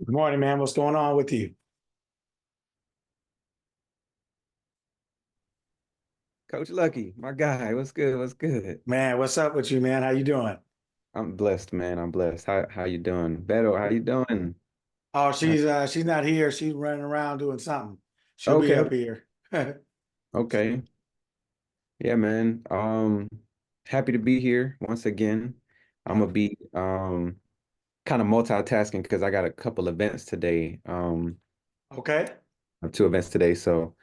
Good morning, man. What's going on with you? Coach Lucky, my guy, what's good? What's good? Man, what's up with you, man? How you doing? I'm blessed, man. I'm blessed. How you doing? Beto, how you doing? Oh, Uh, she's not here. She's running around doing something. She'll be Okay, up here. okay. Yeah, man. Happy to be here once again. I'm gonna Wonderful. be kind of multitasking because I got a couple events today. Okay. I have two events today, so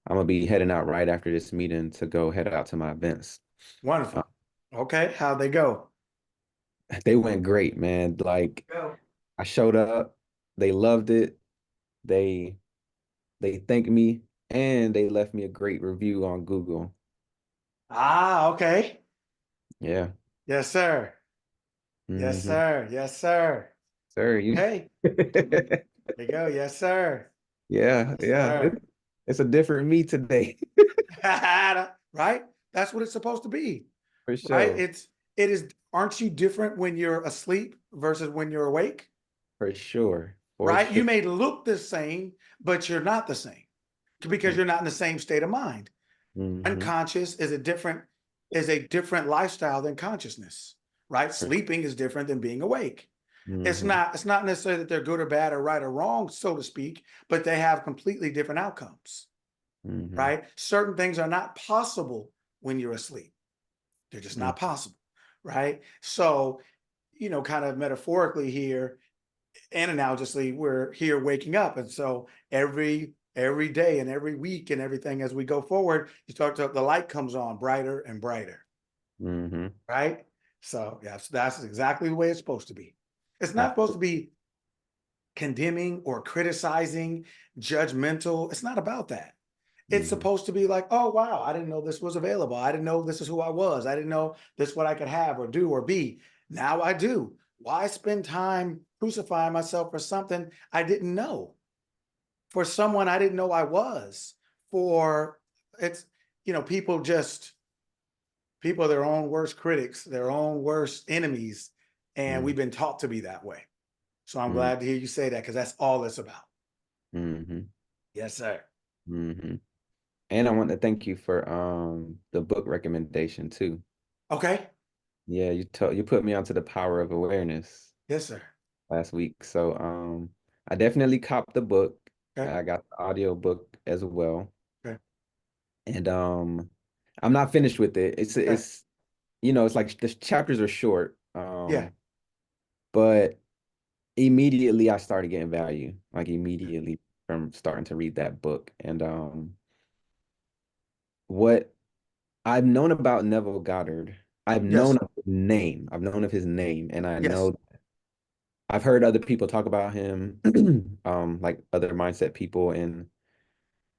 I'm gonna be heading out right after this meeting to go head out to my events. Uh, Wonderful. Okay. How'd they go? they went great, man. Like Go. I showed up, they loved it. They They thanked me and they left me a great review on Google. Ah, okay. Yeah. Yes, sir. Yes, Hmm. sir. Yes, sir. Sir, you. Okay. There you go. Yes, sir. Yeah, Yes, yeah. sir. It's a different me today. Right? That's what it's supposed to be. For Right? sure. It is. Aren't you different when you're asleep versus when you're awake? For sure. For Right? You sure. may look the same, but you're not the same because you're not in the same state of mind. Mm-hmm. Unconscious is a different lifestyle than consciousness, right? Sleeping is different than being awake. Mm-hmm. It's not necessarily that they're good or bad or right or wrong, so to speak, but they have completely different outcomes, Mm-hmm. right? Certain things are not possible when you're asleep. They're just Mm-hmm. not possible, right? So, kind of metaphorically here, and analogously, we're here waking up. And so every day and every week and everything as we go forward, you start to the light comes on brighter and brighter, Mm-hmm. right? So yes, that's exactly the way it's supposed to be. It's not supposed to Absolutely. be condemning or criticizing, judgmental. It's not about that. It's Mm-hmm. supposed to be like, oh wow, I didn't know this was available. I didn't know this is who I was. I didn't know this is what I could have or do or be. Now I do. Why spend time crucifying myself for something I didn't know? For someone I didn't know I was? For it's people are their own worst critics, their own worst enemies, and we've been taught to be that way. So I'm glad to hear you say that because that's all it's about. Mm-hmm. Yes, sir. Mm-hmm. And I want to thank you for the book recommendation too. Okay. Yeah, you put me onto the power of awareness Yes, sir. last week. So I definitely copped the book. Okay. I got the audio book as well. Okay. And I'm not finished with it. Okay. It's like the chapters are short. Yeah. But immediately I started getting value, like immediately from starting to read that book. And what I've known about Neville Goddard, I've known Yes. of his name. I've known of his name, and I Yes. know I've heard other people talk about him, like other mindset people, and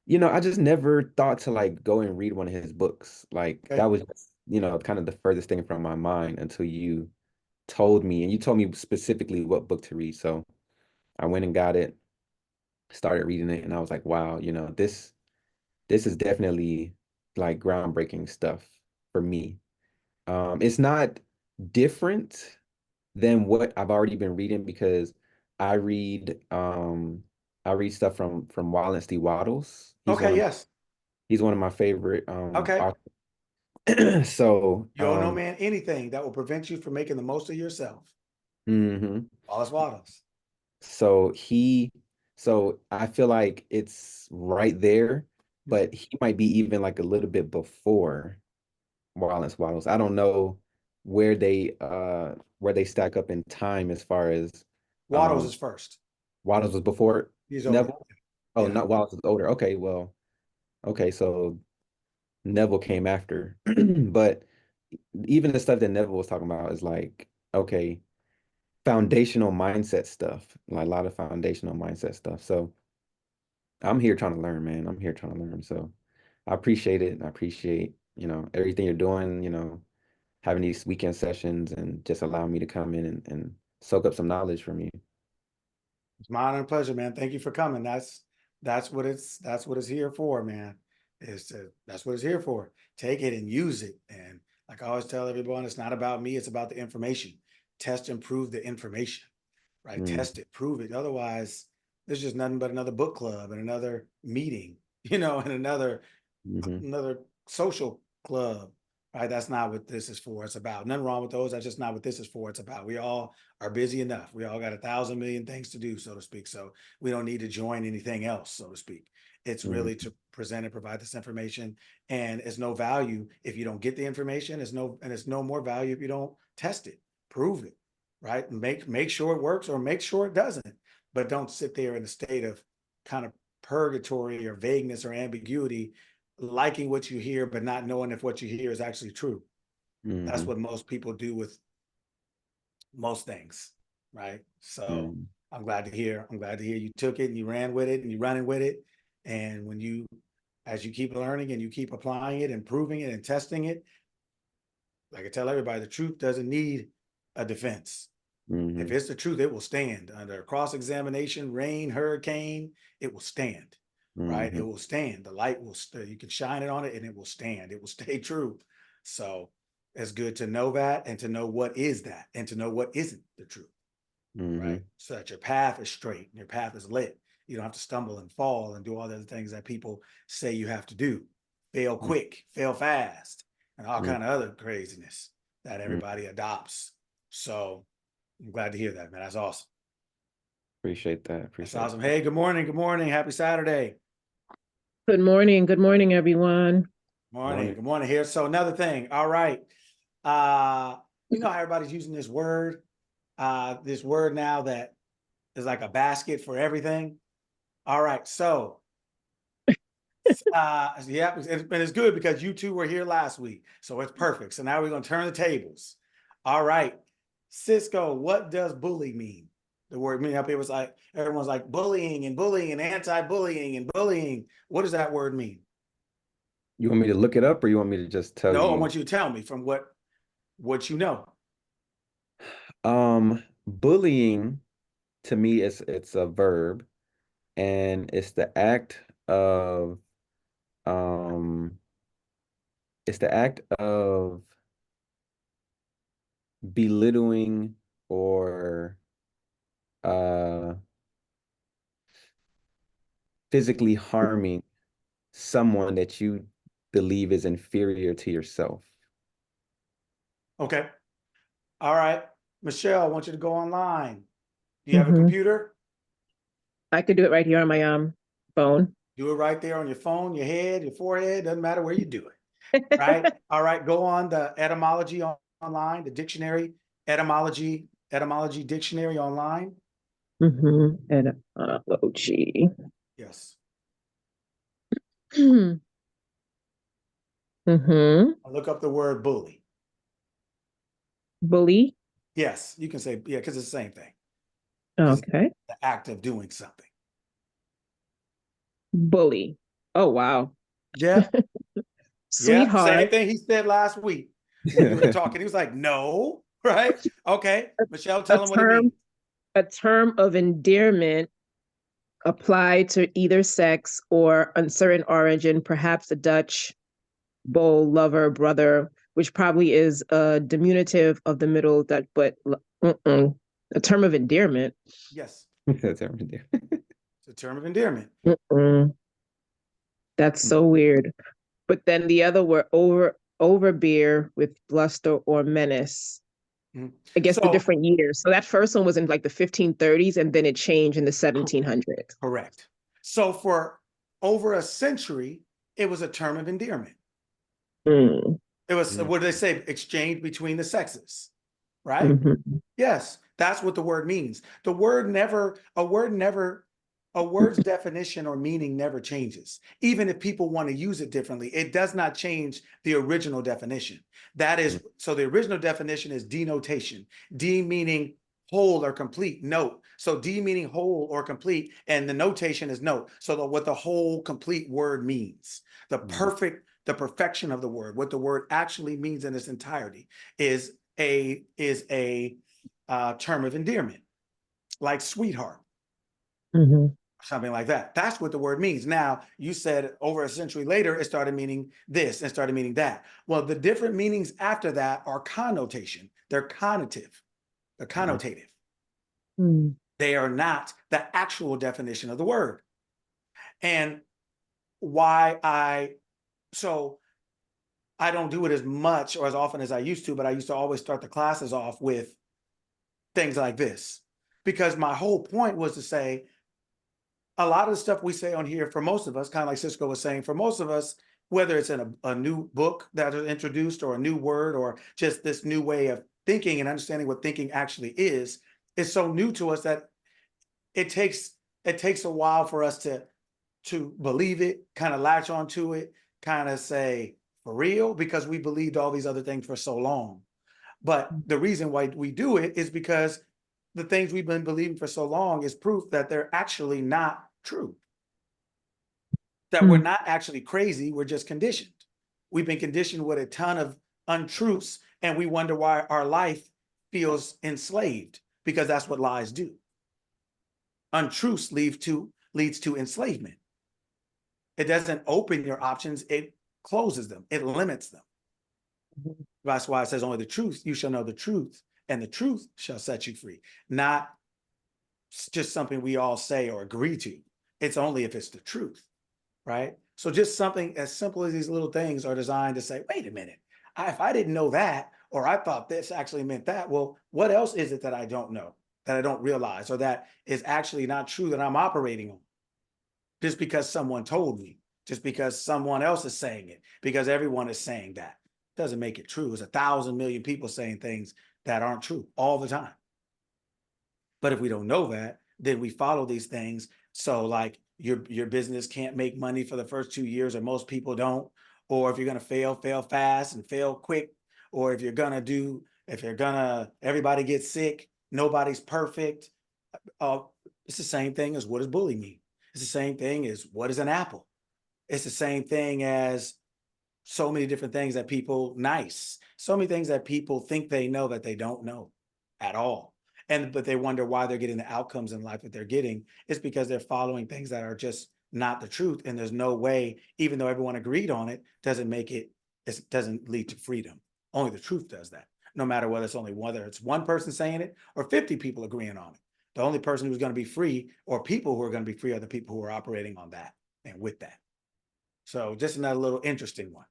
I just never thought to like go and read one of his books. Like that Okay. was just, kind of the furthest thing from my mind until you told me, and you told me specifically what book to read. So I went and got it, started reading it, and I was like, wow, this is definitely like groundbreaking stuff for me. It's not different than what I've already been reading because I read um I read stuff from Wallace D. Waddles. Okay. Yes. He's one of my favorite Okay. authors. So You don't know, man, anything that will prevent you from making the most of yourself. mhm. Wallace Waddles. So so I feel like it's right there, Yes. but he might be even like a little bit before Wallace Waddles. I don't know where they stack up in time as far as Waddles um is first. Waddles was before He's older. Neville. Oh, Yeah. not Wallace was older. Okay, well, okay, so Neville came after. But even the stuff that Neville was talking about is like, okay, foundational mindset stuff, like a lot of foundational mindset stuff. So I'm here trying to learn, man. I'm here trying to learn. So I appreciate it. I appreciate, everything you're doing, having these weekend sessions and just allowing me to come in and soak up some knowledge from you. It's my honor and pleasure, man. Thank you for coming. That's what it's here for, man. That's what it's here for. Take it and use it. And like I always tell everyone, it's not about me, it's about the information. Test and prove the information. right? Mm, Test it, prove it. Otherwise, there's just nothing but another book club and another meeting, you know, and hmm another social club. Right? That's not what this is for. It's about. Nothing wrong with those. That's just not what this is for. It's about. We all are busy enough. We all got 1,000,000,000 things to do, so to speak. So we don't need to join anything else, so to speak. It's mm, really to present and provide this information, and it's no value if you don't get the information. It's no more value if you don't test it, prove it, right? Make sure it works or make sure it doesn't, but don't sit there in a state of kind of purgatory or vagueness or ambiguity, liking what you hear but not knowing if what you hear is actually true. That's hmm what most people do with most things, right? So mm, I'm glad to hear you took it and you ran with it and you're running with it. And as you keep learning and you keep applying it, improving it and testing it, like I tell everybody, the truth doesn't need a defense. If hmm it's the truth, it will stand under cross-examination, rain, hurricane, it will stand, right? It hmm will stand. The light will, you can shine it on it and it will stand. It will stay true. So it's good to know that and to know what is that and to know what isn't the truth, right? hmm So that your path is straight and your path is lit. You don't have to stumble and fall and do all the other things that people say you have to do. Fail quick, fail fast, and all mm, kind of other craziness that mm. everybody adopts. So I'm glad to hear that, man. That's awesome. Appreciate that. That's Appreciate awesome. that. Hey, good morning. Good morning. Happy Saturday. Good morning. Good morning, everyone. Morning. Morning. Good morning here. So another thing. All right. You know how everybody's using this word now that is like a basket for everything. All right. So yeah, it's good because you two were here last week. So it's perfect. So now we're gonna turn the tables. All right. Cisco, what does bully mean? The word mean up here was like everyone's like bullying and anti-bullying and bullying. What does that word mean? You want me to look it up or you want me to just tell No, I you? want you to tell me from what you know. Bullying to me is it's a verb and of um it's the act of belittling or uh physically harming someone that you believe is inferior to yourself. Okay. All right. Michelle, I want you to go online. Do you have a Hmm. computer? I could do it right here on my phone. Do it right there on your phone, your head, your forehead, doesn't matter where you do it. Right? All right, go on the etymology online, the dictionary, etymology dictionary online. Etymology. Yes. Hmm. I'll look up the word bully. Bully. Yes, you can say, yeah, because it's the same thing. Because Okay. the act of doing something. Bully. Oh, wow. Yeah, yeah, same Sweetheart. thing he said last week when you were talking. He was like, no, right? Okay. Michelle, A tell him what it term, means. a term of endearment applied to either sex or uncertain origin, perhaps a Dutch beau, lover, brother, which probably is a diminutive of the Middle Dutch, but a term of endearment. Yes, That's everything. it's a term of endearment. Mm-mm. That's so weird. But then the other were overbear with bluster or menace. Mhm. I guess the So, different years. So that first one was in like the 1530s and then it changed in the 1700s. correct. So for over a century, it was a term of endearment. Mm. It was, Mm, what do they say, exchange between the sexes, right? Mm-hmm. Yes, that's what the word means. A word's definition or meaning never changes. Even if people want to use it differently, it does not change the original definition. That mm, is, so the original definition is denotation. D meaning whole or complete, note. So D meaning whole or complete, and the notation is note. So what the whole complete word means, mm, the perfection of the word, what the word actually means in its entirety is a term of endearment, like sweetheart, Mm-hmm. something like that. That's what the word means. Now, you said over a century later, it started meaning this and started meaning that. Well, the different meanings after that are connotation. They're connotative. They're mm, connotative. Mm. They are not the actual definition of the word. And so I don't do it as much or as often as I used to, but I used to always start the classes off with things like this, because my whole point was to say a lot of the stuff we say on here, for most of us, kind of like Cisco was saying, for most of us, whether it's in a new book that is introduced or a new word or just this new way of thinking and understanding what thinking actually is so new to us that it takes a while for us to believe it, kind of latch onto it, kind of say for real, because we believed all these other things for so long. But the reason why we do it is because the things we've been believing for so long is proof that they're actually not true. That we're not actually crazy, we're just conditioned. We've been conditioned with a ton of untruths, and we wonder why our life feels enslaved, because that's what lies do. Untruths leads to enslavement. It doesn't open your options, it closes them, it limits them. That's why it says only the truth, you shall know the truth, and the truth shall set you free. Not just something we all say or agree to. It's only if it's the truth, right? So just something as simple as these little things are designed to say, wait a minute, if I didn't know that, or I thought this actually meant that, well, what else is it that I don't know, that I don't realize, or that is actually not true that I'm operating on? Just because someone told me, just because someone else is saying it, because everyone is saying that, doesn't make it true. There's 1,000 million people saying things that aren't true all the time. But if we don't know that, then we follow these things. So like your business can't make money for the first 2 years, or most people don't. Or if you're gonna fail fast and fail quick. Or if everybody gets sick, nobody's perfect. It's the same thing as what does bullying mean? It's the same thing as what is an apple? It's the same thing as so many different things that so many things that people think they know that they don't know at all. But they wonder why they're getting the outcomes in life that they're getting. It's because they're following things that are just not the truth. And there's no way, even though everyone agreed on it, it doesn't lead to freedom. Only the truth does that. No matter whether it's one person saying it or 50 people agreeing on it. The only person who's going to be free, or people who are going to be free, are the people who are operating on that and with that. So just another little interesting one.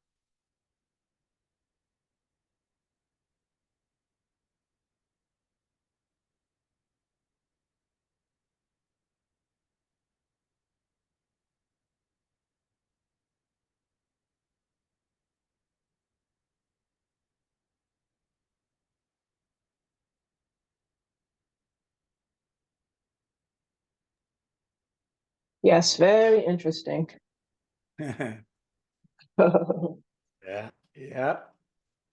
Yes, very interesting. Yeah, yeah.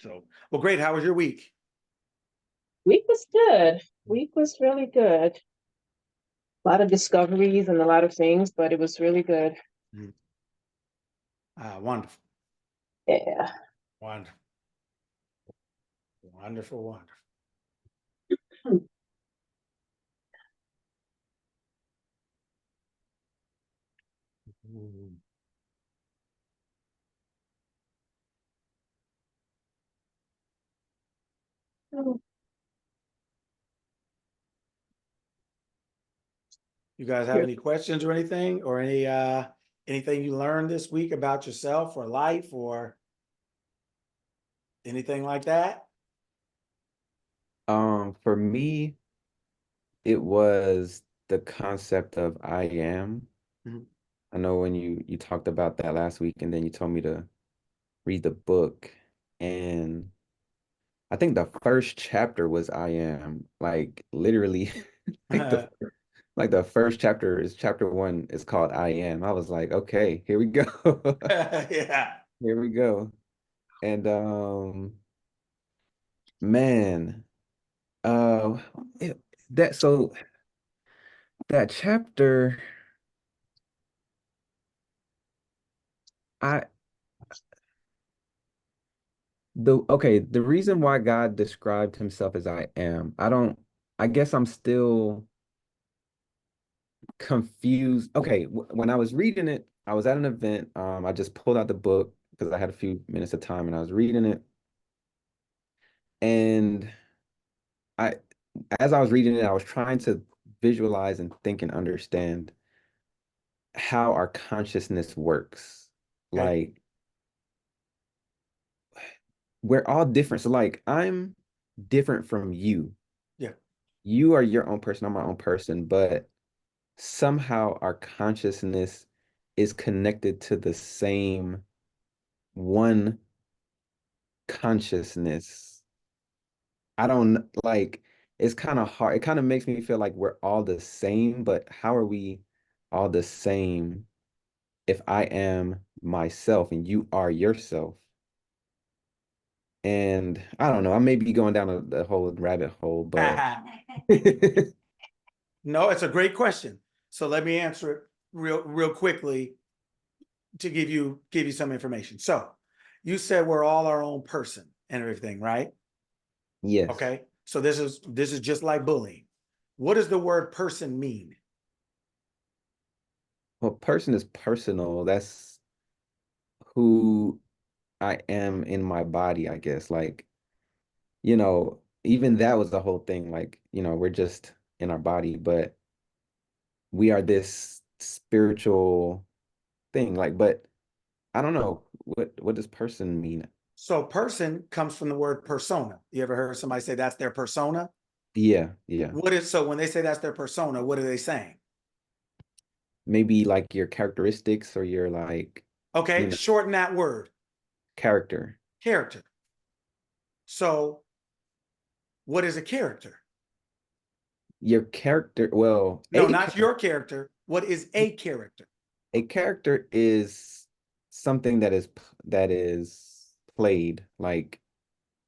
So, well, great. How was your week? Week was good. Week was really good. A lot of discoveries and a lot of things, but it was really good. Mhm. Wonderful, Yeah. wonderful, wonderful, wonderful. Mm. You guys have Yes. any questions or anything, or anything you learned this week about yourself or life or anything like that? For me, it was the concept of I am. Mhm. I know when you talked about that last week, and then you told me to read the book, and I think the first chapter was I am, like literally like the first chapter is chapter one is called I am. I was like, okay, here we go. Yeah. Here we go. And man, uh it, that so that chapter, I the reason why God described himself as I am, I guess I'm still confused. Okay, when I was reading it, I was at an event. I just pulled out the book because I had a few minutes of time and I was reading it. And I as I was reading it, I was trying to visualize and think and understand how our consciousness works. Okay. Like we're all different. So like I'm different from you. Yeah. You are your own person, I'm my own person, but somehow our consciousness is connected to the same one consciousness. I don't like it's kind of hard. It kind of makes me feel like we're all the same, but how are we all the same if I am myself and you are yourself? And I don't know, I may be going down the whole rabbit hole, but No, it's a great question. So let me answer it real quickly to give you some information. So you said we're all our own person and everything, right? yes. Okay. So this is just like bullying. What does the word person mean? Well, person is personal. That's who I am in my body, I guess. Like, even that was the whole thing. Like, we're just in our body, but we are this spiritual thing. Like, but I don't know what does person mean? So person comes from the word persona. You ever heard somebody say that's their persona? Yeah, yeah. What is so when they say that's their persona, what are they saying? Maybe like your characteristics or your like, Okay, shorten that word, character. character. So what is a character? Your character, well, No, not your character. What is a character? a character is something that is played. Like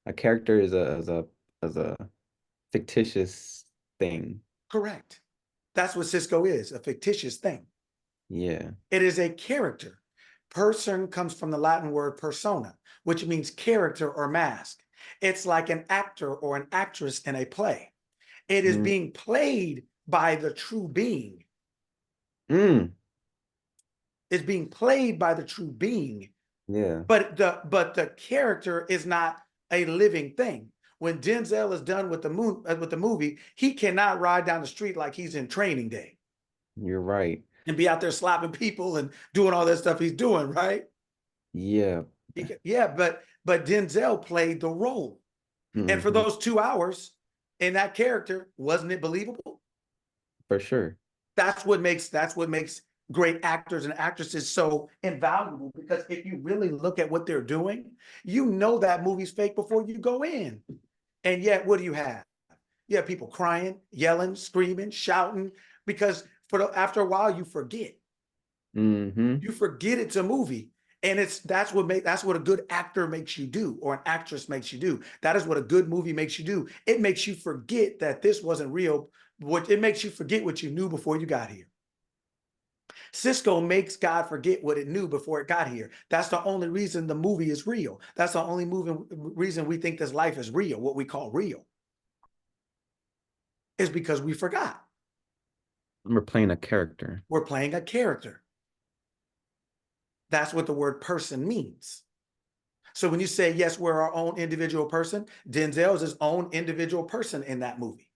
a character is a fictitious thing. Correct. That's what Cisco is, a fictitious thing. Yeah. It is a character. Person comes from the Latin word persona, which means character or mask. It's like an actor or an actress in a play. It is Mm, being played by the true being. mm, It's being played by the true being, yeah. but the character is not a living thing. When Denzel is done with the movie, he cannot ride down the street like he's in Training Day You're right. and be out there slapping people and doing all that stuff he's doing, right? Yeah. Yeah, but Denzel played the role, and for Hmm. those 2 hours in that character, wasn't it believable? For sure. That's what makes great actors and actresses so invaluable, because if you really look at what they're doing, you know that movie's fake before you go in. And yet, what do you have? You have people crying, yelling, screaming, shouting, because after a while you forget. Hmm. You forget it's a movie. And that's what a good actor makes you do, or an actress makes you do. That is what a good movie makes you do. It makes you forget that this wasn't real. It makes you forget what you knew before you got here. Cisco makes God forget what it knew before it got here. That's the only reason the movie is real. That's the only reason we think this life is real, what we call real, is because we forgot. We're playing a character. We're playing a character. That's what the word person means. So when you say, yes, we're our own individual person, Denzel is his own individual person in that movie.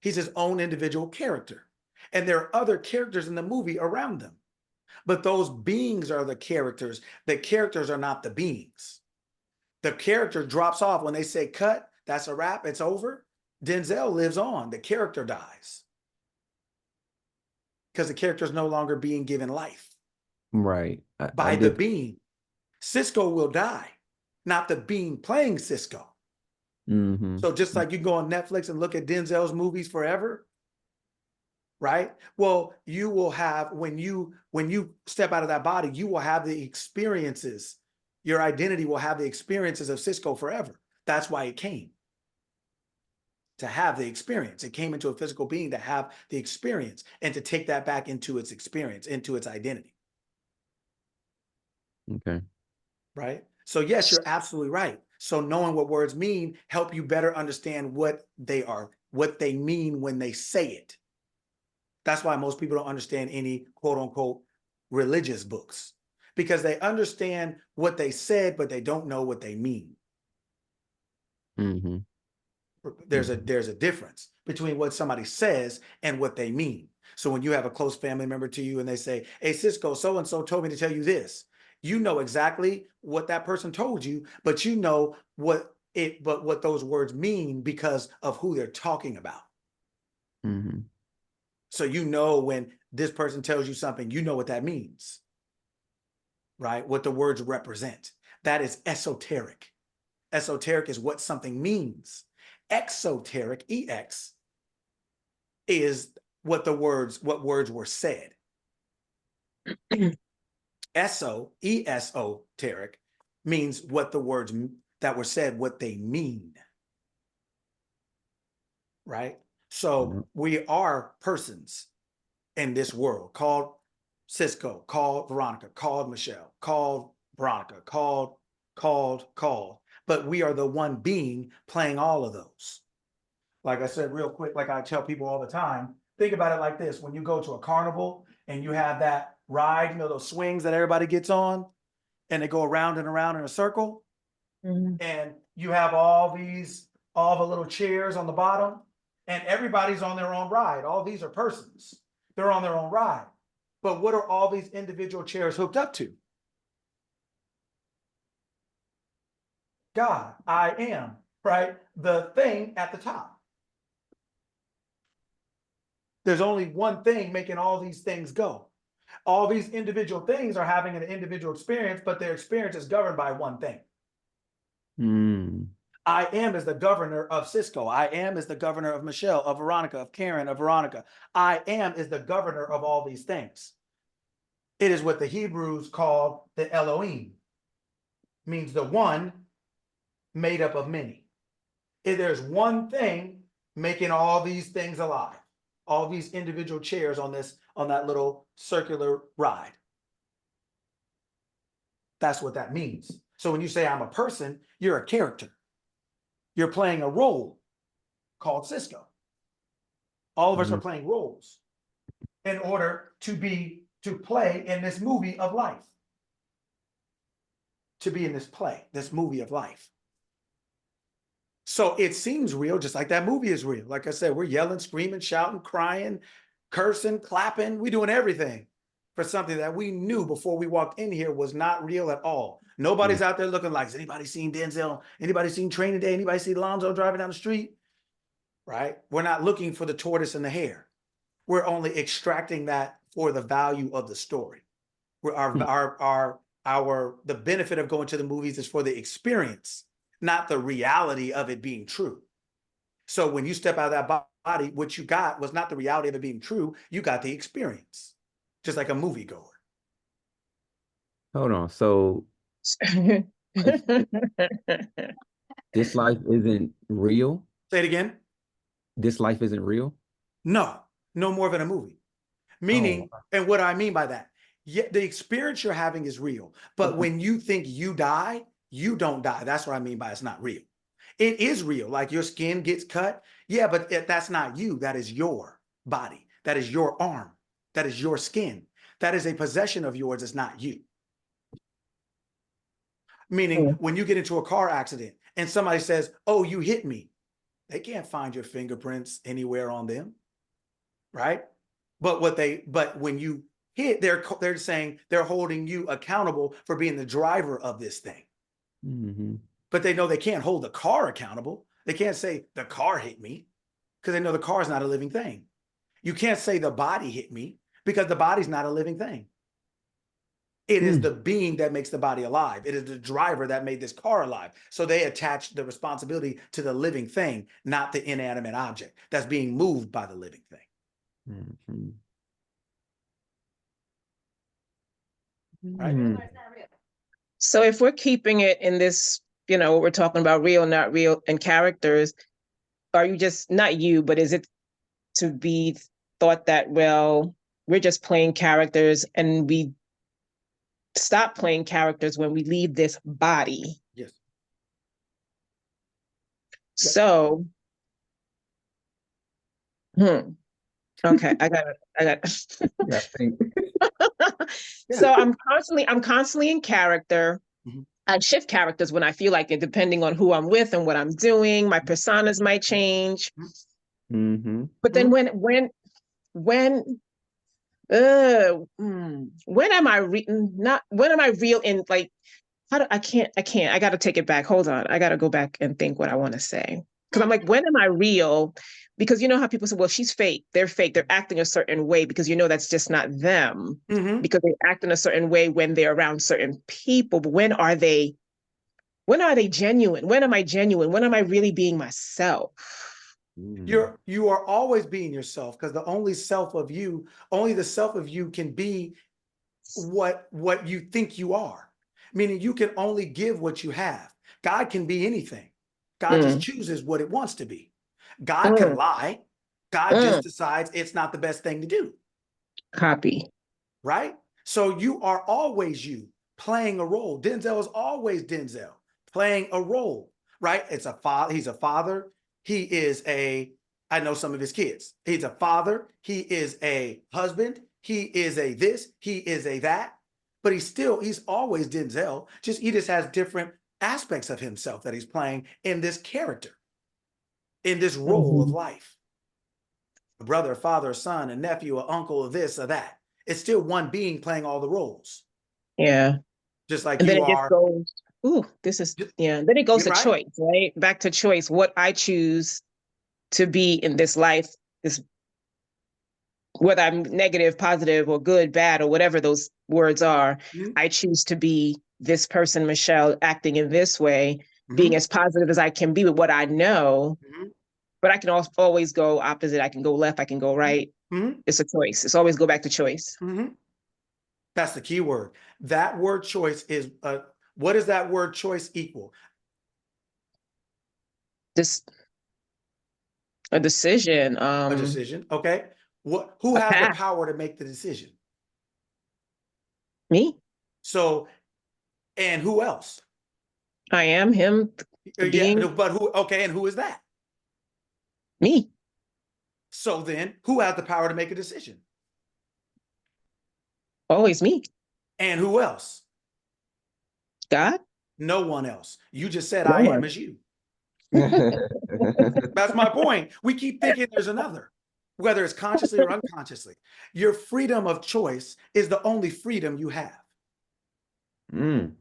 He's his own individual character. And there are other characters in the movie around them. But those beings are the characters. The characters are not the beings. The character drops off when they say cut, that's a wrap, it's over. Denzel lives on. The character dies because the character is no longer being given life Right. I by the did. being. Cisco will die, not the being playing Cisco. Hmm. So just like you go on Netflix and look at Denzel's movies forever, right? Well, you will have, when you step out of that body, you will have the experiences. Your identity will have the experiences of Cisco forever. That's why it came, to have the experience. It came into a physical being to have the experience and to take that back into its experience, into its identity, Okay. right? So yes, you're absolutely right. So knowing what words mean help you better understand what they are, what they mean when they say it. That's why most people don't understand any quote unquote religious books, because they understand what they said, but they don't know what they mean. Hmm. There's a difference between what somebody says and what they mean. So when you have a close family member to you and they say, hey, Cisco, so-and-so told me to tell you this, you know exactly what that person told you, but you know what those words mean because of who they're talking about. Mm-hmm. So you know when this person tells you something, you know what that means, right? What the words represent. That is esoteric. Esoteric is what something means. Exoteric, EX, is what words were said. Esoteric means what the words that were said, what they mean. Right? So we are persons in this world called Cisco, called Veronica, called Michelle, called Veronica, called. But we are the one being playing all of those. Like I said, real quick, like I tell people all the time, think about it like this. When you go to a carnival and you have that ride, you know, those swings that everybody gets on and they go around and around in a circle. Mm-hmm. And you have all the little chairs on the bottom and everybody's on their own ride. All these are persons. They're on their own ride. But what are all these individual chairs hooked up to? God, I am, right? The thing at the top. There's only one thing making all these things go. All these individual things are having an individual experience, but their experience is governed by one thing. I am is the governor of Cisco. I am is the governor of Michelle, of Veronica, of Karen, of Veronica. I am is the governor of all these things. It is what the Hebrews call the Elohim. Means the one made up of many. If there's one thing making all these things alive, all these individual chairs on that little circular ride. That's what that means. So when you say I'm a person, you're a character. You're playing a role called Cisco. All of us are playing roles in order to play in this movie of life. To be in this movie of life. So it seems real, just like that movie is real. Like I said, we're yelling, screaming, shouting, crying, cursing, clapping. We're doing everything for something that we knew before we walked in here was not real at all. Nobody's out there looking like, has anybody seen Denzel? Anybody seen Training Day? Anybody see Lonzo driving down the street? Right? We're not looking for the tortoise and the hare. We're only extracting that for the value of the story. The benefit of going to the movies is for the experience, not the reality of it being true. So when you step out of that body, what you got was not the reality of it being true. You got the experience, just like a moviegoer. Hold on. So this life isn't real? Say it again. This life isn't real? No more than a movie. Meaning, and what I mean by that, the experience you're having is real. But when you think you die, you don't die. That's what I mean by it's not real. It is real. Like your skin gets cut. Yeah, but that's not you. That is your body. That is your arm. That is your skin. That is a possession of yours. It's not you. Meaning when you get into a car accident and somebody says, oh, you hit me. They can't find your fingerprints anywhere on them. Right? But when you hit, they're saying they're holding you accountable for being the driver of this thing. Mm-hmm. But they know they can't hold the car accountable. They can't say the car hit me because they know the car is not a living thing. You can't say the body hit me because the body's not a living thing. It is the being that makes the body alive. It is the driver that made this car alive. So they attach the responsibility to the living thing, not the inanimate object that's being moved by the living thing. Mm-hmm. Right? So if we're keeping it in this, what we're talking about, real, not real, and characters, are you just, not you, but is it to be thought that, well, we're just playing characters and we stop playing characters when we leave this body? Yes. So, okay, I got it. So I'm constantly in character. Mm-hmm. I shift characters when I feel like it, depending on who I'm with and what I'm doing. My personas might change. Mm-hmm. But then when when am I not when am I real in like how do I can't I got to take it back. Hold on. I got to go back and think what I want to say. Cuz I'm like, when am I real? Because you know how people say, well, she's fake. They're fake. They're acting a certain way because you know that's just not them. Mm-hmm. Because they act in a certain way when they're around certain people. But when are they genuine? When am I genuine? When am I really being myself? You are always being yourself, because the only the self of you can be what you think you are. Meaning you can only give what you have. God can be anything. God just Mm, chooses what it wants to be. God can mm, lie. God just mm. decides it's not the best thing to do. Copy. Right? So you are always you playing a role. Denzel is always Denzel playing a role, right? It's a father. He's a father. He is I know some of his kids. He's a father. He is a husband. He is a this. He is a that. But he's always Denzel. He just has different aspects of himself that he's playing in this character, in this role of Mhm. life. A brother, a father, a son, a nephew, an uncle, or this or that. It's still one being playing all the roles. Yeah. Just like And then you it just are. goes, ooh, yeah. Then it goes You're to right. choice, right? Back to choice. What I choose to be in this life, is whether I'm negative, positive, or good, bad, or whatever those words are. Mm-hmm. I choose to be this person, Michelle, acting in this way, being Mm-hmm. as positive as I can be with what I know. Mm-hmm. But I can always go opposite. I can go left. I can go right. Mm-hmm. It's a choice. It's always go back to choice. Mm-hmm. That's the key word. That word choice is what does that word choice equal? Just a decision. A decision. Okay. Who A has the path. power to make the decision? Me. So, and who else? I am him. The Yeah, being but who? Okay, and who is that? me. So then, who has the power to make a decision? Always me. And who else? God. No one else. You just said No I am one. as you. That's my point. We keep thinking there's another, whether it's consciously or unconsciously. Your freedom of choice is the only freedom you have. Mm.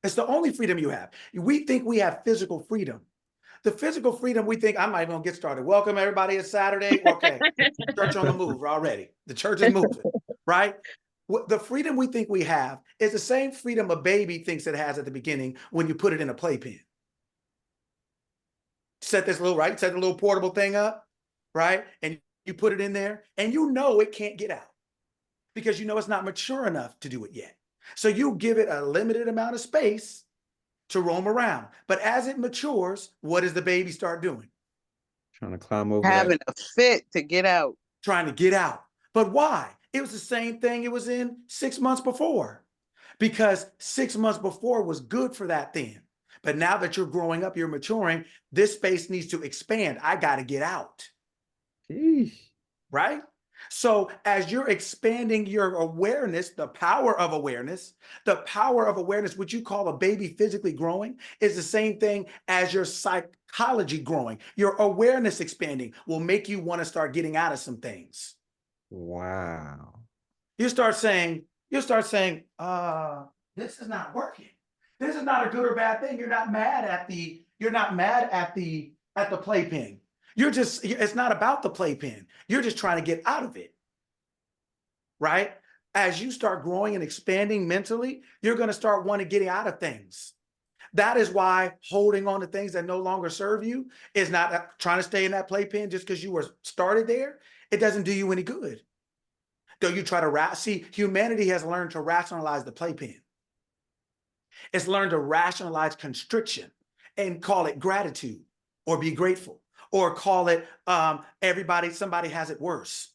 It's the only freedom you have. We think we have physical freedom. The physical freedom we think, I'm not even gonna get started. Welcome everybody, it's Saturday. Okay, church on the move already. The church is moving, right? The freedom we think we have is the same freedom a baby thinks it has at the beginning when you put it in a playpen. Set this little, right? Set the little portable thing up, right? And you put it in there and you know it can't get out because you know it's not mature enough to do it yet. So you give it a limited amount of space to roam around. But as it matures, what does the baby start doing? Trying to climb over that. Having a fit to get out. Trying to get out. But why? It was the same thing it was in 6 months before. Because 6 months before was good for that then. But now that you're growing up, you're maturing, this space needs to expand. I got to get out. Sheesh. Right? So as you're expanding your awareness, the power of awareness, what you call a baby physically growing, is the same thing as your psychology growing. Your awareness expanding will make you want to start getting out of some things. Wow. You start saying, this is not working. This is not a good or bad thing. You're not mad at the playpen. It's not about the playpen. You're just trying to get out of it. Right? As you start growing and expanding mentally, you're going to start wanting getting out of things. That is why holding on to things that no longer serve you is not trying to stay in that playpen just because you were started there. It doesn't do you any good. Though you try to see, humanity has learned to rationalize the playpen. It's learned to rationalize constriction and call it gratitude or be grateful or call it somebody has it worse.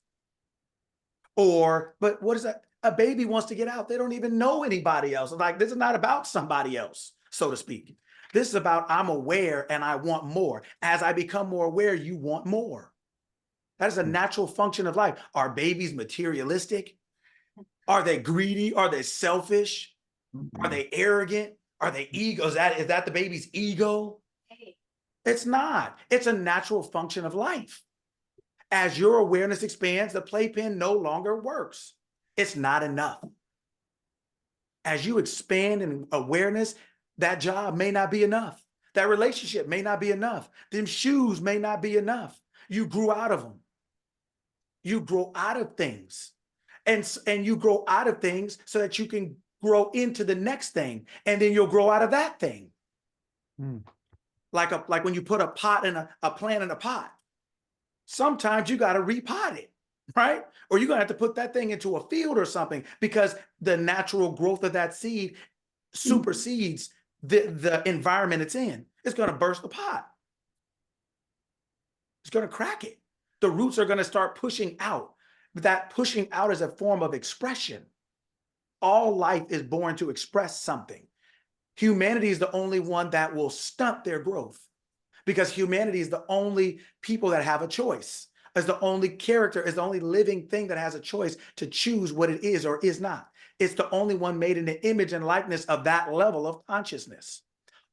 But what is that? A baby wants to get out. They don't even know anybody else. Like, this is not about somebody else, so to speak. This is about I'm aware and I want more. As I become more aware, you want more. That is a natural function of life. Are babies materialistic? Are they greedy? Are they selfish? Are they arrogant? Are they ego? Is that the baby's ego? It's not. It's a natural function of life. As your awareness expands, the playpen no longer works. It's not enough. As you expand in awareness, that job may not be enough. That relationship may not be enough. Them shoes may not be enough. You grew out of them. You grow out of things. And you grow out of things so that you can grow into the next thing. And then you'll grow out of that thing. Like when you put a pot in a plant in a pot. Sometimes you got to repot it, right? Or you're going to have to put that thing into a field or something because the natural growth of that seed supersedes the environment it's in. It's going to burst the pot. It's going to crack it. The roots are going to start pushing out. That pushing out is a form of expression. All life is born to express something. Humanity is the only one that will stunt their growth because humanity is the only people that have a choice, is the only character, is the only living thing that has a choice to choose what it is or is not. It's the only one made in the image and likeness of that level of consciousness.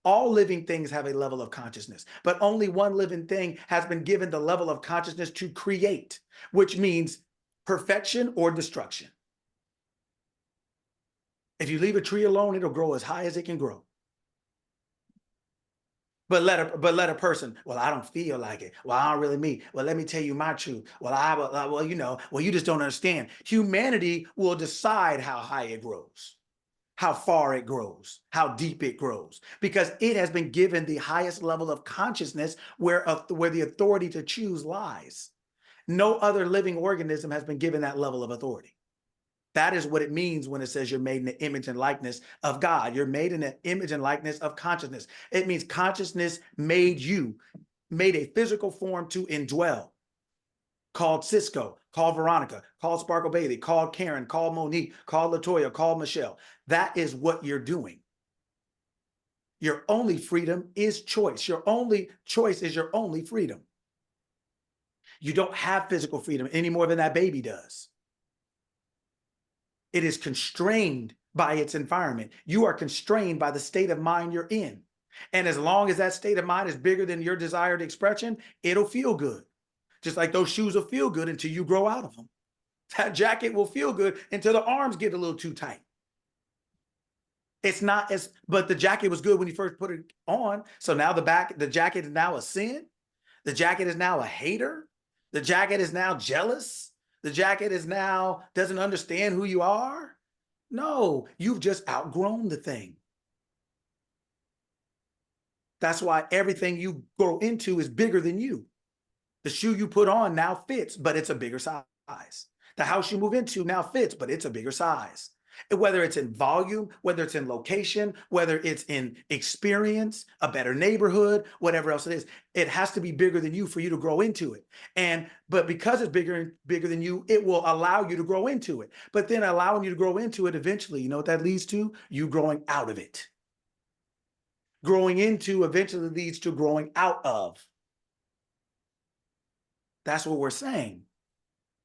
All living things have a level of consciousness, but only one living thing has been given the level of consciousness to create, which means perfection or destruction. If you leave a tree alone, it'll grow as high as it can grow. But let a person, well, I don't feel like it. Well, I don't really mean. Well, let me tell you my truth. Well, you just don't understand. Humanity will decide how high it grows, how far it grows, how deep it grows, because it has been given the highest level of consciousness where the authority to choose lies. No other living organism has been given that level of authority. That is what it means when it says you're made in the image and likeness of God. You're made in the image and likeness of consciousness. It means consciousness made you, made a physical form to indwell. Called Cisco, called Veronica, called Sparkle Bailey, called Karen, called Monique, called Latoya, called Michelle. That is what you're doing. Your only freedom is choice. Your only choice is your only freedom. You don't have physical freedom any more than that baby does. It is constrained by its environment. You are constrained by the state of mind you're in. And as long as that state of mind is bigger than your desired expression, it'll feel good. Just like those shoes will feel good until you grow out of them. That jacket will feel good until the arms get a little too tight. It's not as, but the jacket was good when you first put it on. So now the jacket is now a sin. The jacket is now a hater. The jacket is now jealous. The jacket is now doesn't understand who you are. No, you've just outgrown the thing. That's why everything you grow into is bigger than you. The shoe you put on now fits, but it's a bigger size. The house you move into now fits, but it's a bigger size. Whether it's in volume, whether it's in location, whether it's in experience, a better neighborhood, whatever else it is, it has to be bigger than you for you to grow into it. But because it's bigger than you, it will allow you to grow into it. But then allowing you to grow into it eventually, you know what that leads to? You growing out of it. Growing into eventually leads to growing out of. That's what we're saying.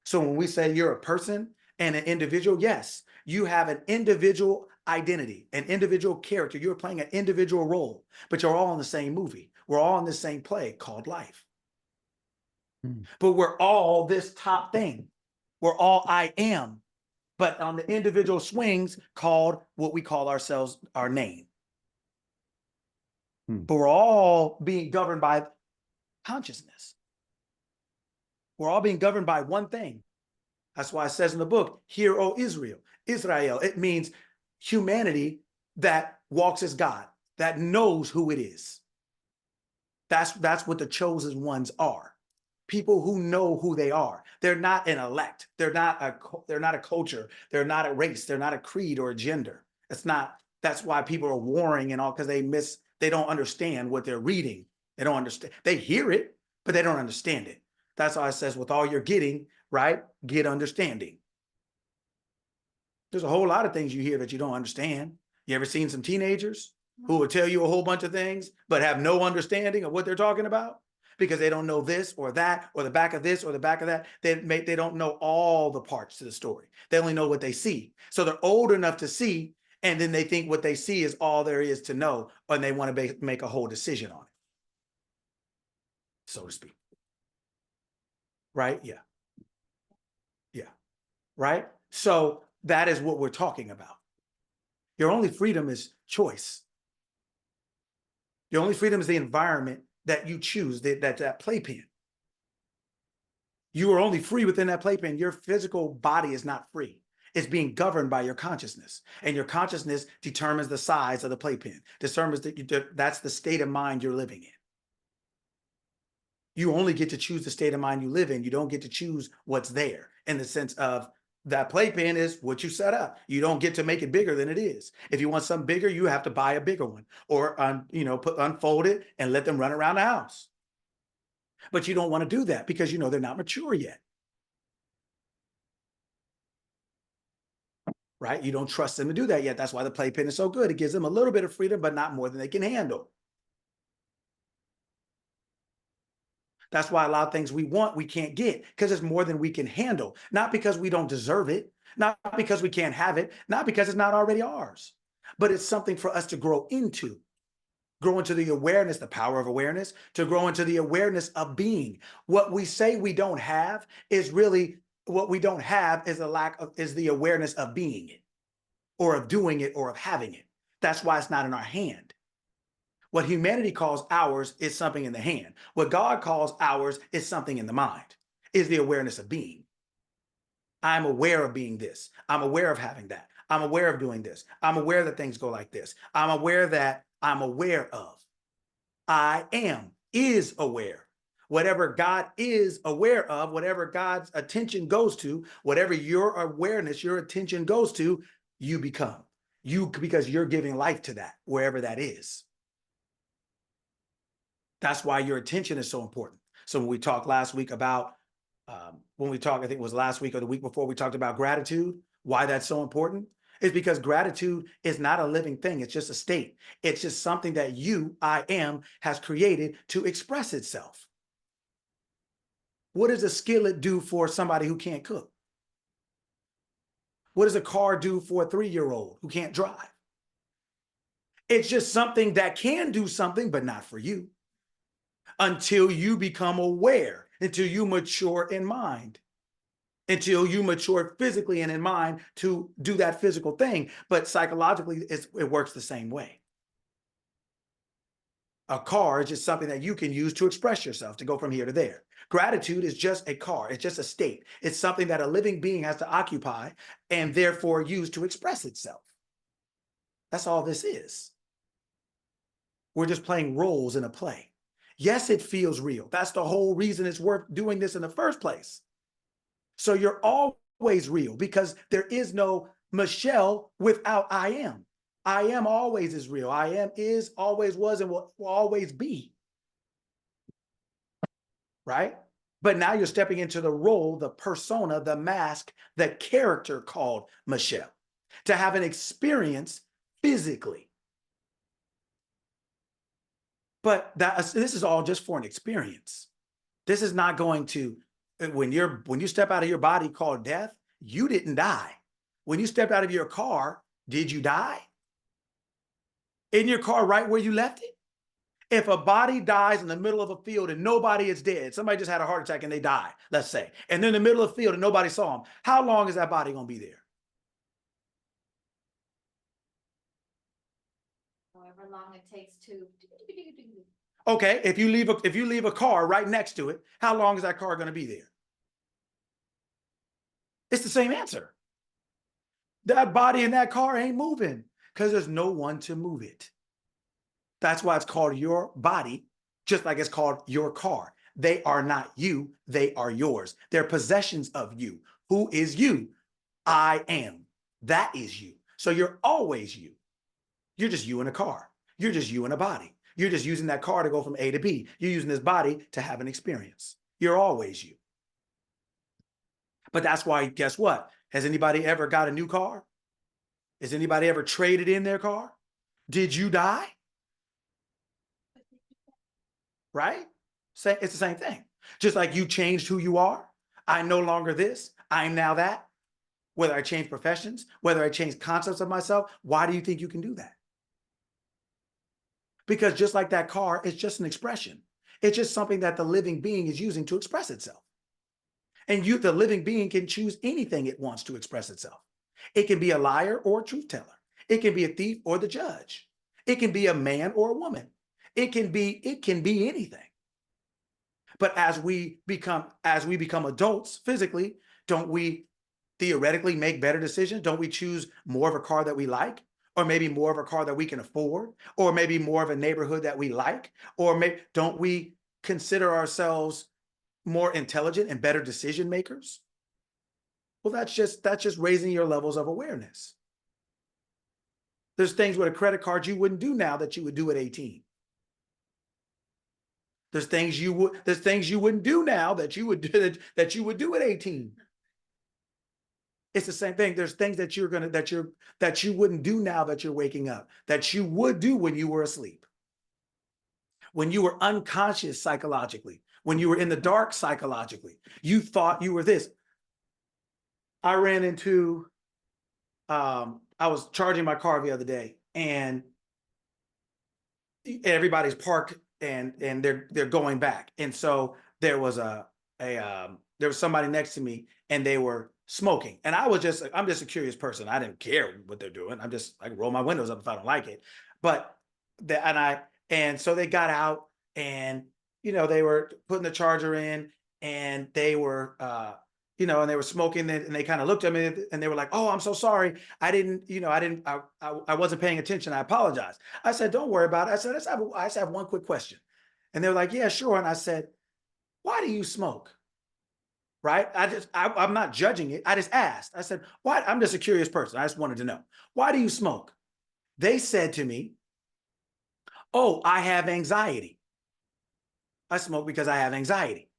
So when we say you're a person and an individual, yes, you have an individual identity, an individual character. You're playing an individual role, but you're all in the same movie. We're all in the same play called life. But we're all this top thing. We're all I am, but on the individual swings called what we call ourselves, our name. But we're all being governed by consciousness. We're all being governed by one thing. That's why it says in the book, "Hear, O Israel." Israel, it means humanity that walks as God, that knows who it is. That's what the chosen ones are. People who know who they are. They're not an elect. They're not a culture. They're not a race. They're not a creed or a gender. That's why people are warring and all, because they don't understand what they're reading. They don't understand. They hear it, but they don't understand it. That's why it says, with all you're getting, right, get understanding. There's a whole lot of things you hear that you don't understand. You ever seen some teenagers who will tell you a whole bunch of things, but have no understanding of what they're talking about? Because they don't know this or that, or the back of this or the back of that. They don't know all the parts to the story. They only know what they see. So they're old enough to see And then they think what they see is all there is to know, and they want to make a whole decision on it, so to speak. Right? Yeah. Yeah. Right? So that is what we're talking about. Your only freedom is choice. Your only freedom is the environment that you choose, that playpen. You are only free within that playpen. Your physical body is not free. It's being governed by your consciousness, and your consciousness determines the size of the playpen, determines that's the state of mind you're living in. You only get to choose the state of mind you live in. You don't get to choose what's there, in the sense of that playpen is what you set up. You don't get to make it bigger than it is. If you want something bigger, you have to buy a bigger one, or unfold it and let them run around the house. But you don't want to do that because they're not mature yet. Right? You don't trust them to do that yet. That's why the playpen is so good. It gives them a little bit of freedom, but not more than they can handle. That's why a lot of things we want, we can't get, because it's more than we can handle. Not because we don't deserve it, not because we can't have it, not because it's not already ours, but it's something for us to grow into the awareness, the power of awareness, to grow into the awareness of being. What we say we don't have is really, what we don't have is is the awareness of being it, or of doing it, or of having it. That's why it's not in our hand. What humanity calls ours is something in the hand. What God calls ours is something in the mind, is the awareness of being. I'm aware of being this. I'm aware of having that. I'm aware of doing this. I'm aware that things go like this. I'm aware that I'm aware of. I am is aware. Whatever God is aware of, whatever God's attention goes to, whatever your awareness, your attention goes to, you become. Because you're giving life to that, wherever that is. That's why your attention is so important. So when we talked last week about, I think it was last week or the week before, we talked about gratitude, why that's so important is because gratitude is not a living thing. It's just a state. It's just something that I am, has created to express itself. What does a skillet do for somebody who can't cook? What does a car do for a 3-year-old who can't drive? It's just something that can do something, but not for you. Until you become aware, until you mature in mind, until you mature physically and in mind to do that physical thing. But psychologically, it works the same way. A car is just something that you can use to express yourself, to go from here to there. Gratitude is just a car. It's just a state. It's something that a living being has to occupy and therefore use to express itself. That's all this is. We're just playing roles in a play. Yes, it feels real. That's the whole reason it's worth doing this in the first place. So you're always real, because there is no Michelle without I am. I am always is real. I am is, always was, and will always be. Right? But now you're stepping into the role, the persona, the mask, the character called Michelle, to have an experience physically. But this is all just for an experience. This is not going to, when you step out of your body called death, you didn't die. When you stepped out of your car, did you die? In your car right where you left it? If a body dies in the middle of a field and nobody is dead, somebody just had a heart attack and they die, let's say, and they're in the middle of the field and nobody saw them, how long is that body going to be there? However long it takes to. Okay, if you leave a car right next to it, how long is that car going to be there? It's the same answer. That body in that car ain't moving because there's no one to move it. That's why it's called your body, just like it's called your car. They are not you, they are yours. They're possessions of you. Who is you? I am. That is you. So you're always you. You're just you in a car. You're just you in a body. You're just using that car to go from A to B. You're using this body to have an experience. You're always you. But that's why, guess what? Has anybody ever got a new car? Has anybody ever traded in their car? Did you die? Right? It's the same thing. Just like you changed who you are. I'm no longer this. I'm now that. whether I change professions, whether I change concepts of myself. Why do you think you can do that? Because just like that car, it's just an expression. It's just something that the living being is using to express itself. And you, the living being, can choose anything it wants to express itself. It can be a liar or a truth teller. It can be a thief or the judge. It can be a man or a woman. It can be anything. But as we become adults physically, don't we theoretically make better decisions? Don't we choose more of a car that we like? Or maybe more of a car that we can afford? Or maybe more of a neighborhood that we like? Or don't we consider ourselves more intelligent and better decision makers? Well, that's just raising your levels of awareness. There's things with a credit card you wouldn't do now that you would do at 18. There's things you wouldn't do now that you would do at 18. It's the same thing. There's things that you wouldn't do now that you're waking up, that you would do when you were asleep, when you were unconscious psychologically, when you were in the dark psychologically. You thought you were this. I ran into, I was charging my car the other day, and everybody's parked and they're going back. And so there was there was somebody next to me and they were smoking. And I'm just a curious person. I didn't care what they're doing. I can roll my windows up if I don't like it. But so they got out, and they were putting the charger in, and they were and they were smoking, and they kind of looked at me and they were like, "Oh, I'm so sorry. I wasn't paying attention. I apologize." I said, "Don't worry about it." I said, I just have one quick question. And they were like, "Yeah, sure." And I said, "Why do you smoke?" Right? I'm not judging it. I just asked. I said, "Why?" I'm just a curious person. I just wanted to know. "Why do you smoke?" They said to me, "Oh, I have anxiety. I smoke because I have anxiety."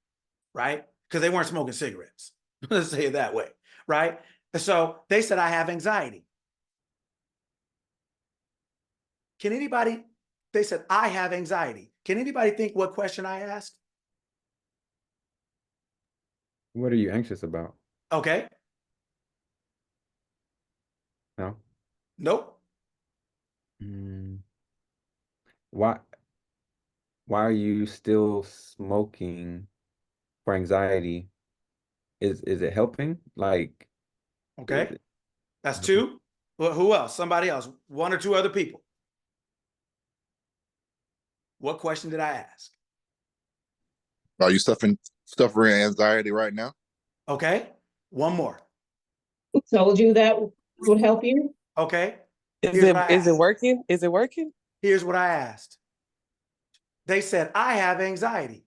Right? Because they weren't smoking cigarettes. Let's say it that way, right? So they said, "I have anxiety." They said, "I have anxiety." Can anybody think what question I asked? What are you anxious about? Okay. No. Nope. Why are you still smoking for anxiety? Is it helping? Like, Okay. That's two. Well, who else? Somebody else. One or two other people. What question did I ask? Are you suffering anxiety right now? Okay. One more. Who told you that would help you? Okay. Is Here's what I it asked. working? Is it working? Here's what I asked. They said, "I have anxiety."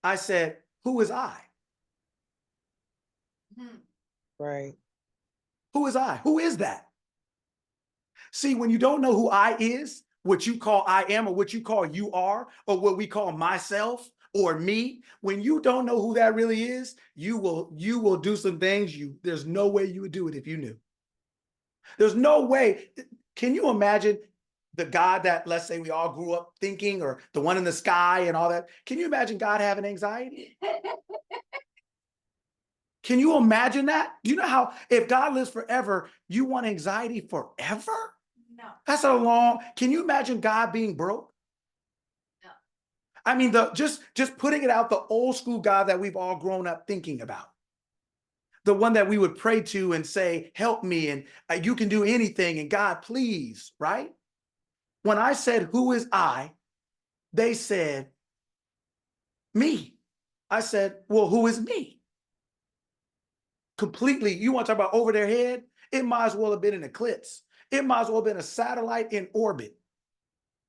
I said, "Who is I?" Right. Who is I? Who is that? See, when you don't know who I is, what you call I am, or what you call you are, or what we call myself or me, when you don't know who that really is, you will do some things there's no way you would do it if you knew. There's no way. Can you imagine the God that, let's say, we all grew up thinking, or the one in the sky and all that? Can you imagine God having anxiety? Can you imagine that? Do you know how, if God lives forever, you want anxiety forever? No. That's can you imagine God being broke? No. I mean, just putting it out, the old school God that we've all grown up thinking about. The one that we would pray to and say, "Help me," and "You can do anything," and "God, please," right? When I said, "Who is I?" they said, "Me." I said, "Well, who is me?" Completely, you want to talk about over their head? It might as well have been an eclipse. It might as well have been a satellite in orbit.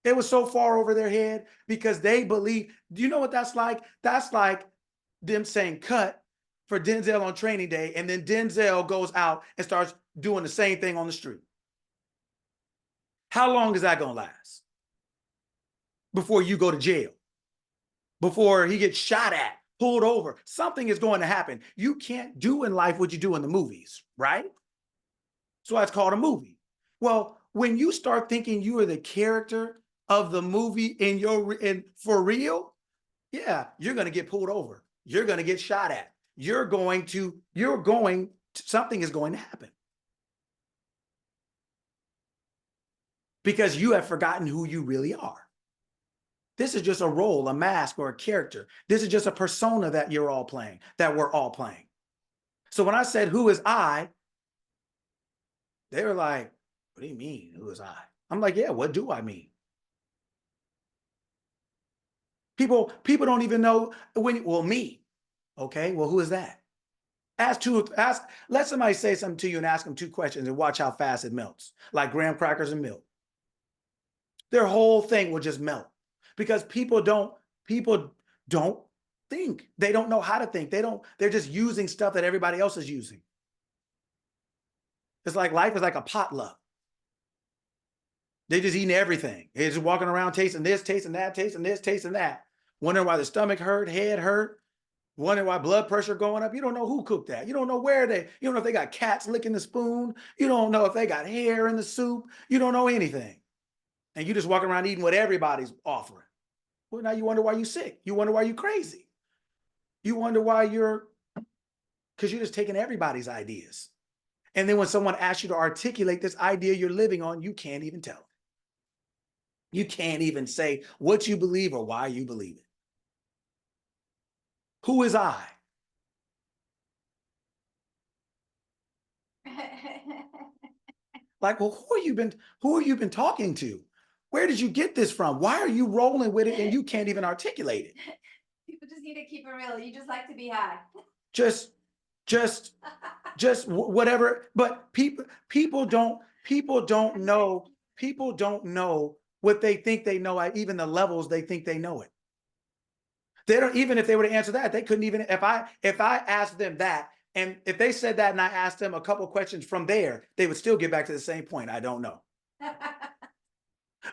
It was so far over their head because they believe. Do you know what that's like? That's like them saying cut for Denzel on Training Day, and then Denzel goes out and starts doing the same thing on the street. How long is that going to last? Before you go to jail, before he gets shot at, pulled over, something is going to happen. You can't do in life what you do in the movies, right? So that's called a movie. Well, when you start thinking you are the character of the movie and for real, yeah, you're going to get pulled over. You're going to get shot at. You're going something is going to happen. Because you have forgotten who you really are. This is just a role, a mask, or a character. This is just a persona that you're all playing, that we're all playing. So when I said, who is I? They were like, what do you mean, who is I? I'm like, yeah, what do I mean? People don't even know well, me. Okay, well, who is that? Let somebody say something to you and ask them 2 questions and watch how fast it melts, like graham crackers and milk. Their whole thing will just melt because people don't think. They don't know how to think. They're just using stuff that everybody else is using. It's like life is like a potluck. They just eating everything. They're just walking around tasting this, tasting that, tasting this, tasting that. Wondering why the stomach hurt, head hurt, wondering why blood pressure going up. You don't know who cooked that. You don't know you don't know if they got cats licking the spoon. You don't know if they got hair in the soup. You don't know anything. And you just walking around eating what everybody's offering. Well, now you wonder why you're sick. You wonder why you're crazy. You wonder why because you're just taking everybody's ideas. And then when someone asks you to articulate this idea you're living on, you can't even tell. You can't even say what you believe or why you believe it. Who is I? Like, well, who have you been talking to? Where did you get this from? Why are you rolling with it and you can't even articulate it? People just need to keep it real. You just like to be high. Just whatever. But people don't know what they think they know at even the levels they think they know it. They don't, even if they were to answer that, they couldn't even, if I asked them that, and if they said that and I asked them a couple of questions from there, they would still get back to the same point. I don't know.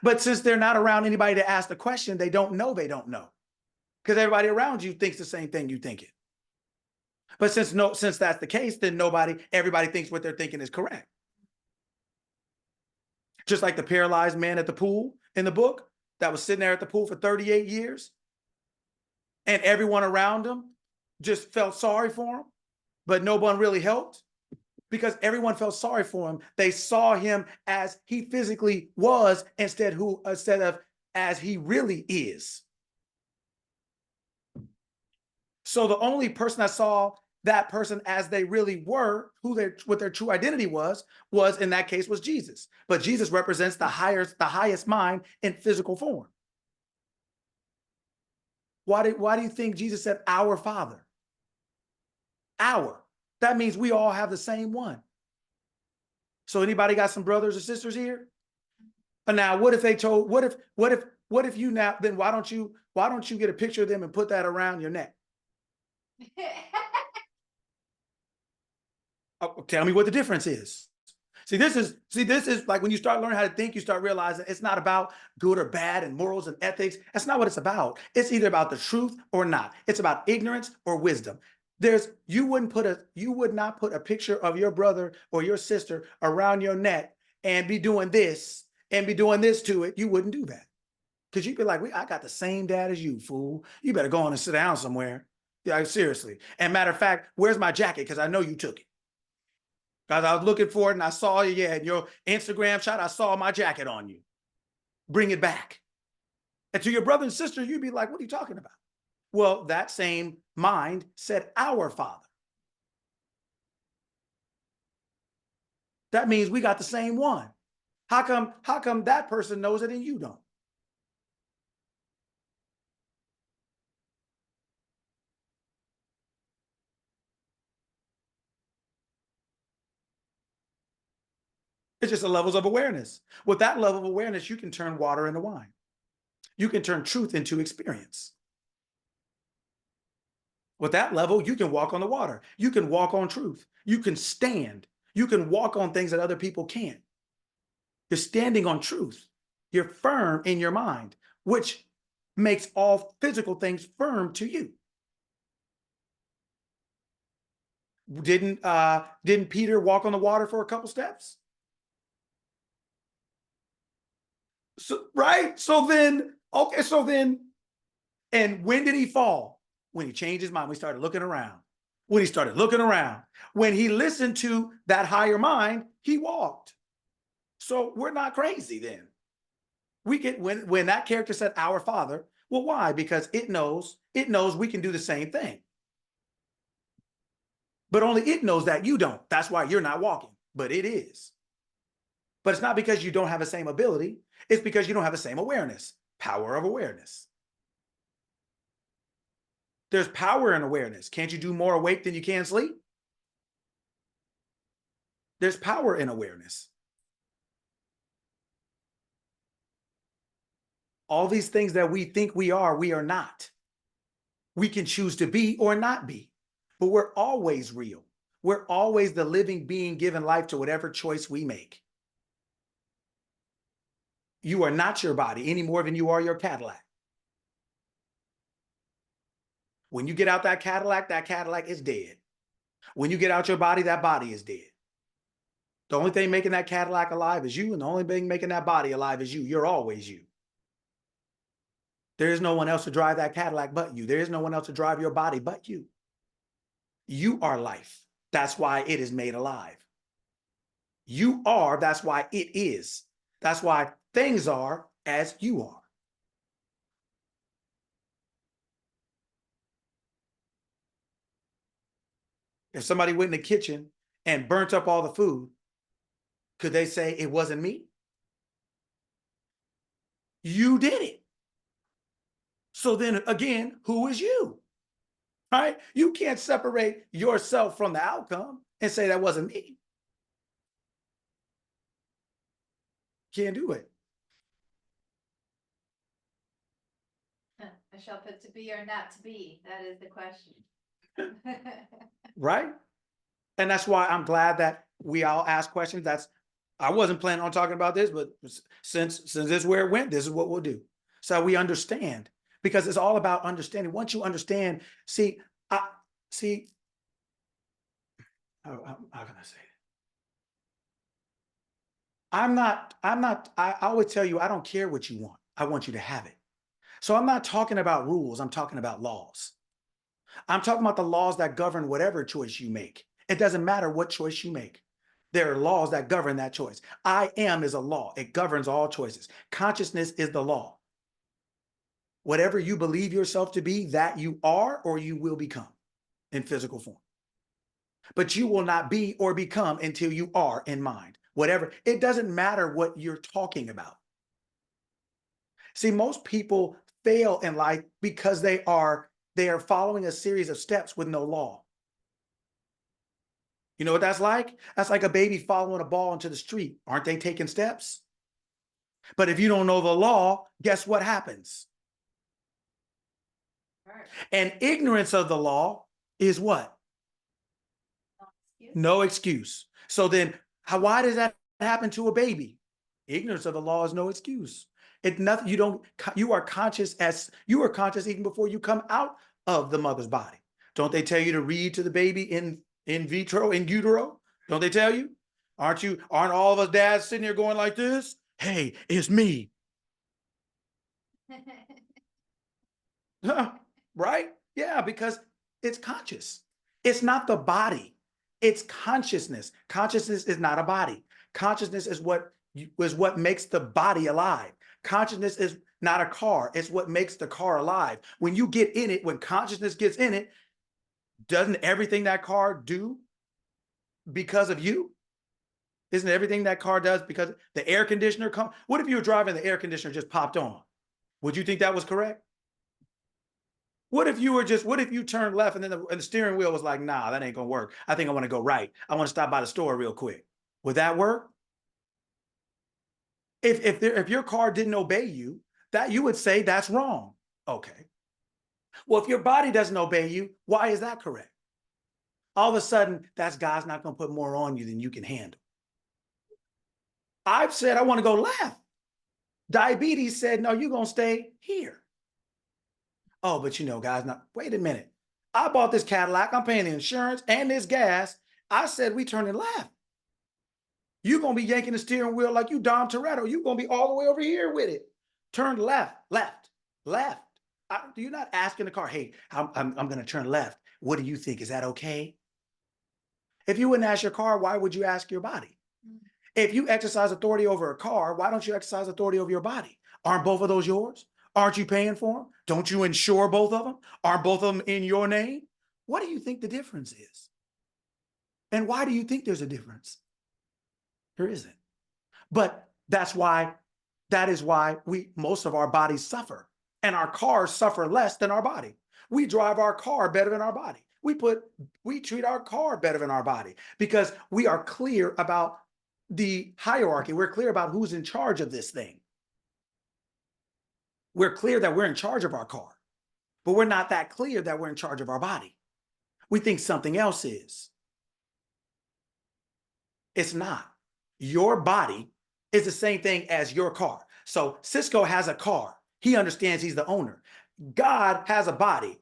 But since they're not around anybody to ask the question, they don't know because everybody around you thinks the same thing you think it. But since that's the case, then everybody thinks what they're thinking is correct. Just like the paralyzed man at the pool in the book that was sitting there at the pool for 38 years. And everyone around him just felt sorry for him, but no one really helped because everyone felt sorry for him. They saw him as he physically was instead of as he really is. So the only person that saw that person as they really were, what their true identity was in that case was Jesus. But Jesus represents the highest mind in physical form. Why do you think Jesus said our Father? Our. That means we all have the same one. So anybody got some brothers or sisters here? But now what if you now, then why don't you get a picture of them and put that around your neck? Oh, tell me what the difference is. This is like when you start learning how to think, you start realizing it's not about good or bad and morals and ethics. That's not what it's about. It's either about the truth or not. It's about ignorance or wisdom. You would not put a picture of your brother or your sister around your neck and be doing this to it. You wouldn't do that. Because you'd be like, I got the same dad as you, fool. You better go on and sit down somewhere. Yeah, seriously. And matter of fact, where's my jacket? Because I know you took it. Because I was looking for it and I saw you, in your Instagram shot, I saw my jacket on you. Bring it back. And to your brother and sister, you'd be like, what are you talking about? Well, that same mind said our Father. That means we got the same one. How come that person knows it and you don't? It's just the levels of awareness. With that level of awareness, you can turn water into wine. You can turn truth into experience. With that level, you can walk on the water. You can walk on truth. You can stand. You can walk on things that other people can't. You're standing on truth. You're firm in your mind, which makes all physical things firm to you. Didn't Peter walk on the water for a couple steps? Right? And when did he fall? When he changed his mind, we started looking around. When he started looking around, when he listened to that higher mind, he walked. So we're not crazy then. We get when that character said our Father, well, why? Because it knows we can do the same thing. But only it knows that you don't. That's why you're not walking, but it is. But it's not because you don't have the same ability. It's because you don't have the same awareness, power of awareness. There's power in awareness. Can't you do more awake than you can sleep? There's power in awareness. All these things that we think we are not. We can choose to be or not be, but we're always real. We're always the living being given life to whatever choice we make. You are not your body any more than you are your Cadillac. When you get out that Cadillac is dead. When you get out your body, that body is dead. The only thing making that Cadillac alive is you, and the only thing making that body alive is you. You're always you. There is no one else to drive that Cadillac but you. There is no one else to drive your body but you. You are life. That's why it is made alive. You are, that's why it is. That's why things are as you are. If somebody went in the kitchen and burnt up all the food, could they say it wasn't me? You did it. So then again, who is you? Right? You can't separate yourself from the outcome and say that wasn't me. Can't do it. I shall put to be or not to be. That is the question. Right? And that's why I'm glad that we all ask questions. I wasn't planning on talking about this, but since this is where it went, this is what we'll do. So we understand, because it's all about understanding. Once you understand, how can I say it? I always tell you, I don't care what you want. I want you to have it. So I'm not talking about rules. I'm talking about laws. I'm talking about the laws that govern whatever choice you make. It doesn't matter what choice you make. There are laws that govern that choice. I am is a law. It governs all choices. Consciousness is the law. Whatever you believe yourself to be, that you are or you will become in physical form. But you will not be or become until you are in mind. Whatever, it doesn't matter what you're talking about. See, most people fail in life because they are following a series of steps with no law. You know what that's like? That's like a baby following a ball into the street. Aren't they taking steps? But if you don't know the law, guess what happens? Right. And ignorance of the law is what? No excuse. So then why does that happen to a baby? Ignorance of the law is no excuse. It's nothing. You are conscious even before you come out of the mother's body. Don't they tell you to read to the baby in vitro, in utero? Don't they tell you? Aren't all of us dads sitting here going like this? Hey, it's me. Right? Yeah, because it's conscious. It's not the body. It's consciousness. Consciousness is not a body. Consciousness is what makes the body alive. Consciousness is not a car. It's what makes the car alive. When you get in it, when consciousness gets in it, doesn't everything that car do because of you? Isn't everything that car does because the air conditioner comes? What if you were driving, the air conditioner just popped on? Would you think that was correct? What if you turned left and then the steering wheel was like, nah, that ain't gonna work. I think I want to go right. I want to stop by the store real quick. Would that work? If your car didn't obey you, that you would say that's wrong. Okay. Well, if your body doesn't obey you, why is that correct? All of a sudden, God's not going to put more on you than you can handle. I've said I want to go left. Diabetes said, no, you're going to stay here. Oh, but God's not. Wait a minute. I bought this Cadillac. I'm paying the insurance and this gas. I said we turning left. You're going to be yanking the steering wheel like you Dom Toretto. You're going to be all the way over here with it. Turn left, left, left. You're not asking the car, hey, I'm going to turn left. What do you think? Is that okay? If you wouldn't ask your car, why would you ask your body? If you exercise authority over a car, why don't you exercise authority over your body? Aren't both of those yours? Aren't you paying for them? Don't you insure both of them? Aren't both of them in your name? What do you think the difference is? And why do you think there's a difference? There isn't. But that is why most of our bodies suffer, and our cars suffer less than our body. We drive our car better than our body. We treat our car better than our body because we are clear about the hierarchy. We're clear about who's in charge of this thing. We're clear that we're in charge of our car, but we're not that clear that we're in charge of our body. We think something else is. It's not. Your body is the same thing as your car. So Cisco has a car. He understands he's the owner. God has a body.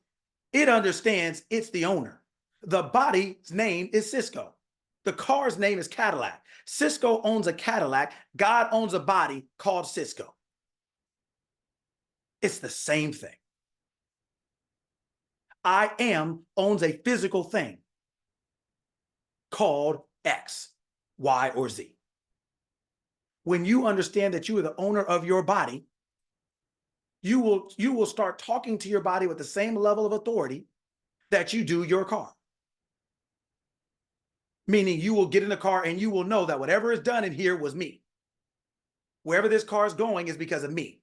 It understands it's the owner. The body's name is Cisco. The car's name is Cadillac. Cisco owns a Cadillac. God owns a body called Cisco. It's the same thing. I am owns a physical thing called X, Y, or Z. When you understand that you are the owner of your body, you will start talking to your body with the same level of authority that you do your car. Meaning you will get in the car and you will know that whatever is done in here was me. Wherever this car is going is because of me.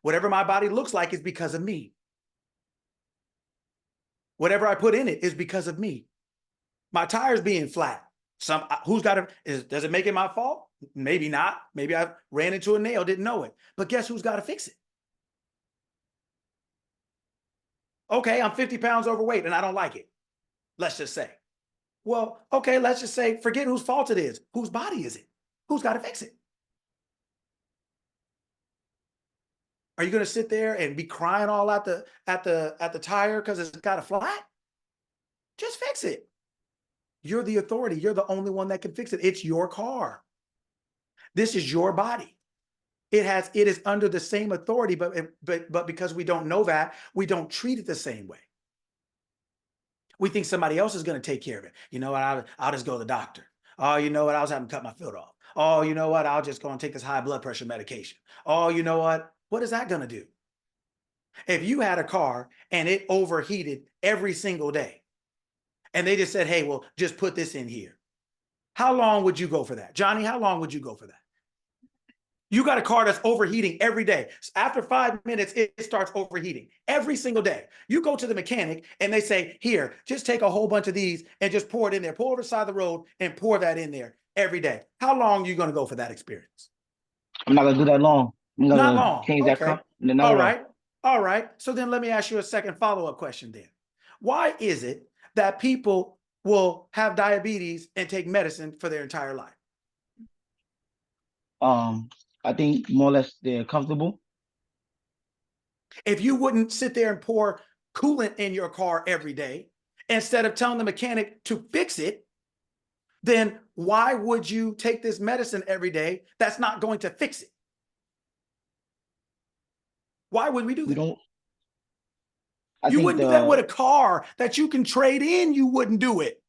Whatever my body looks like is because of me. Whatever I put in it is because of me. My tires being flat. Does it make it my fault? Maybe not. Maybe I ran into a nail, didn't know it. But guess who's got to fix it? Okay, I'm 50 pounds overweight and I don't like it. Let's just say. Well, okay, let's just say, forget whose fault it is. Whose body is it? Who's got to fix it? Are you going to sit there and be crying all at the tire because it's got a flat? Just fix it. You're the authority. You're the only one that can fix it. It's your car. This is your body. It is under the same authority, but because we don't know that, we don't treat it the same way. We think somebody else is going to take care of it. You know what? I'll just go to the doctor. Oh, you know what? I was having to cut my foot off. Oh, you know what? I'll just go and take this high blood pressure medication. Oh, you know what? What is that going to do? If you had a car and it overheated every single day, and they just said, hey, well, just put this in here. How long would you go for that? Johnny, how long would you go for that? You got a car that's overheating every day. After 5 minutes, it starts overheating every single day. You go to the mechanic and they say, here, just take a whole bunch of these and just pour it in there. Pull over the side of the road and pour that in there every day. How long are you going to go for that experience? I'm not going to do that long. I'm going Not to long. change that Okay. car. Not All long. right. All right. So then let me ask you a second follow-up question then. Why is it that people will have diabetes and take medicine for their entire life? I think more or less they're comfortable. If you wouldn't sit there and pour coolant in your car every day, instead of telling the mechanic to fix it, then why would you take this medicine every day that's not going to fix it? Why would we do that? We don't. You wouldn't do that with a car that you can trade in. You wouldn't do it.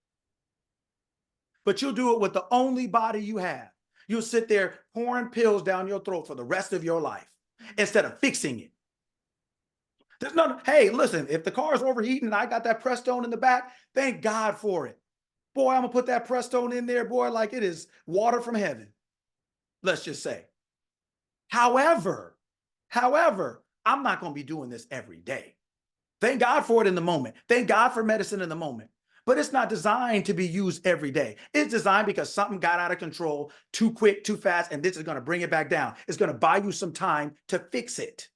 But you'll do it with the only body you have. You'll sit there pouring pills down your throat for the rest of your life instead of fixing it. There's no, hey, listen, if the car is overheating and I got that Prestone in the back, thank God for it. Boy, I'm going to put that Prestone in there, boy, like it is water from heaven. Let's just say. However, I'm not going to be doing this every day. Thank God for it in the moment. Thank God for medicine in the moment. But it's not designed to be used every day. It's designed because something got out of control too quick, too fast, and this is going to bring it back down. It's going to buy you some time to fix it.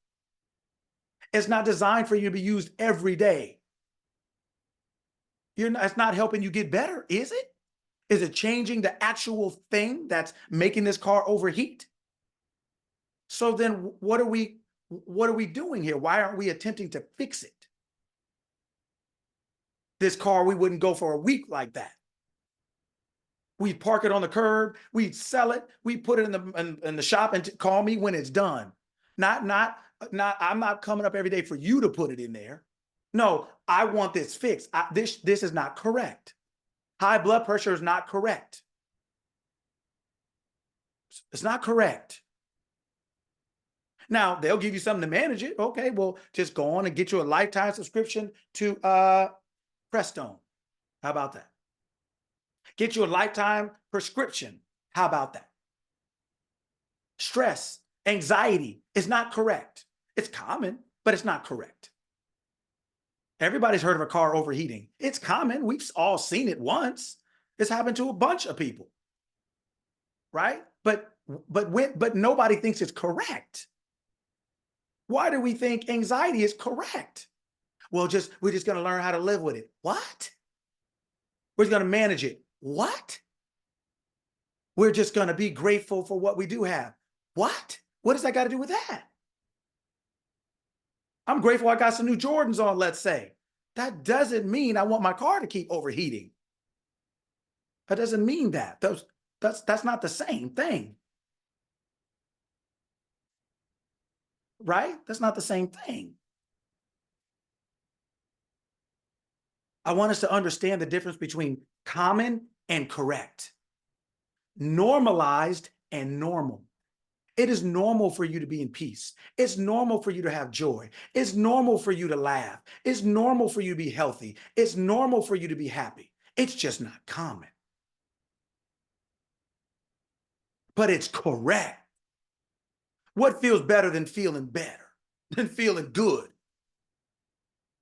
It's not designed for you to be used every day. It's not helping you get better, is it? Is it changing the actual thing that's making this car overheat? So then what are we doing here? Why aren't we attempting to fix it? This car, we wouldn't go for a week like that. We'd park it on the curb. We'd sell it. We'd put it in the shop and call me when it's done. I'm not coming up every day for you to put it in there. No, I want this fixed. This is not correct. High blood pressure is not correct. It's not correct. Now, they'll give you something to manage it. Okay, well, just go on and get you a lifetime subscription to Prestone. How about that? Get you a lifetime prescription. How about that? Stress, anxiety is not correct. It's common, but it's not correct. Everybody's heard of a car overheating. It's common. We've all seen it once. It's happened to a bunch of people. Right? But nobody thinks it's correct. Why do we think anxiety is correct? Well, we're just going to learn how to live with it. What? We're just going to manage it. What? We're just going to be grateful for what we do have. What? What does that got to do with that? I'm grateful I got some new Jordans on, let's say. That doesn't mean I want my car to keep overheating. That doesn't mean that. That's not the same thing. Right? That's not the same thing. I want us to understand the difference between common and correct, normalized and normal. It is normal for you to be in peace. It's normal for you to have joy. It's normal for you to laugh. It's normal for you to be healthy. It's normal for you to be happy. It's just not common. But it's correct. What feels better than feeling better, than feeling good?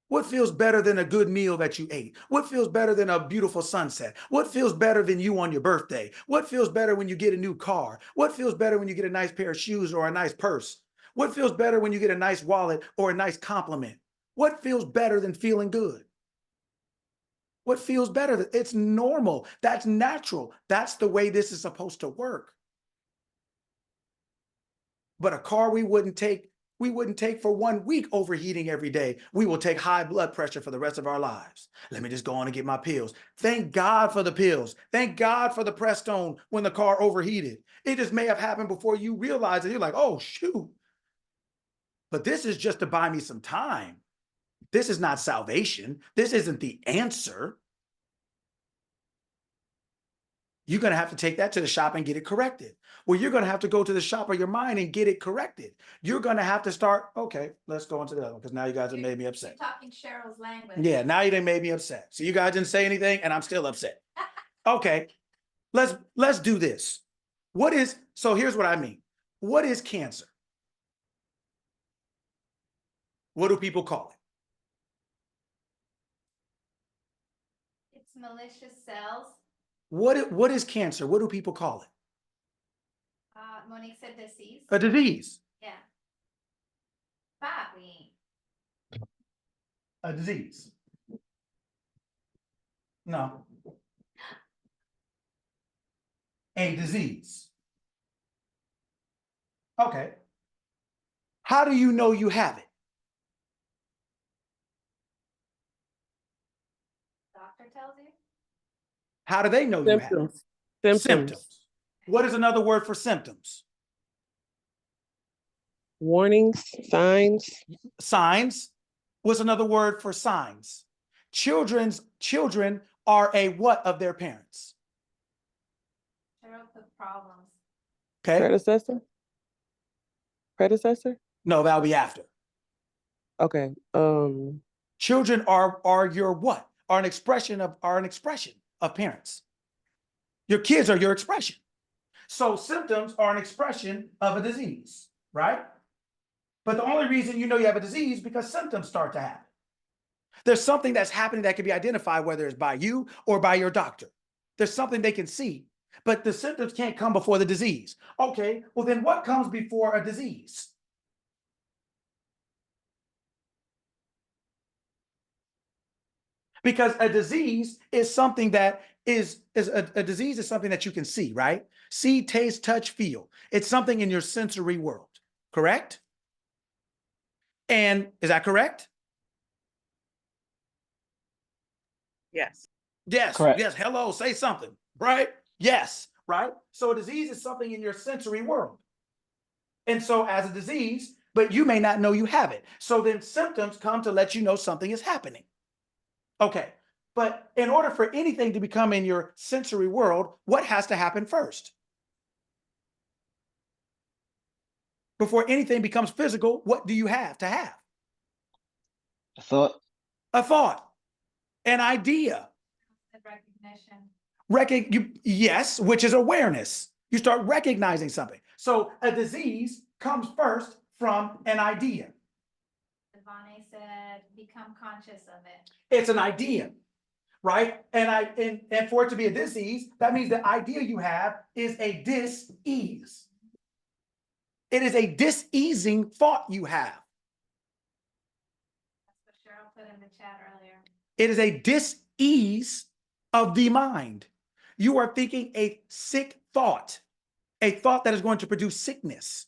What feels better than a good meal that you ate? What feels better than a beautiful sunset? What feels better than you on your birthday? What feels better when you get a new car? What feels better when you get a nice pair of shoes or a nice purse? What feels better when you get a nice wallet or a nice compliment? What feels better than feeling good? What feels better? It's normal. That's natural. That's the way this is supposed to work. But a car we wouldn't take for 1 week overheating every day. We will take high blood pressure for the rest of our lives. Let me just go on and get my pills. Thank God for the pills. Thank God for the Prestone when the car overheated. It just may have happened before you realize it. You're like, oh, shoot. But this is just to buy me some time. This is not salvation. This isn't the answer. You're going to have to take that to the shop and get it corrected. Well, you're going to have to go to the shop of your mind and get it corrected. You're going to have to start, okay, let's go into the other one because now you guys have made me upset. You're talking Cheryl's language. Yeah, now you done made me upset. So you guys didn't say anything and I'm still upset. Okay, let's do this. So here's what I mean. What is cancer? What do people call it? It's malicious cells. What is cancer? What do people call it? Monique said disease. A disease. Yeah. Papi. A disease. No. A disease. Okay. How do you know you have it? Doctor tells you. How do they know you have it? Symptoms. What is another word for symptoms? Warnings, signs. Signs. What's another word for signs? Children are a what of their parents? Cheryl put problems. Okay. Predecessor? No, that'll be after. Okay. Children are your what? Are an expression of parents. Your kids are your expression. So symptoms are an expression of a disease, right? But the only reason you know you have a disease is because symptoms start to happen. There's something that's happening that can be identified, whether it's by you or by your doctor. There's something they can see, but the symptoms can't come before the disease. Okay, well then what comes before a disease? Because a disease is something that a disease is something that you can see, right? See, taste, touch, feel. It's something in your sensory world, correct? And is that correct? Yes. Yes, Correct. yes. Hello, say something, right? Yes, right? So a disease is something in your sensory world. And so as a disease, but you may not know you have it. So then symptoms come to let you know something is happening. Okay, but in order for anything to become in your sensory world, what has to happen first? Before anything becomes physical, what do you have to have? So A thought, an idea. The recognition. Yes, which is awareness. You start recognizing something. So a disease comes first from an idea. Devane said, become conscious of it. It's an idea, right? And for it to be a disease, that means the idea you have is a dis-ease. It is a dis-easing thought you have. That's what Cheryl put in the chat earlier. It is a dis-ease of the mind. You are thinking a sick thought, a thought that is going to produce sickness.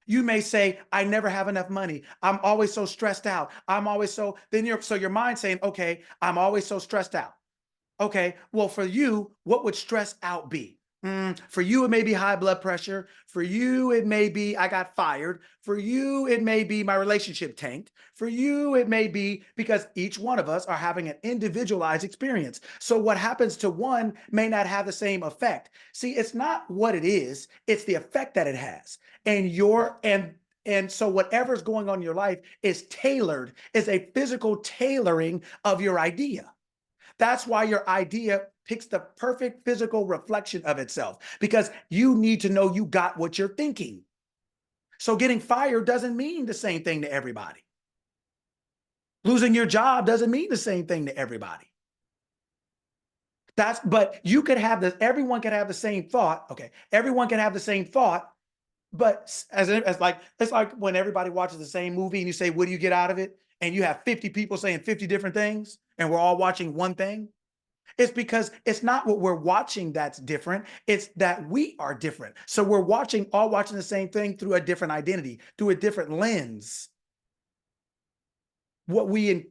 You may say, I never have enough money. I'm always so stressed out. I'm always so, so your mind's saying, okay, I'm always so stressed out. Okay, well, for you, what would stress out be? For you, it may be high blood pressure. For you, it may be I got fired. For you, it may be my relationship tanked. For you, it may be because each one of us are having an individualized experience. So what happens to one may not have the same effect. See, it's not what it is, it's the effect that it has. And so whatever's going on in your life is tailored, is a physical tailoring of your idea. That's why your idea picks the perfect physical reflection of itself, because you need to know you got what you're thinking. So getting fired doesn't mean the same thing to everybody. Losing your job doesn't mean the same thing to everybody. But you could have this, everyone can have the same thought. Okay, everyone can have the same thought, but it's like when everybody watches the same movie and you say, what do you get out of it? And you have 50 people saying 50 different things, and we're all watching one thing. It's because it's not what we're watching that's different. It's that we are different. So we're all watching the same thing through a different identity, through a different lens. What we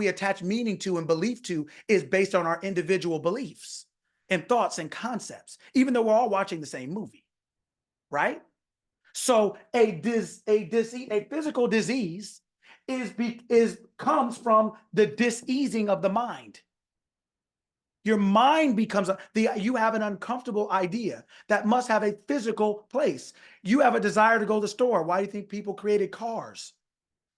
attach meaning to and belief to is based on our individual beliefs and thoughts and concepts, even though we're all watching the same movie, right? So a physical disease comes from the dis-easing of the mind. Your mind becomes you have an uncomfortable idea that must have a physical place. You have a desire to go to the store. Why do you think people created cars?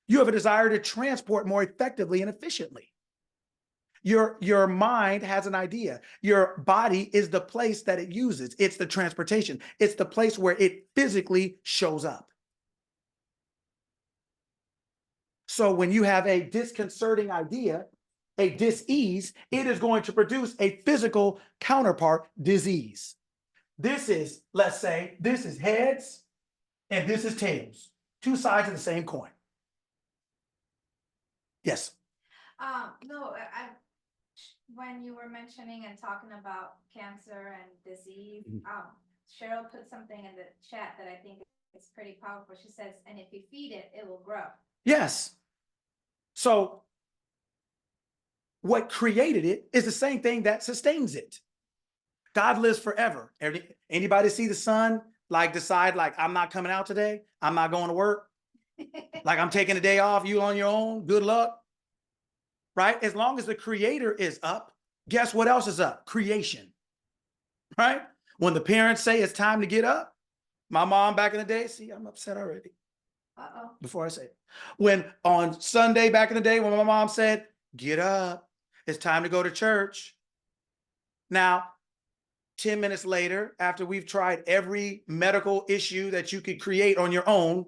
You have a desire to transport more effectively and efficiently. Your mind has an idea. Your body is the place that it uses. It's the transportation. It's the place where it physically shows up. So when you have a disconcerting idea, a dis-ease, it is going to produce a physical counterpart disease. This is, let's say, this is heads and this is tails. Two sides of the same coin. Yes. No, when you were mentioning and talking about cancer and disease, Cheryl put something in the chat that I think is pretty powerful. She says, and if you feed it, it will grow. Yes. So what created it is the same thing that sustains it. God lives forever. Anybody see the sun decide I'm not coming out today? I'm not going to work. I'm taking a day off, you on your own, good luck. Right? As long as the creator is up, guess what else is up? Creation. Right? When the parents say it's time to get up, my mom back in the day, see, I'm upset already. Before I say it. When on Sunday back in the day, when my mom said, get up, it's time to go to church. Now, 10 minutes later, after we've tried every medical issue that you could create on your own,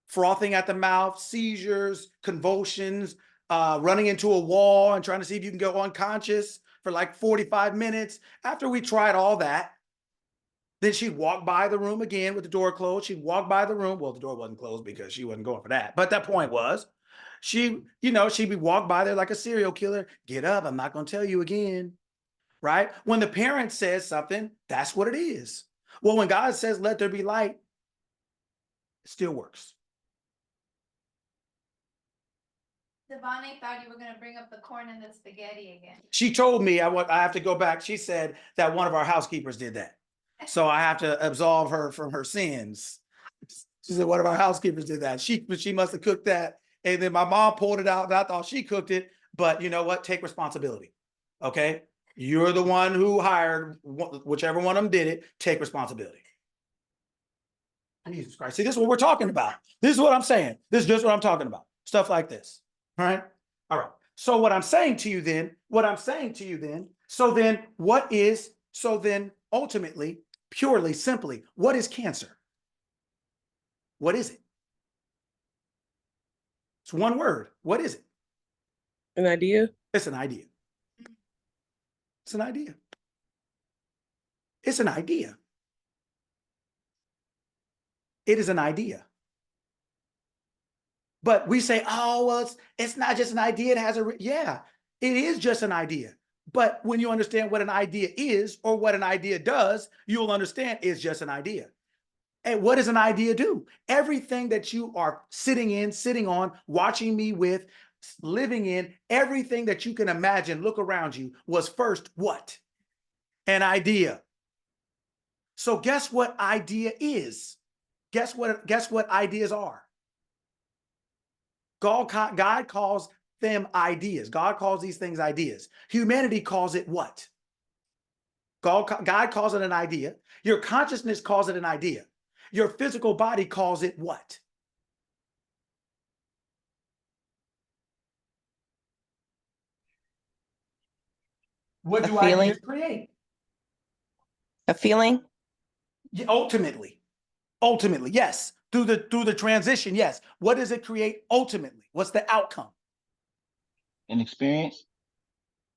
frothing at the mouth, seizures, convulsions, running into a wall and trying to see if you can go unconscious for 45 minutes. After we tried all that, then she'd walk by the room again with the door closed. She'd walk by the room. Well, the door wasn't closed because she wasn't going for that. But that point was, she'd be walk by there like a serial killer. Get up. I'm not going to tell you again. Right? When the parent says something, that's what it is. Well, when God says, let there be light, it still works. Devane thought you were going to bring up the corn and the spaghetti again. She told me I have to go back. She said that one of our housekeepers did that. So I have to absolve her from her sins. She said, one of our housekeepers did that. She must have cooked that. And then my mom pulled it out and I thought she cooked it. But you know what? Take responsibility. Okay. You're the one who hired, whichever one of them did it, take responsibility. Jesus Christ. See, this is what we're talking about. This is what I'm saying. This is just what I'm talking about. Stuff like this. All right. All right. So what I'm saying to you then, so then ultimately, purely, simply, what is cancer? What is it? It's one word. What is it? An idea? It's an idea. It's an idea. It's an idea. It is an idea. But we say, oh, well, it's not just an idea. It has yeah, it is just an idea. But when you understand what an idea is or what an idea does, you'll understand it's just an idea. And what does an idea do? Everything that you are sitting on, watching me with, living in, everything that you can imagine, look around you, was first what? An idea. So guess what idea is? Guess what ideas are? God calls them ideas. God calls these things ideas. Humanity calls it what? God calls it an idea. Your consciousness calls it an idea. Your physical body calls it what? What A do feeling. ideas create? A feeling? Yeah, ultimately, yes. Through the transition, yes. What does it create ultimately? What's the outcome? An experience?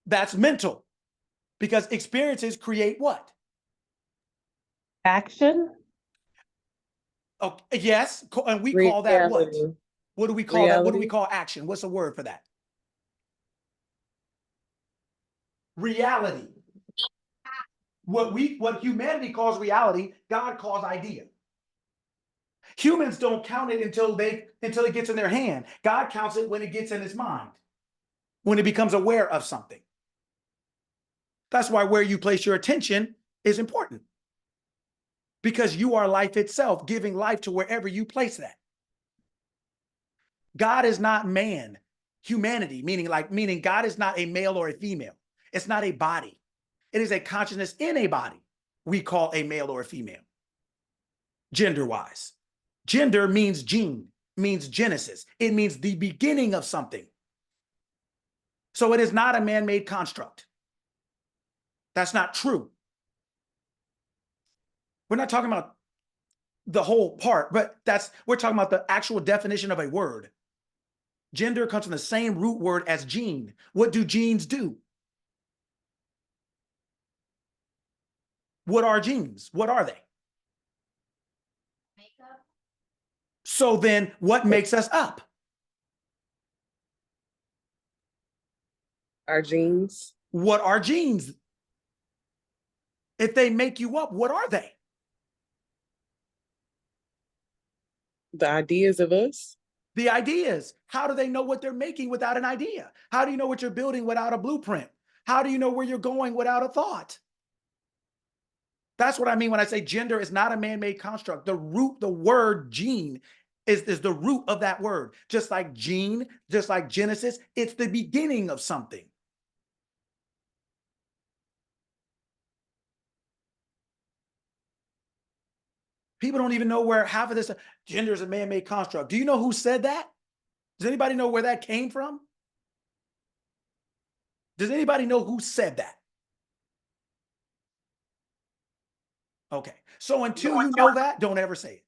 That's mental, because experiences create what? Action? Oh, yes, and we call that what? Reality. What do we call that? What do we Reality. call action? What's the word for that? Reality. What humanity calls reality, God calls idea. Humans don't count it until it gets in their hand. God counts it when it gets in his mind, when it becomes aware of something. That's why where you place your attention is important, because you are life itself, giving life to wherever you place that. God is not man, humanity, meaning God is not a male or a female. It's not a body. It is a consciousness in a body we call a male or a female, gender-wise. Gender means gene, means genesis. It means the beginning of something. So it is not a man-made construct. That's not true. We're not talking about the whole part, but we're talking about the actual definition of a word. Gender comes from the same root word as gene. What do genes do? What are genes? What are they? Makeup. So then what makes us up? Our genes. What are genes? If they make you up, what are they? The ideas of us. The ideas. How do they know what they're making without an idea? How do you know what you're building without a blueprint? How do you know where you're going without a thought? That's what I mean when I say gender is not a man-made construct. The word gene is the root of that word. Just like gene, just like Genesis, it's the beginning of something. People don't even know where half of this gender is a man-made construct. Do you know who said that? Does anybody know where that came from? Does anybody know who said that? Okay. So until you know that, don't ever say it.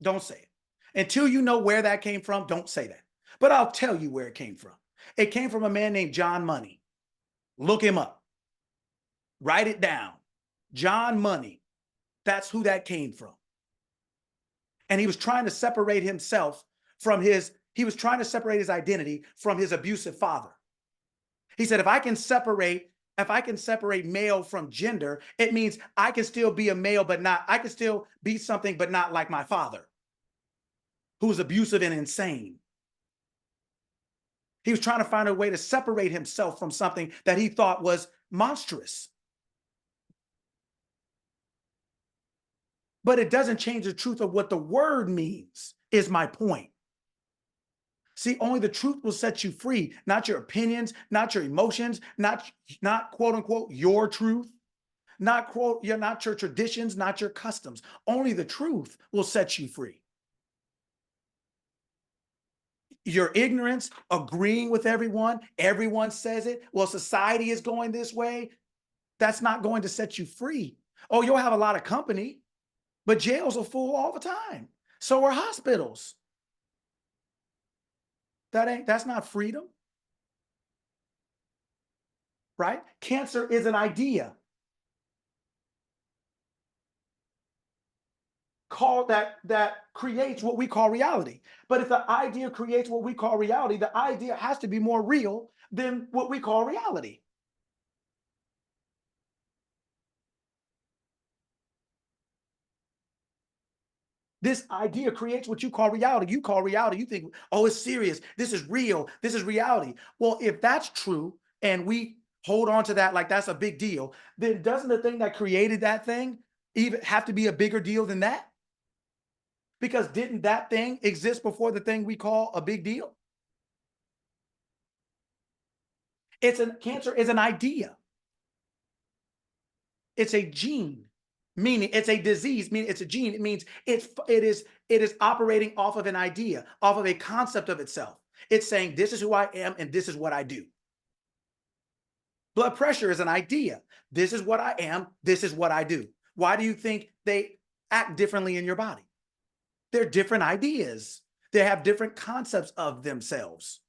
Don't say it. Until you know where that came from, don't say that. But I'll tell you where it came from. It came from a man named John Money. Look him up. Write it down. John Money. That's who that came from. And he was trying to separate himself from he was trying to separate his identity from his abusive father. He said, if I can separate male from gender, it means I can still be a male, I can still be something, but not like my father, who was abusive and insane. He was trying to find a way to separate himself from something that he thought was monstrous. But it doesn't change the truth of what the word means, is my point. See, only the truth will set you free, not your opinions, not your emotions, not quote unquote your truth, not your traditions, not your customs. Only the truth will set you free. Your ignorance, agreeing with everyone says it. Well, society is going this way. That's not going to set you free. Oh, you'll have a lot of company, but jails are full all the time. So are hospitals. That's not freedom. Right? Cancer is an idea. That creates what we call reality. But if the idea creates what we call reality, the idea has to be more real than what we call reality. This idea creates what you call reality. You call reality. You think, oh, it's serious. This is real. This is reality. Well, if that's true and we hold on to that like that's a big deal, then doesn't the thing that created that thing even have to be a bigger deal than that? Because didn't that thing exist before the thing we call a big deal? Cancer is an idea. It's a gene, meaning it's a disease, meaning it's a gene. It means it is operating off of an idea, off of a concept of itself. It's saying, this is who I am and this is what I do. Blood pressure is an idea. This is what I am. This is what I do. Why do you think they act differently in your body? They're different ideas. They have different concepts of themselves.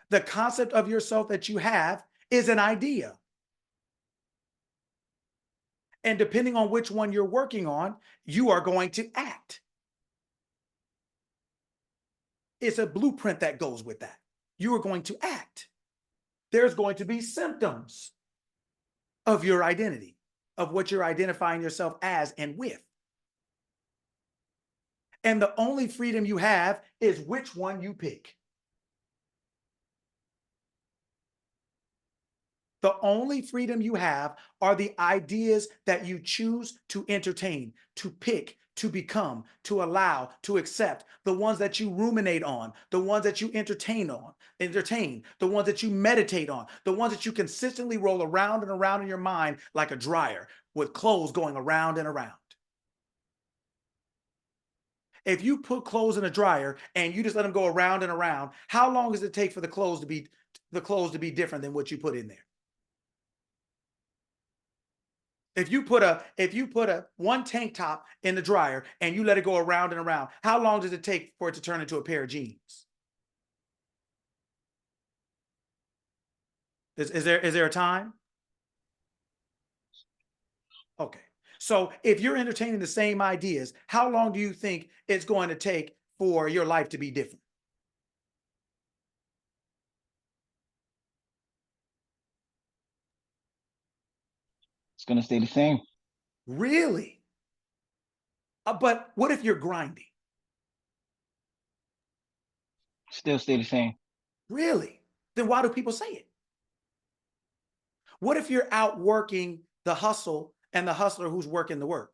The concept of yourself that you have is an idea. And depending on which one you're working on, you are going to act. It's a blueprint that goes with that. You are going to act. There's going to be symptoms of your identity, of what you're identifying yourself as and with. And the only freedom you have is which one you pick. The only freedom you have are the ideas that you choose to entertain, to pick, to become, to allow, to accept, the ones that you ruminate on, the ones that you entertain, the ones that you meditate on, the ones that you consistently roll around and around in your mind like a dryer with clothes going around and around. If you put clothes in a dryer and you just let them go around and around, how long does it take for the clothes to be different than what you put in there? If you put a one tank top in the dryer and you let it go around and around, how long does it take for it to turn into a pair of jeans? Is there a time? Okay. So if you're entertaining the same ideas, how long do you think it's going to take for your life to be different? It's gonna stay the same. Really? But what if you're grinding? Still stay the same. Really? Then why do people say it? What if you're out working the hustle and the hustler who's working the work?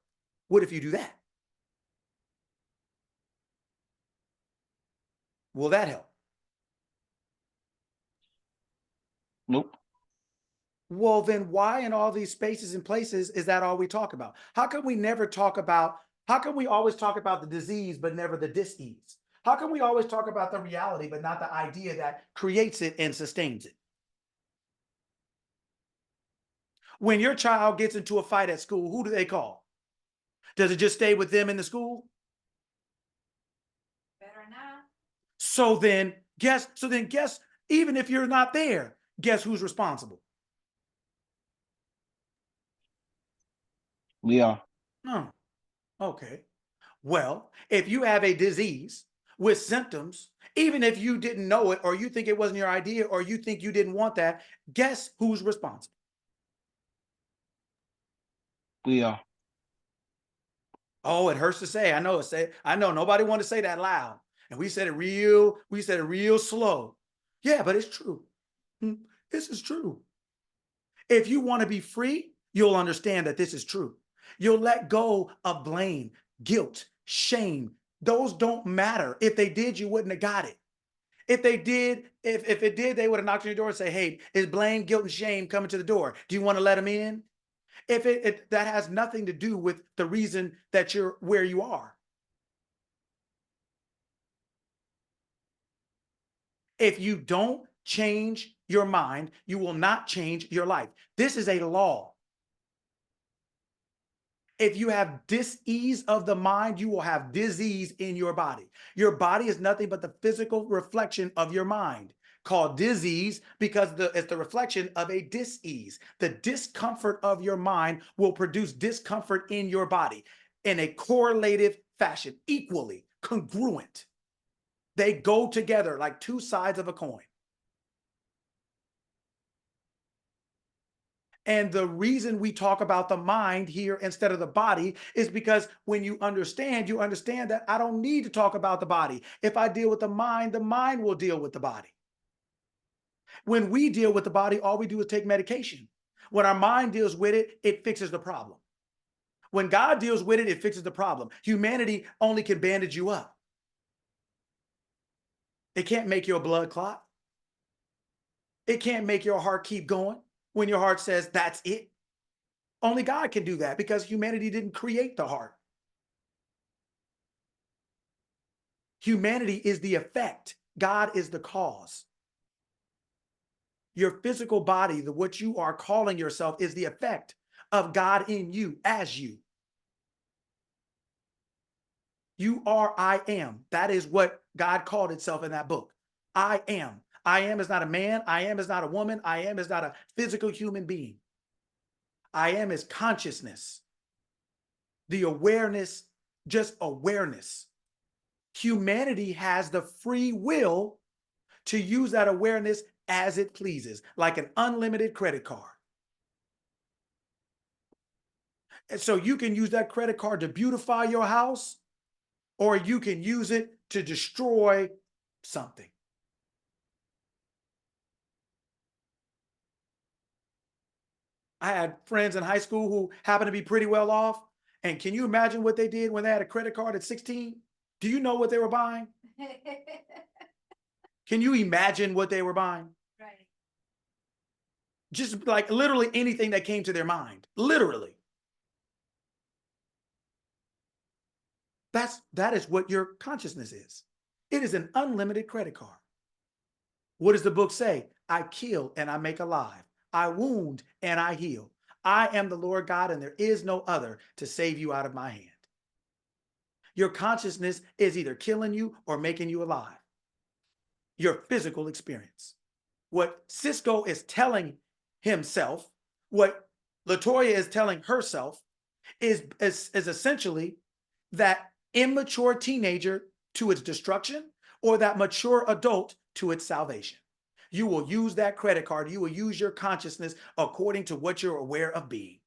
What if you do that? Will that help? Nope. Well, then why in all these spaces and places is that all we talk about? How can we always talk about the disease, but never the dis-ease? How can we always talk about the reality, but not the idea that creates it and sustains it? When your child gets into a fight at school, who do they call? Does it just stay with them in the school? Better not. So then guess, even if you're not there, guess who's responsible? We are. Oh, okay. Well, if you have a disease with symptoms, even if you didn't know it, or you think it wasn't your idea, or you think you didn't want that, guess who's responsible? We are. Oh, it hurts to say. I know nobody wanted to say that loud. And we said it real slow. Yeah, but it's true. This is true. If you want to be free, you'll understand that this is true. You'll let go of blame, guilt, shame. Those don't matter. If they did, you wouldn't have got it. If they did, if it did, they would have knocked on your door and say, hey, is blame, guilt, and shame coming to the door? Do you want to let them in? If that has nothing to do with the reason that you're where you are. If you don't change your mind, you will not change your life. This is a law. If you have dis-ease of the mind, you will have disease in your body. Your body is nothing but the physical reflection of your mind, called disease because it's the reflection of a dis-ease. The discomfort of your mind will produce discomfort in your body in a correlative fashion, equally congruent. They go together like two sides of a coin. And the reason we talk about the mind here instead of the body is because when you understand that I don't need to talk about the body. If I deal with the mind will deal with the body. When we deal with the body, all we do is take medication. When our mind deals with it, it fixes the problem. When God deals with it, it fixes the problem. Humanity only can bandage you up. It can't make your blood clot. It can't make your heart keep going when your heart says that's it. Only God can do that because humanity didn't create the heart. Humanity is the effect. God is the cause. Your physical body, what you are calling yourself, is the effect of God in you as you. You are, I am. That is what God called itself in that book. I am. I am is not a man. I am is not a woman. I am is not a physical human being. I am is consciousness. The awareness, just awareness. Humanity has the free will to use that awareness as it pleases, like an unlimited credit card. And so you can use that credit card to beautify your house, or you can use it to destroy something. I had friends in high school who happened to be pretty well off. And can you imagine what they did when they had a credit card at 16? Do you know what they were buying? Can you imagine what they were buying? Right. Just like literally anything that came to their mind, literally. That is what your consciousness is. It is an unlimited credit card. What does the book say? I kill and I make alive. I wound and I heal. I am the Lord God, and there is no other to save you out of my hand. Your consciousness is either killing you or making you alive. Your physical experience. What Cisco is telling himself, what Latoya is telling herself, is essentially that immature teenager to its destruction, or that mature adult to its salvation. You will use that credit card. You will use your consciousness according to what you're aware of being.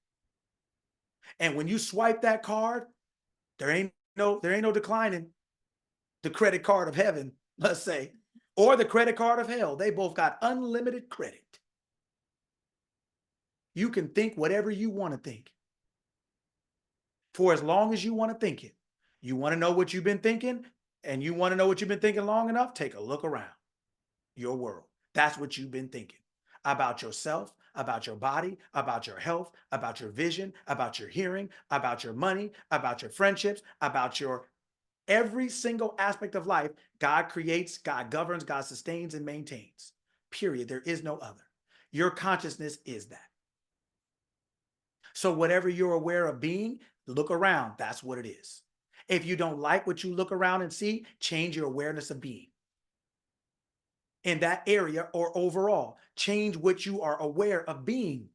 And when you swipe that card, there ain't no declining the credit card of heaven, let's say, or the credit card of hell. They both got unlimited credit. You can think whatever you want to think for as long as you want to think it. You want to know what you've been thinking, and you want to know what you've been thinking long enough? Take a look around your world. That's what you've been thinking about yourself, about your body, about your health, about your vision, about your hearing, about your money, about your friendships, about your every single aspect of life. God creates, God governs, God sustains and maintains. Period. There is no other. Your consciousness is that. So whatever you're aware of being, look around. That's what it is. If you don't like what you look around and see, change your awareness of being. In that area or overall, change what you are aware of being.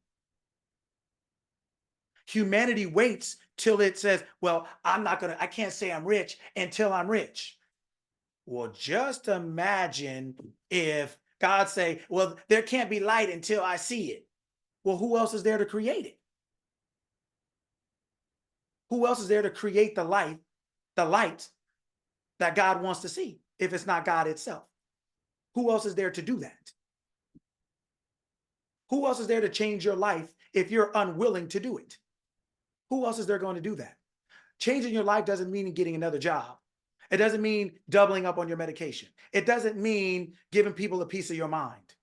Humanity waits till it says, well, I can't say I'm rich until I'm rich. Well, just imagine if God say, well, there can't be light until I see it. Well, who else is there to create it? Who else is there to create the light that God wants to see if it's not God itself? Who else is there to do that? Who else is there to change your life if you're unwilling to do it? Who else is there going to do that? Changing your life doesn't mean getting another job. It doesn't mean doubling up on your medication. It doesn't mean giving people a piece of your mind.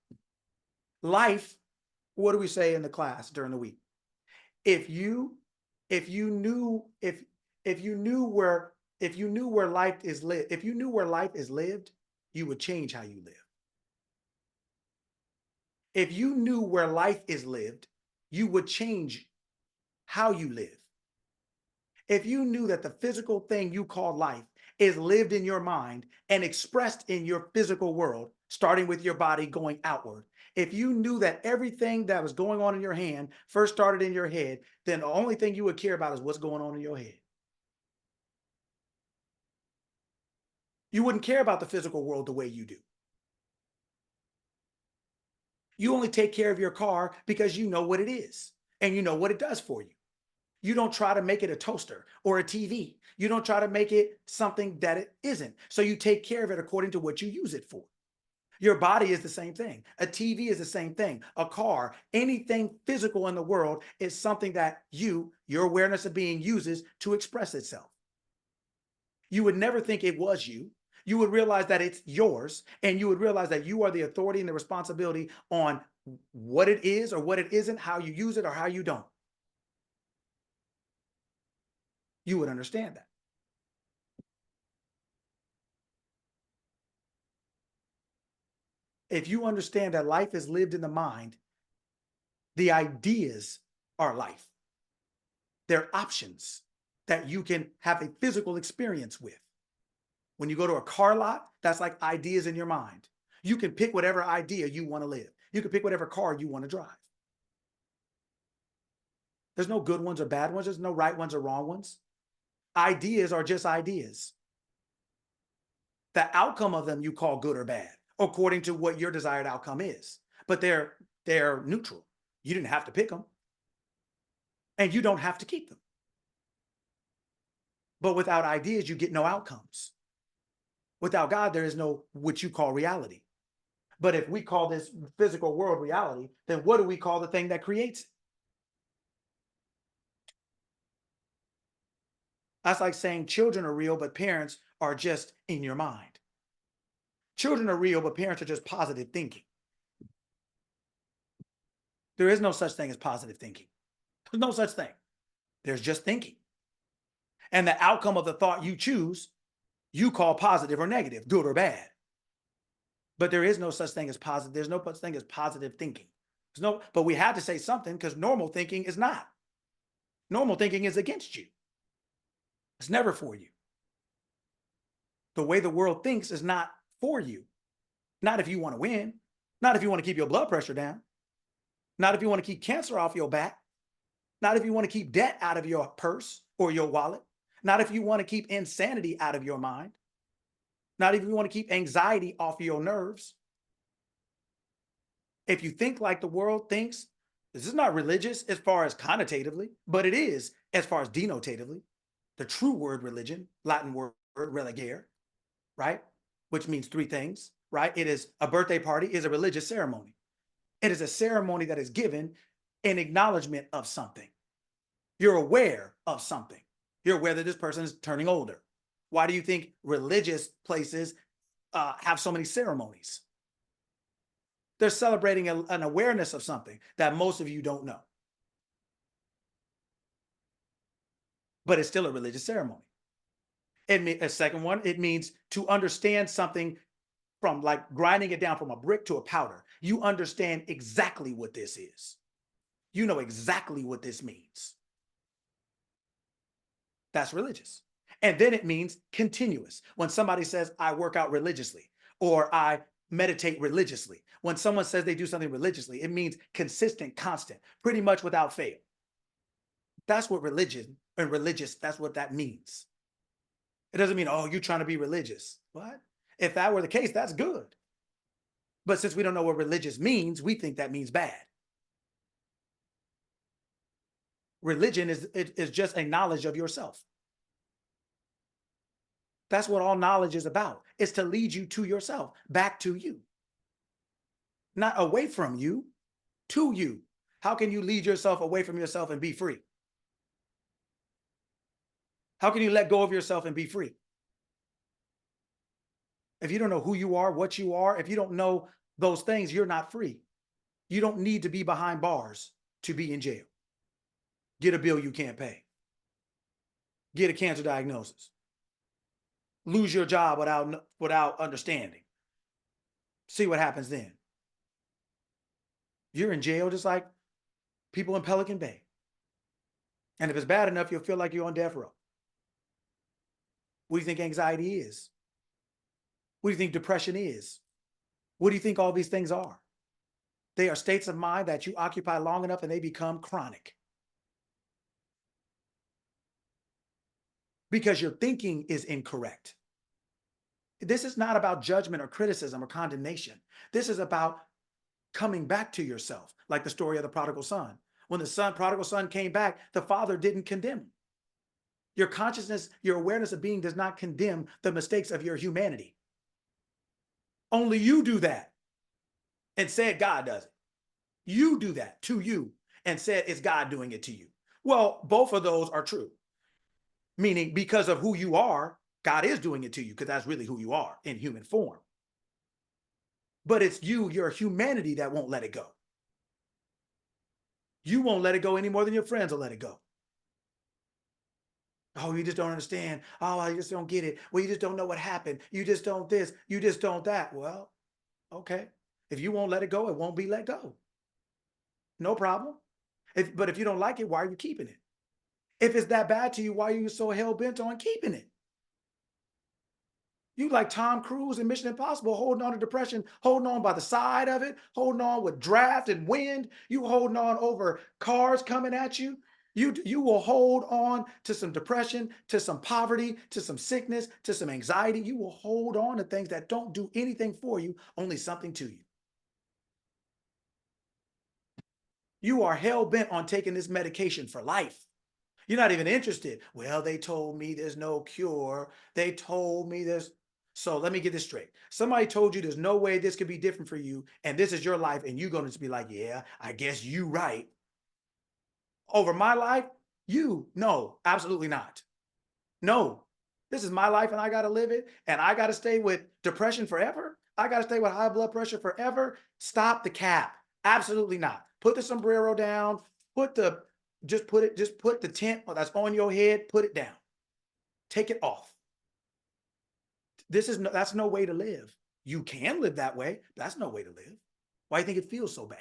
Life, what do we say in the class during the week? If you knew where life is lived, you would change how you live. If you knew where life is lived, you would change how you live. If you knew that the physical thing you call life is lived in your mind and expressed in your physical world, starting with your body going outward, if you knew that everything that was going on in your hand first started in your head, then the only thing you would care about is what's going on in your head. You wouldn't care about the physical world the way you do. You only take care of your car because you know what it is and you know what it does for you. You don't try to make it a toaster or a TV. You don't try to make it something that it isn't. So you take care of it according to what you use it for. Your body is the same thing. A TV is the same thing. A car, anything physical in the world is something that your awareness of being uses to express itself. You would never think it was you. You would realize that it's yours, and you would realize that you are the authority and the responsibility on what it is or what it isn't, how you use it or how you don't. You would understand that. If you understand that life is lived in the mind, the ideas are life. They're options that you can have a physical experience with. When you go to a car lot, that's like ideas in your mind. You can pick whatever idea you want to live. You can pick whatever car you want to drive. There's no good ones or bad ones. There's no right ones or wrong ones. Ideas are just ideas. The outcome of them you call good or bad, according to what your desired outcome is. But they're neutral. You didn't have to pick them. And you don't have to keep them. But without ideas, you get no outcomes. Without God, there is no what you call reality. But if we call this physical world reality, then what do we call the thing that creates it? That's like saying children are real, but parents are just in your mind. Children are real, but parents are just positive thinking. There is no such thing as positive thinking. There's no such thing. There's just thinking. And the outcome of the thought you choose, you call positive or negative, good or bad. But there is no such thing as positive. There's no such thing as positive thinking. But we had to say something because normal thinking is not. Normal thinking is against you. It's never for you. The way the world thinks is not for you. Not if you want to win. Not if you want to keep your blood pressure down. Not if you want to keep cancer off your back. Not if you want to keep debt out of your purse or your wallet. Not if you want to keep insanity out of your mind. Not if you want to keep anxiety off your nerves. If you think like the world thinks, this is not religious as far as connotatively, but it is as far as denotatively. The true word religion, Latin word religare, right? Which means three things, right? It is a birthday party, is a religious ceremony. It is a ceremony that is given in acknowledgement of something. You're aware of something. You're aware that this person is turning older. Why do you think religious places have so many ceremonies? They're celebrating an awareness of something that most of you don't know. But it's still a religious ceremony. A second one, it means to understand something from like grinding it down from a brick to a powder. You understand exactly what this is. You know exactly what this means. That's religious. And then it means continuous. When somebody says, I work out religiously, or I meditate religiously. When someone says they do something religiously, it means consistent, constant, pretty much without fail. That's what religion and religious, that's what that means. It doesn't mean, oh, you're trying to be religious. What? If that were the case, that's good. But since we don't know what religious means, we think that means bad. Religion is just a knowledge of yourself. That's what all knowledge is about. It's to lead you to yourself, back to you. Not away from you, to you. How can you lead yourself away from yourself and be free? How can you let go of yourself and be free? If you don't know who you are, what you are, if you don't know those things, you're not free. You don't need to be behind bars to be in jail. Get a bill you can't pay. Get a cancer diagnosis. Lose your job without understanding. See what happens then. You're in jail just like people in Pelican Bay. And if it's bad enough, you'll feel like you're on death row. What do you think anxiety is? What do you think depression is? What do you think all these things are? They are states of mind that you occupy long enough and they become chronic. Because your thinking is incorrect. This is not about judgment or criticism or condemnation. This is about coming back to yourself, like the story of the prodigal son. When the prodigal son came back, the father didn't condemn him. Your consciousness, your awareness of being does not condemn the mistakes of your humanity. Only you do that and said God does it. You do that to you and said it's God doing it to you. Well, both of those are true. Meaning because of who you are, God is doing it to you because that's really who you are in human form. But it's you, your humanity, that won't let it go. You won't let it go any more than your friends will let it go. Oh, you just don't understand. Oh, I just don't get it. Well, you just don't know what happened. You just don't this. You just don't that. Well, okay. If you won't let it go, it won't be let go. No problem. But if you don't like it, why are you keeping it? If it's that bad to you, why are you so hell-bent on keeping it? You like Tom Cruise in Mission Impossible, holding on to depression, holding on by the side of it, holding on with draft and wind. You holding on over cars coming at you. You will hold on to some depression, to some poverty, to some sickness, to some anxiety. You will hold on to things that don't do anything for you, only something to you. You are hell-bent on taking this medication for life. You're not even interested. Well, they told me there's no cure. They told me there's... So let me get this straight. Somebody told you there's no way this could be different for you, and this is your life, and you're going to just be like, yeah, I guess you right. Over my life? No, absolutely not. No, this is my life and I got to live it, and I got to stay with depression forever? I got to stay with high blood pressure forever? Stop the cap. Absolutely not. Put the sombrero down, just put the tent that's on your head, put it down. Take it off. That's no way to live. You can live that way. That's no way to live. Why do you think it feels so bad?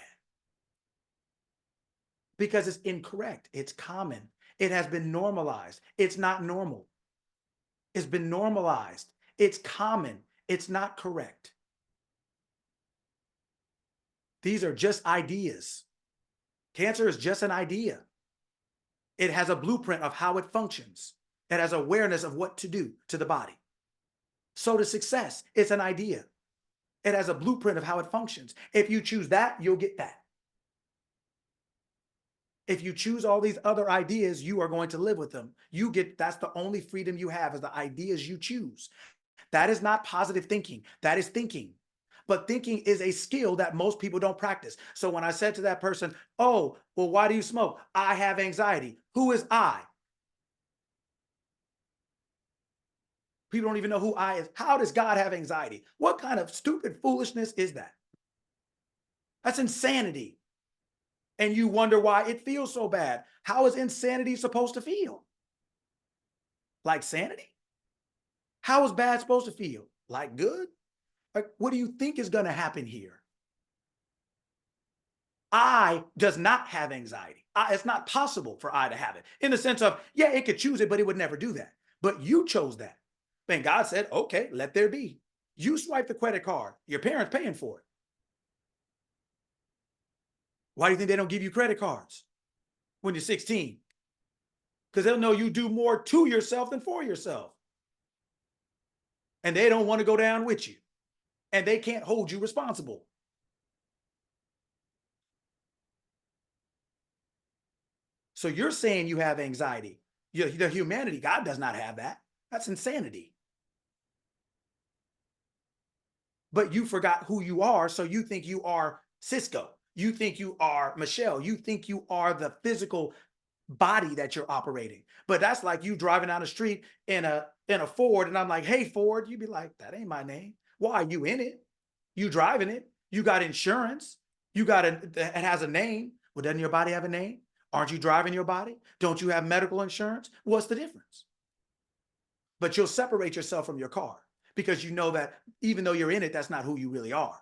Because it's incorrect. It's common. It has been normalized. It's not normal. It's been normalized. It's common. It's not correct. These are just ideas. Cancer is just an idea. It has a blueprint of how it functions. It has awareness of what to do to the body. So does success. It's an idea. It has a blueprint of how it functions. If you choose that, you'll get that. If you choose all these other ideas, you are going to live with them. That's the only freedom you have, is the ideas you choose. That is not positive thinking. That is thinking. But thinking is a skill that most people don't practice. So when I said to that person, oh, well, why do you smoke? I have anxiety. Who is I? People don't even know who I is. How does God have anxiety? What kind of stupid foolishness is that? That's insanity. And you wonder why it feels so bad. How is insanity supposed to feel? Like sanity? How is bad supposed to feel? Like good? Like, what do you think is going to happen here? I does not have anxiety. It's not possible for I to have it, in the sense of, yeah, it could choose it, but it would never do that. But you chose that. And God said, okay, let there be. You swipe the credit card. Your parents paying for it. Why do you think they don't give you credit cards when you're 16? Because they'll know you do more to yourself than for yourself. And they don't want to go down with you. And they can't hold you responsible. So you're saying you have anxiety. The humanity, God does not have that. That's insanity. But you forgot who you are, so you think you are Cisco. You think you are Michelle. You think you are the physical body that you're operating. But that's like you driving down the street in a Ford, and I'm like, hey Ford, you'd be like, that ain't my name. Why? You in it? You driving it? You got insurance? You got it has a name. Well, doesn't your body have a name? Aren't you driving your body? Don't you have medical insurance? What's the difference? But you'll separate yourself from your car because you know that even though you're in it, that's not who you really are.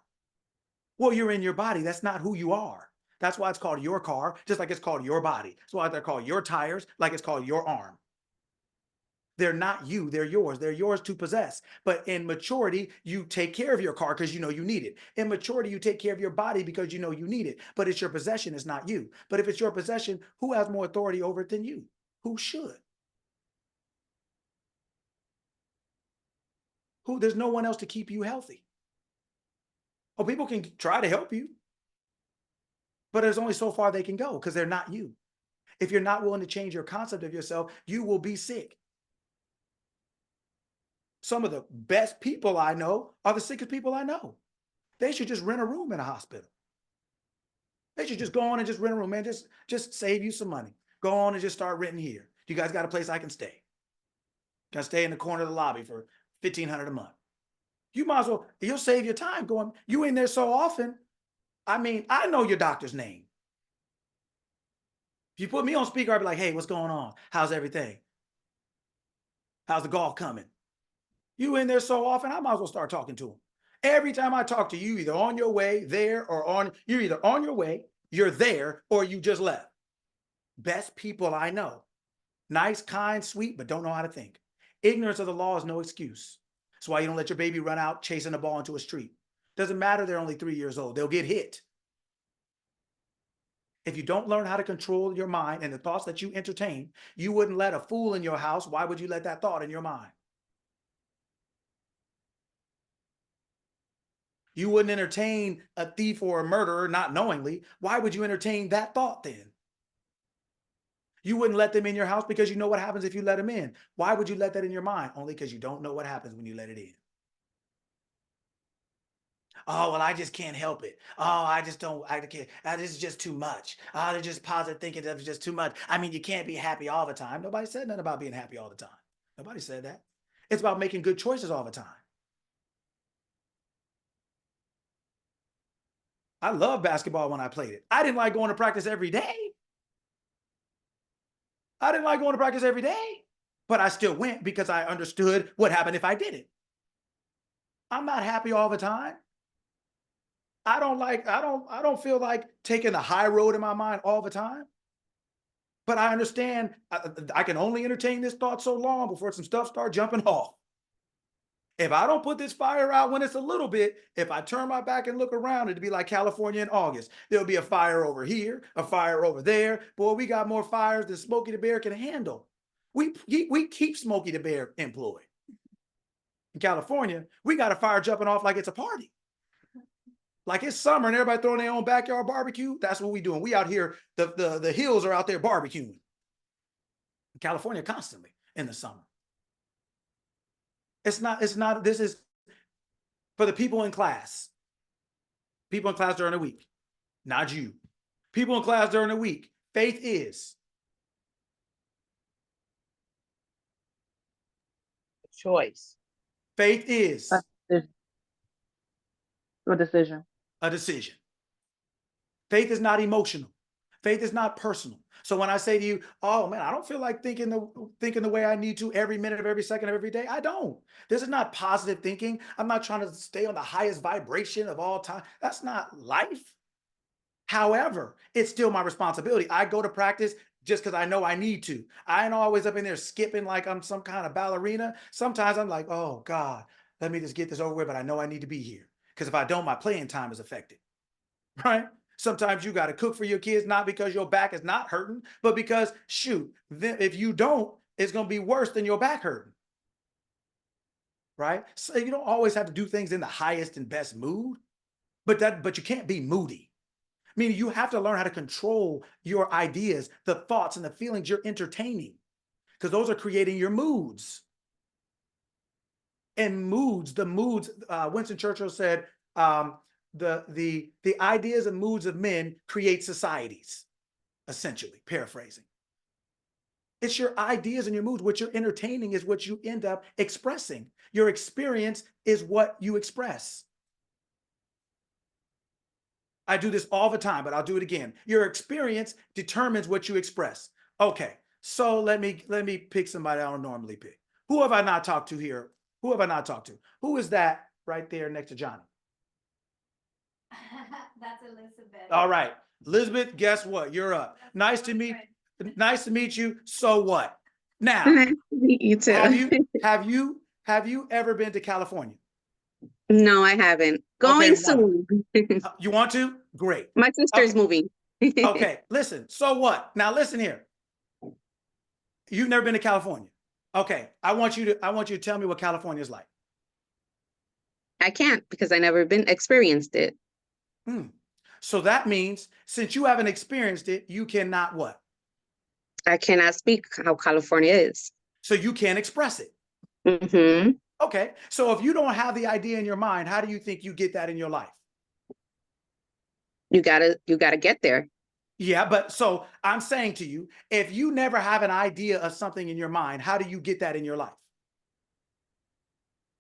Well, you're in your body. That's not who you are. That's why it's called your car, just like it's called your body. That's why they're called your tires, like it's called your arm. They're not you, they're yours. They're yours to possess. But in maturity, you take care of your car because you know you need it. In maturity, you take care of your body because you know you need it. But it's your possession, it's not you. But if it's your possession, who has more authority over it than you? Who should? Who? There's no one else to keep you healthy. Oh, people can try to help you, but there's only so far they can go because they're not you. If you're not willing to change your concept of yourself, you will be sick. Some of the best people I know are the sickest people I know. They should just rent a room in a hospital. They should just go on and just rent a room, man. Just save you some money. Go on and just start renting here. You guys got a place I can stay? Can I stay in the corner of the lobby for $1,500 a month? You might as well, you'll save your time going, you in there so often. I mean, I know your doctor's name. If you put me on speaker, I'd be like, hey, what's going on? How's everything? How's the golf coming? You in there so often, I might as well start talking to him. Every time I talk to you, either on your way there or you're either on your way, you're there, or you just left. Best people I know. Nice, kind, sweet, but don't know how to think. Ignorance of the law is no excuse. That's why you don't let your baby run out chasing a ball into a street. Doesn't matter they're only 3 years old. They'll get hit. If you don't learn how to control your mind and the thoughts that you entertain, you wouldn't let a fool in your house. Why would you let that thought in your mind? You wouldn't entertain a thief or a murderer not knowingly. Why would you entertain that thought then? You wouldn't let them in your house because you know what happens if you let them in. Why would you let that in your mind? Only because you don't know what happens when you let it in. Oh, well, I just can't help it. Oh, I just don't, I can't, this is just too much. Oh, they're just positive thinking that's just too much. I mean, you can't be happy all the time. Nobody said nothing about being happy all the time. Nobody said that. It's about making good choices all the time. I love basketball when I played it. I didn't like going to practice every day. I didn't like going to practice every day, but I still went because I understood what happened if I did it. I'm not happy all the time. I don't feel like taking the high road in my mind all the time. But I understand I can only entertain this thought so long before some stuff starts jumping off. If I don't put this fire out when it's a little bit, if I turn my back and look around, it'd be like California in August. There'll be a fire over here, a fire over there. Boy, we got more fires than Smokey the Bear can handle. We keep Smokey the Bear employed. In California, we got a fire jumping off like it's a party. Like it's summer and everybody throwing their own backyard barbecue. That's what we doing. We out here, the hills are out there barbecuing. In California constantly in the summer. It's not, this is for the people in class. People in class during the week, not you. People in class during the week, faith is. Choice. Faith is. A decision. A decision. Faith is not emotional. Faith is not personal. So when I say to you, oh man, I don't feel like thinking the way I need to every minute of every second of every day, I don't. This is not positive thinking. I'm not trying to stay on the highest vibration of all time. That's not life. However, it's still my responsibility. I go to practice just because I know I need to. I ain't always up in there skipping like I'm some kind of ballerina. Sometimes I'm like, oh God, let me just get this over with, but I know I need to be here. Because if I don't, my playing time is affected, right? Sometimes you got to cook for your kids, not because your back is not hurting, but because, shoot, if you don't, it's going to be worse than your back hurting. Right? So you don't always have to do things in the highest and best mood, but you can't be moody. Meaning you have to learn how to control your ideas, the thoughts and the feelings you're entertaining, because those are creating your moods. And moods, Winston Churchill said, the ideas and moods of men create societies, essentially, paraphrasing. It's your ideas and your moods. What you're entertaining is what you end up expressing. Your experience is what you express. I do this all the time, but I'll do it again. Your experience determines what you express. Okay, so let me pick somebody I don't normally pick. Who have I not talked to here? Who have I not talked to? Who is that right there next to Johnny? That's Elizabeth. All right, Elizabeth, guess what? You're up. That's Nice my to meet. boyfriend. Nice to meet you. So what? Now, Nice to meet you too. have you ever been to California? No, I haven't. Okay, Going soon. You want to? Great. My sister's Okay. moving. Okay, listen. So what? Now listen here. You've never been to California. Okay, I want you to tell me what California is like. I can't because I never been experienced it. So that means since you haven't experienced it, you cannot what? I cannot speak how California is. So you can't express it. Mm-hmm. Okay, so if you don't have the idea in your mind, how do you think you get that in your life? You gotta get there. Yeah, but so I'm saying to you, if you never have an idea of something in your mind, how do you get that in your life?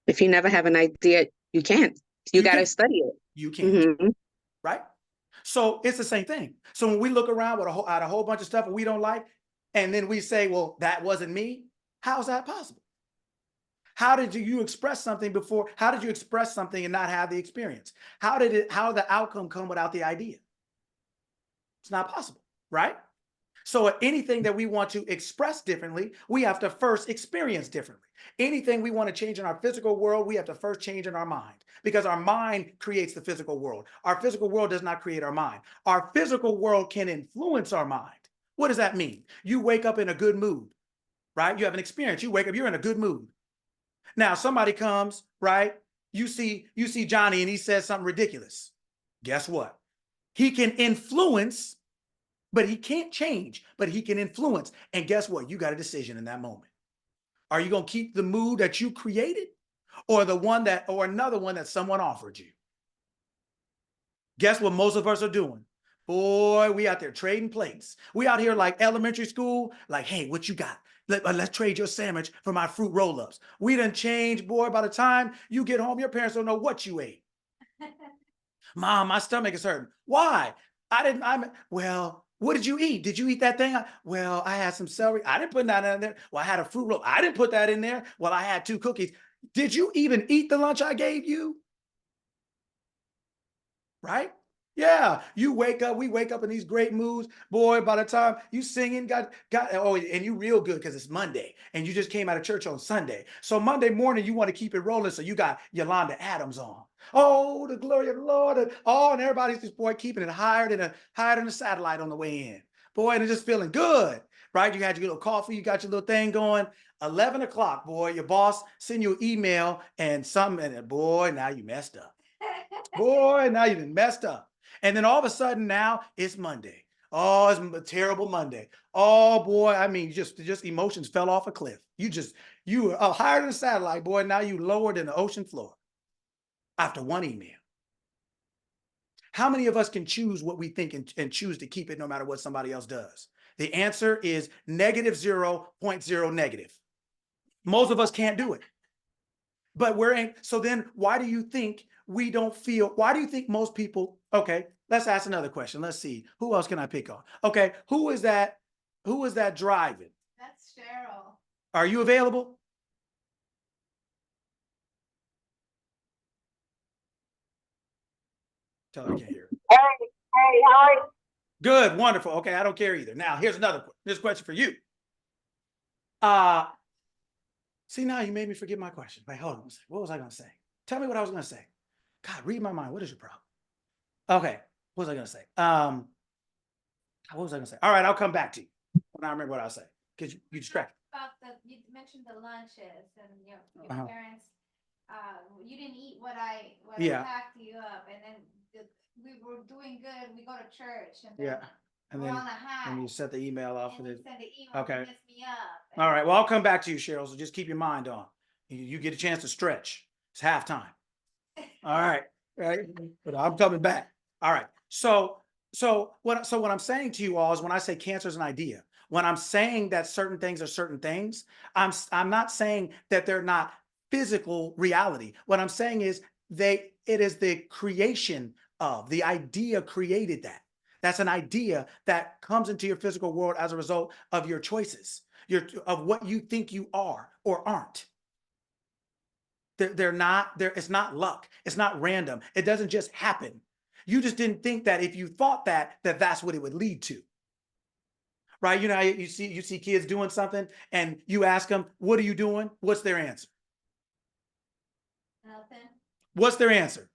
If you never have an idea, you can't. You gotta can't. study it. You can't. Mm-hmm. Right? So it's the same thing. So when we look around with at a whole bunch of stuff we don't like, and then we say, well, that wasn't me, how's that possible? How did you express something before? How did you express something and not have the experience? How did the outcome come without the idea? It's not possible, right? So anything that we want to express differently, we have to first experience differently. Anything we want to change in our physical world, we have to first change in our mind, because our mind creates the physical world. Our physical world does not create our mind. Our physical world can influence our mind. What does that mean? You wake up in a good mood, right? You have an experience. You wake up, you're in a good mood. Now somebody comes, right? You see Johnny and he says something ridiculous. Guess what? He can influence, but he can't change, but he can influence. And guess what? You got a decision in that moment. Are you going to keep the mood that you created, or another one that someone offered you? Guess what most of us are doing? Boy, we out there trading plates. We out here like elementary school, like, hey, what you got? Let's trade your sandwich for my fruit roll-ups. We done changed, boy. By the time you get home, your parents don't know what you ate. Mom, my stomach is hurting. Why? Well, what did you eat? Did you eat that thing? Well, I had some celery. I didn't put that in there. Well, I had a fruit roll. I didn't put that in there. Well, I had 2 cookies. Did you even eat the lunch I gave you? Right? Yeah, we wake up in these great moods. Boy, by the time you singing, and you real good because it's Monday and you just came out of church on Sunday. So Monday morning, you want to keep it rolling. So you got Yolanda Adams on. Oh, the glory of the Lord. And everybody's just, boy, keeping it higher than a satellite on the way in. Boy, and it's just feeling good, right? You had your little coffee, you got your little thing going. 11 o'clock, boy, your boss send you an email and something, and boy, now you messed up. Boy, now you done messed up. And then all of a sudden now it's Monday. Oh, it's a terrible Monday. Oh boy, I mean, just emotions fell off a cliff. You were higher than a satellite, boy. Now you lower than the ocean floor after one email. How many of us can choose what we think and choose to keep it no matter what somebody else does? The answer is -0.0 negative. Most of us can't do it. But so then why do you think why do you think most people, okay, let's ask another question. Let's see, who else can I pick on? Okay, who is that driving? That's Cheryl. Are you available? Tell her I can't hear her. Hey, how are you? Good, wonderful. Okay, I don't care either. Now, here's this question for you. See, now you made me forget my question. Wait, hold on a second. What was I going to say? Tell me what I was going to say. God, read my mind. What is your problem? Okay, what was I going to say? What was I going to say? All right, I'll come back to you when I remember what I'll say, because you distracted. You mentioned the lunches and your parents. You didn't eat what I packed you up, and then we were doing good. We go to church, and then And we're then on the high. and you set the email off. And you send the email okay. to mess me up. All right. Well, I'll come back to you, Cheryl. So just keep your mind on. You get a chance to stretch. It's halftime. All right. Right. But I'm coming back. All right. So what I'm saying to you all is when I say cancer is an idea, When I'm saying that certain things are certain things, I'm not saying that they're not physical reality. What I'm saying is it is the creation of, the idea created that. That's an idea that comes into your physical world as a result of your choices, of what you think you are or aren't. It's not luck. It's not random. It doesn't just happen. You just didn't think that if you thought that's what it would lead to. Right? You know, you see kids doing something and you ask them, what are you doing? What's their answer? Nothing. What's their answer?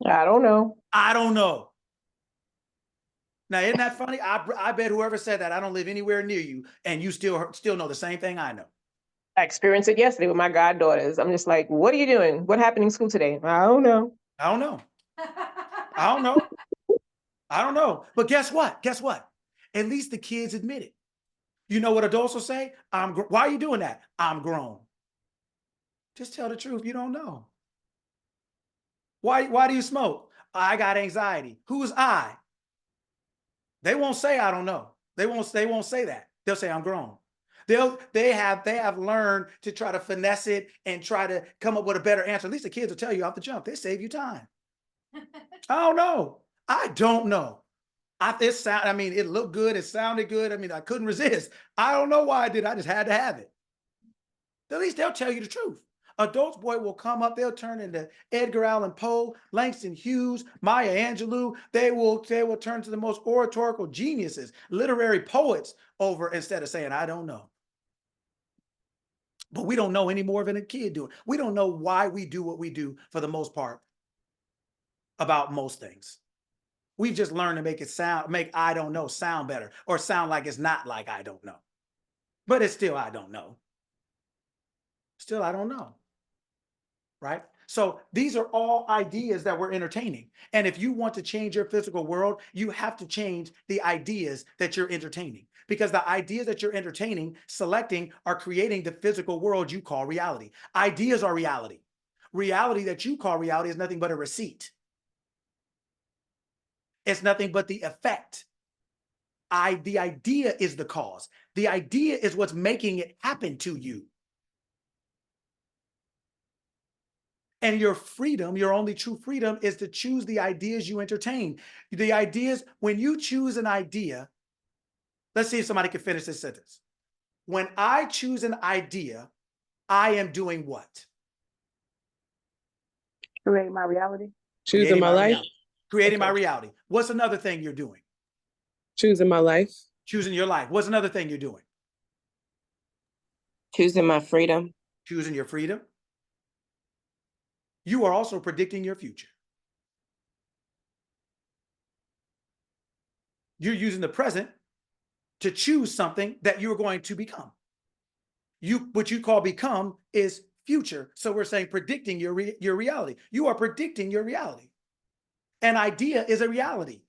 I don't know. I don't know. Now, isn't that funny? I bet whoever said that, I don't live anywhere near you, and you still know the same thing I know. I experienced it yesterday with my goddaughters. I'm just like, what are you doing? What happened in school today? I don't know. I don't know. I don't know. I don't know. But guess what? Guess what? At least the kids admit it. You know what adults will say? Why are you doing that? I'm grown. Just tell the truth. You don't know. Why do you smoke? I got anxiety. Who's I? They won't say I don't know. They won't say that. They'll say I'm grown. They have learned to try to finesse it and try to come up with a better answer. At least the kids will tell you off the jump. They save you time. I don't know. I don't know. It looked good. It sounded good. I mean, I couldn't resist. I don't know why I did. I just had to have it. At least they'll tell you the truth. Adults, boy, will come up. They'll turn into Edgar Allan Poe, Langston Hughes, Maya Angelou. They will turn to the most oratorical geniuses, literary poets over instead of saying, I don't know. But we don't know any more than a kid doing. We don't know why we do what we do for the most part about most things. We've just learned to make I don't know sound better or sound like it's not like I don't know. But it's still I don't know. Still I don't know. Right? So these are all ideas that we're entertaining. And if you want to change your physical world, you have to change the ideas that you're entertaining. Because the ideas that you're entertaining, selecting, are creating the physical world you call reality. Ideas are reality. Reality that you call reality is nothing but a receipt. It's nothing but the effect. The idea is the cause. The idea is what's making it happen to you. And your freedom, your only true freedom, is to choose the ideas you entertain. The ideas, when you choose an idea, let's see if somebody can finish this sentence. When I choose an idea, I am doing what? Create my reality. Choosing my life. Reality. Creating Okay. my reality. What's another thing you're doing? Choosing my life. Choosing your life. What's another thing you're doing? Choosing my freedom. Choosing your freedom. You are also predicting your future. You're using the present to choose something that you're going to become. What you call become is future. So we're saying predicting your reality. You are predicting your reality. An idea is a reality.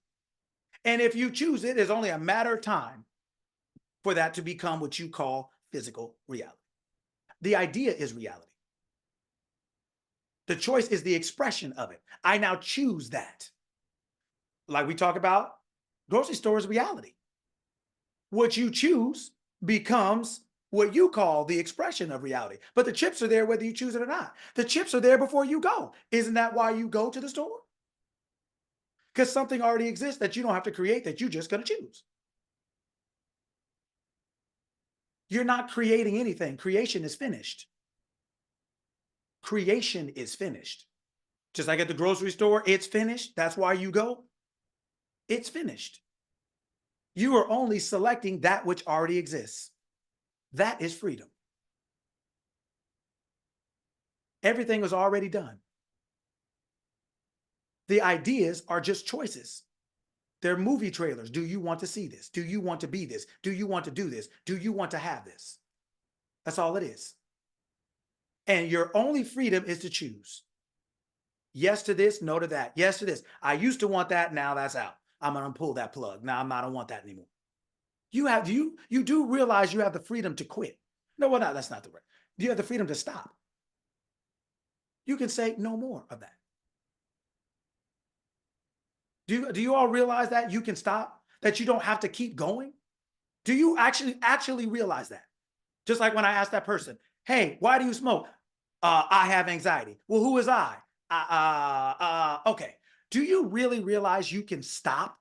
And if you choose it, it's only a matter of time for that to become what you call physical reality. The idea is reality. The choice is the expression of it. I now choose that. Like we talk about, grocery store is reality. What you choose becomes what you call the expression of reality. But the chips are there whether you choose it or not. The chips are there before you go. Isn't that why you go to the store? Because something already exists that you don't have to create, that you're just going to choose. You're not creating anything. Creation is finished. Creation is finished. Just like at the grocery store, it's finished. That's why you go. It's finished. You are only selecting that which already exists. That is freedom. Everything is already done. The ideas are just choices. They're movie trailers. Do you want to see this? Do you want to be this? Do you want to do this? Do you want to have this? That's all it is. And your only freedom is to choose. Yes to this, no to that. Yes to this. I used to want that. Now that's out. I'm going to pull that plug. Now I don't want that anymore. You do realize you have the freedom to quit. No, well, no, that's not the word. You have the freedom to stop. You can say no more of that. Do you all realize that you can stop? that you don't have to keep going? Do you actually realize that? Just like when I asked that person, hey, why do you smoke? I have anxiety. Well, who is I? Okay. Do you really realize you can stop?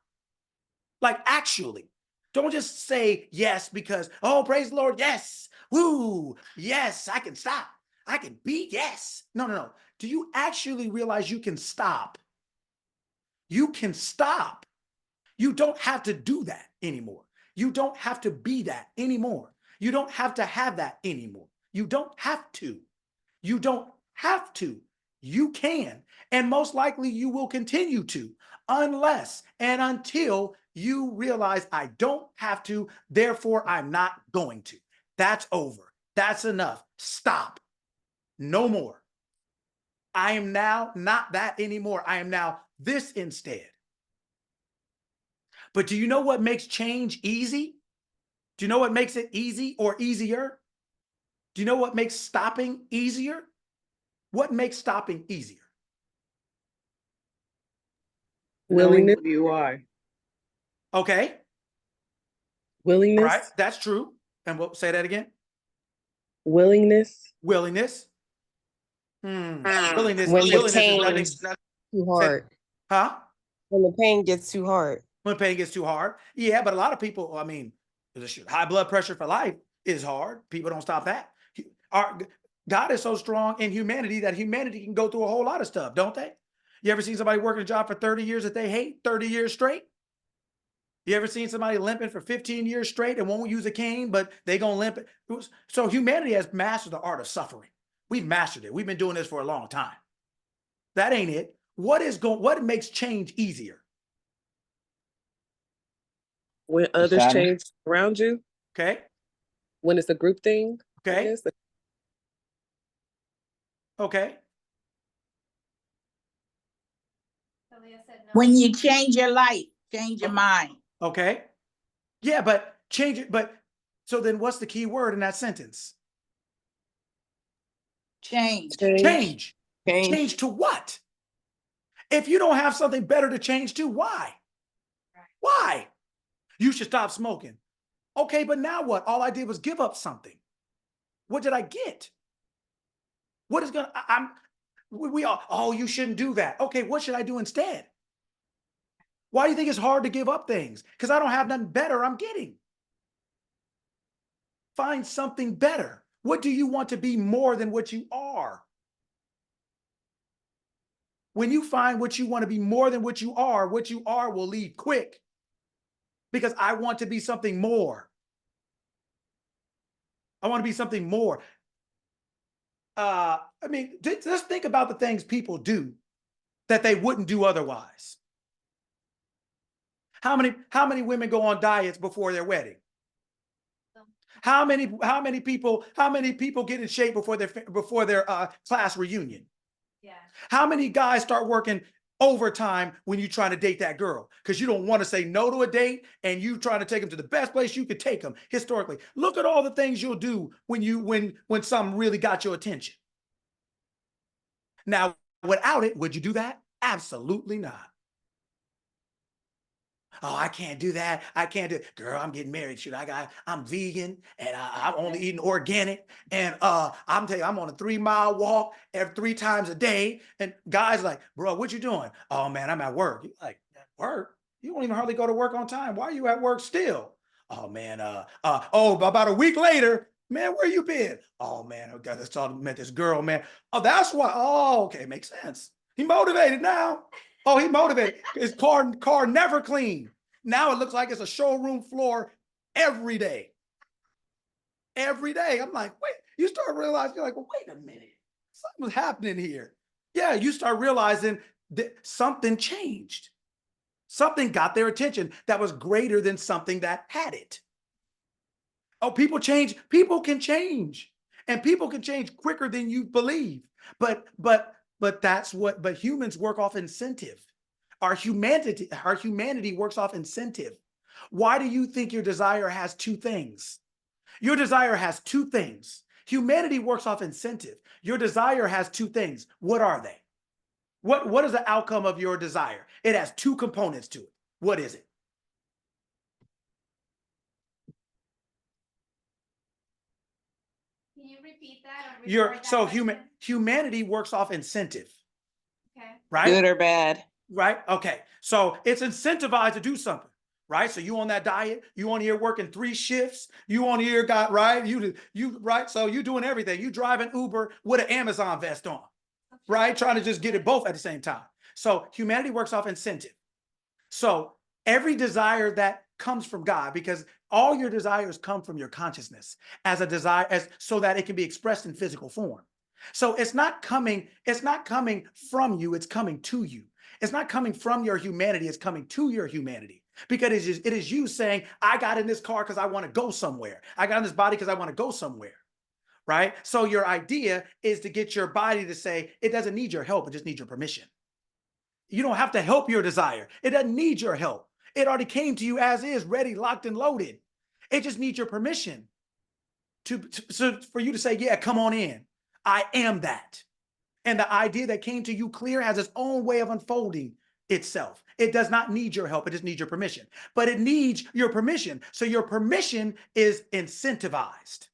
Like, actually, don't just say yes because, oh, praise the Lord, yes, woo, yes, I can stop. I can be, yes. No, no, no. Do you actually realize you can stop? You can stop. You don't have to do that anymore. You don't have to be that anymore. You don't have to have that anymore. You don't have to. You don't have to. You can. And most likely you will continue to, unless and until you realize I don't have to, therefore I'm not going to. That's over. That's enough. Stop. No more. I am now not that anymore. I am now this instead. But do you know what makes change easy? Do you know what makes it easy or easier? Do you know what makes stopping easier? What makes stopping easier? Willingness. Knowing who you are. Okay. All Willingness. right. That's true. And we'll say that again. Willingness. Willingness. Willingness. When the Willingness is pain nothing. is too hard. Huh? When the pain gets too hard. When pain gets too hard. Yeah, but a lot of people, I mean, high blood pressure for life is hard. People don't stop that. God is so strong in humanity that humanity can go through a whole lot of stuff, don't they? You ever seen somebody working a job for 30 years that they hate, 30 years straight? You ever seen somebody limping for 15 years straight and won't use a cane, but they gonna limp it? So humanity has mastered the art of suffering. We've mastered it. We've been doing this for a long time. That ain't it. What makes change easier? When others Sadness. change around you. Okay. When it's a group thing. Okay. Yes. Okay. Talia said no. When you change your life, change your mind. Okay. Yeah, but change it. But so then what's the key word in that sentence? Change. Change. Change to what? If you don't have something better to change to, why? Why? You should stop smoking. Okay, but now what? All I did was give up something. What did I get? What is gonna, we all, oh, you shouldn't do that. Okay, what should I do instead? Why do you think it's hard to give up things? Because I don't have nothing better I'm getting. Find something better. What do you want to be more than what you are? When you find what you want to be more than what you are will leave quick. Because I want to be something more. I want to be something more. I mean, just think about the things people do that they wouldn't do otherwise. How many women go on diets before their wedding? How many people get in shape before their class reunion? Yeah. How many guys start working overtime when you're trying to date that girl because you don't want to say no to a date and you trying to take them to the best place you could take them historically? Look at all the things you'll do when something really got your attention. Now, without it, would you do that? Absolutely not. Oh, I can't do that. I can't do it. Girl, I'm getting married. Shoot, I'm vegan and I'm only eating organic. And I'm telling you, I'm on a 3-mile walk every 3 times a day. And guys like, bro, what you doing? Oh man, I'm at work. You're like, at work? You don't even hardly go to work on time. Why are you at work still? Oh man, about a week later, man, where you been? Oh man, I just met this girl, man. Oh, that's why. Oh, okay, makes sense. He motivated now. Oh, he motivated. His car never clean. Now it looks like it's a showroom floor every day. Every day. I'm like, wait, you start realizing, you're like, well, wait a minute. Something's happening here. Yeah, you start realizing that something changed. Something got their attention that was greater than something that had it. Oh, people change. People can change. And people can change quicker than you believe. But humans work off incentive. Our humanity works off incentive. Why do you think your desire has 2 things? Your desire has 2 things. Humanity works off incentive. Your desire has 2 things. What are they? What is the outcome of your desire? It has 2 components to it. What is it? repeat that? Or reword that So question? humanity works off incentive, Okay. right? Good or bad? Right? Okay. So it's incentivized to do something, right? So you on that diet, you on here working 3 shifts, you on here got, right? You right? So you doing everything. You driving Uber with an Amazon vest on, right? Trying to just get it both at the same time. So humanity works off incentive. So every desire that comes from God, because all your desires come from your consciousness as a desire, as so that it can be expressed in physical form. So it's not coming from you, it's coming to you. It's not coming from your humanity, it's coming to your humanity. Because it is you saying, I got in this car because I want to go somewhere. I got in this body because I want to go somewhere. Right? So your idea is to get your body to say, it doesn't need your help, it just needs your permission. You don't have to help your desire. It doesn't need your help. It already came to you as is, ready, locked, and loaded. It just needs your permission for you to say, yeah, come on in. I am that. And the idea that came to you clear has its own way of unfolding itself. It does not need your help. It just needs your permission. But it needs your permission. So your permission is incentivized.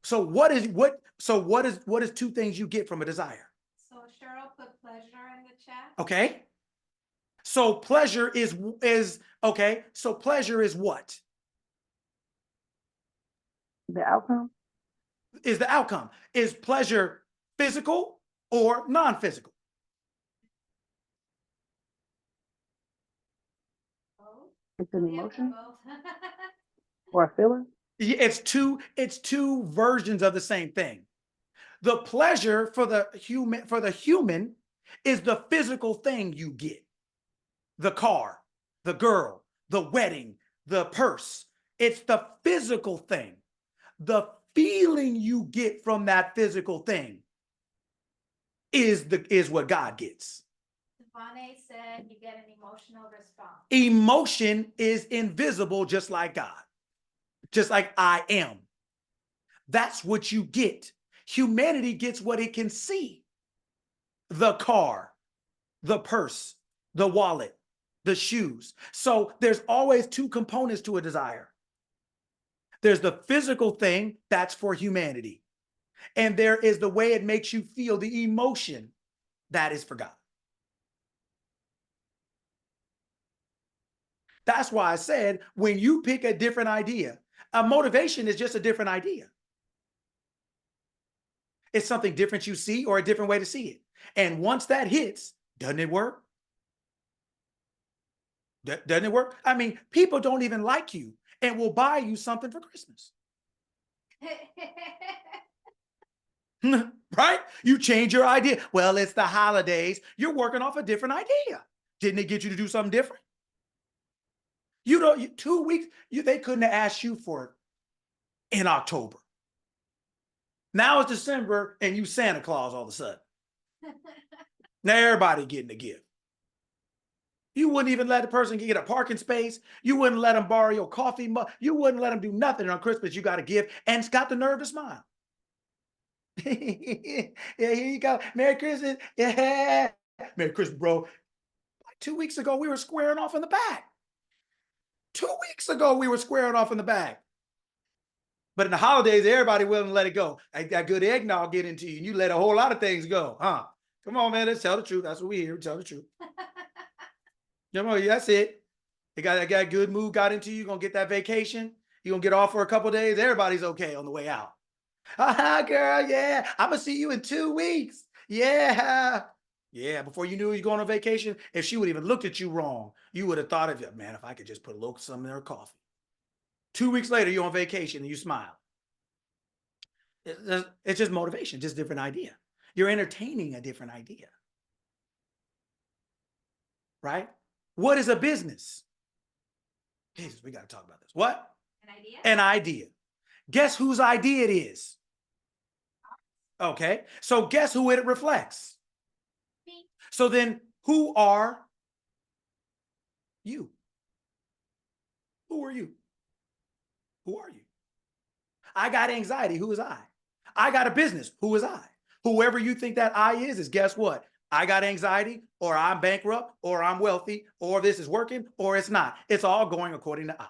So what is 2 things you get from a desire? So Cheryl put pleasure in the chat. Okay. So pleasure is okay. So pleasure is what? The outcome? Is the outcome. Is pleasure physical or non-physical? It's an Yeah, emotion both. or a feeling? Yeah, it's two versions of the same thing. The pleasure for the human is the physical thing you get. The car, the girl, the wedding, the purse. It's the physical thing. The feeling you get from that physical thing is what God gets. Devane said you get an emotional response. Emotion is invisible, just like God, just like I am. That's what you get. Humanity gets what it can see. The car, the purse, the wallet, the shoes. So there's always 2 components to a desire. There's the physical thing, that's for humanity. And there is the way it makes you feel, the emotion, that is for God. That's why I said, when you pick a different idea, a motivation is just a different idea. It's something different you see or a different way to see it. And once that hits, doesn't it work? Doesn't it work? I mean, people don't even like you and will buy you something for Christmas. Right? You change your idea. Well, it's the holidays. You're working off a different idea. Didn't it get you to do something different? 2 weeks, they couldn't have asked you for it in October. Now it's December and you Santa Claus all of a sudden. Now everybody getting a gift. You wouldn't even let a person get a parking space. You wouldn't let them borrow your coffee mug. You wouldn't let them do nothing on Christmas. You got a gift and it's got the nerve to smile. Yeah, here you go. Merry Christmas. Yeah. Merry Christmas, bro. Like 2 weeks ago, we were squaring off in the back. 2 weeks ago, we were squaring off in the back. But in the holidays, everybody willing to let it go. That good eggnog get into you, and you let a whole lot of things go, huh? Come on, man. Let's tell the truth. That's what we hear. Tell the truth. Come on, that's it. They got good mood got into you. You're gonna get that vacation. You're gonna get off for a couple of days. Everybody's okay on the way out. Ah, girl, yeah. I'm gonna see you in 2 weeks. Yeah. Yeah, before you knew you were going on vacation, if she would even looked at you wrong, you would have thought of it, man, if I could just put a little something in her coffee. 2 weeks later, you're on vacation and you smile. It's just motivation, just different idea. You're entertaining a different idea. Right? What is a business? Jesus, we got to talk about this. What? An idea? An idea. Guess whose idea it is? Okay. So guess who it reflects? Me. So then who are you? Who are you? Who are you? I got anxiety. Who is I? I got a business. Who is I? Whoever you think that I is guess what? I got anxiety, or I'm bankrupt, or I'm wealthy, or this is working, or it's not. It's all going according to I.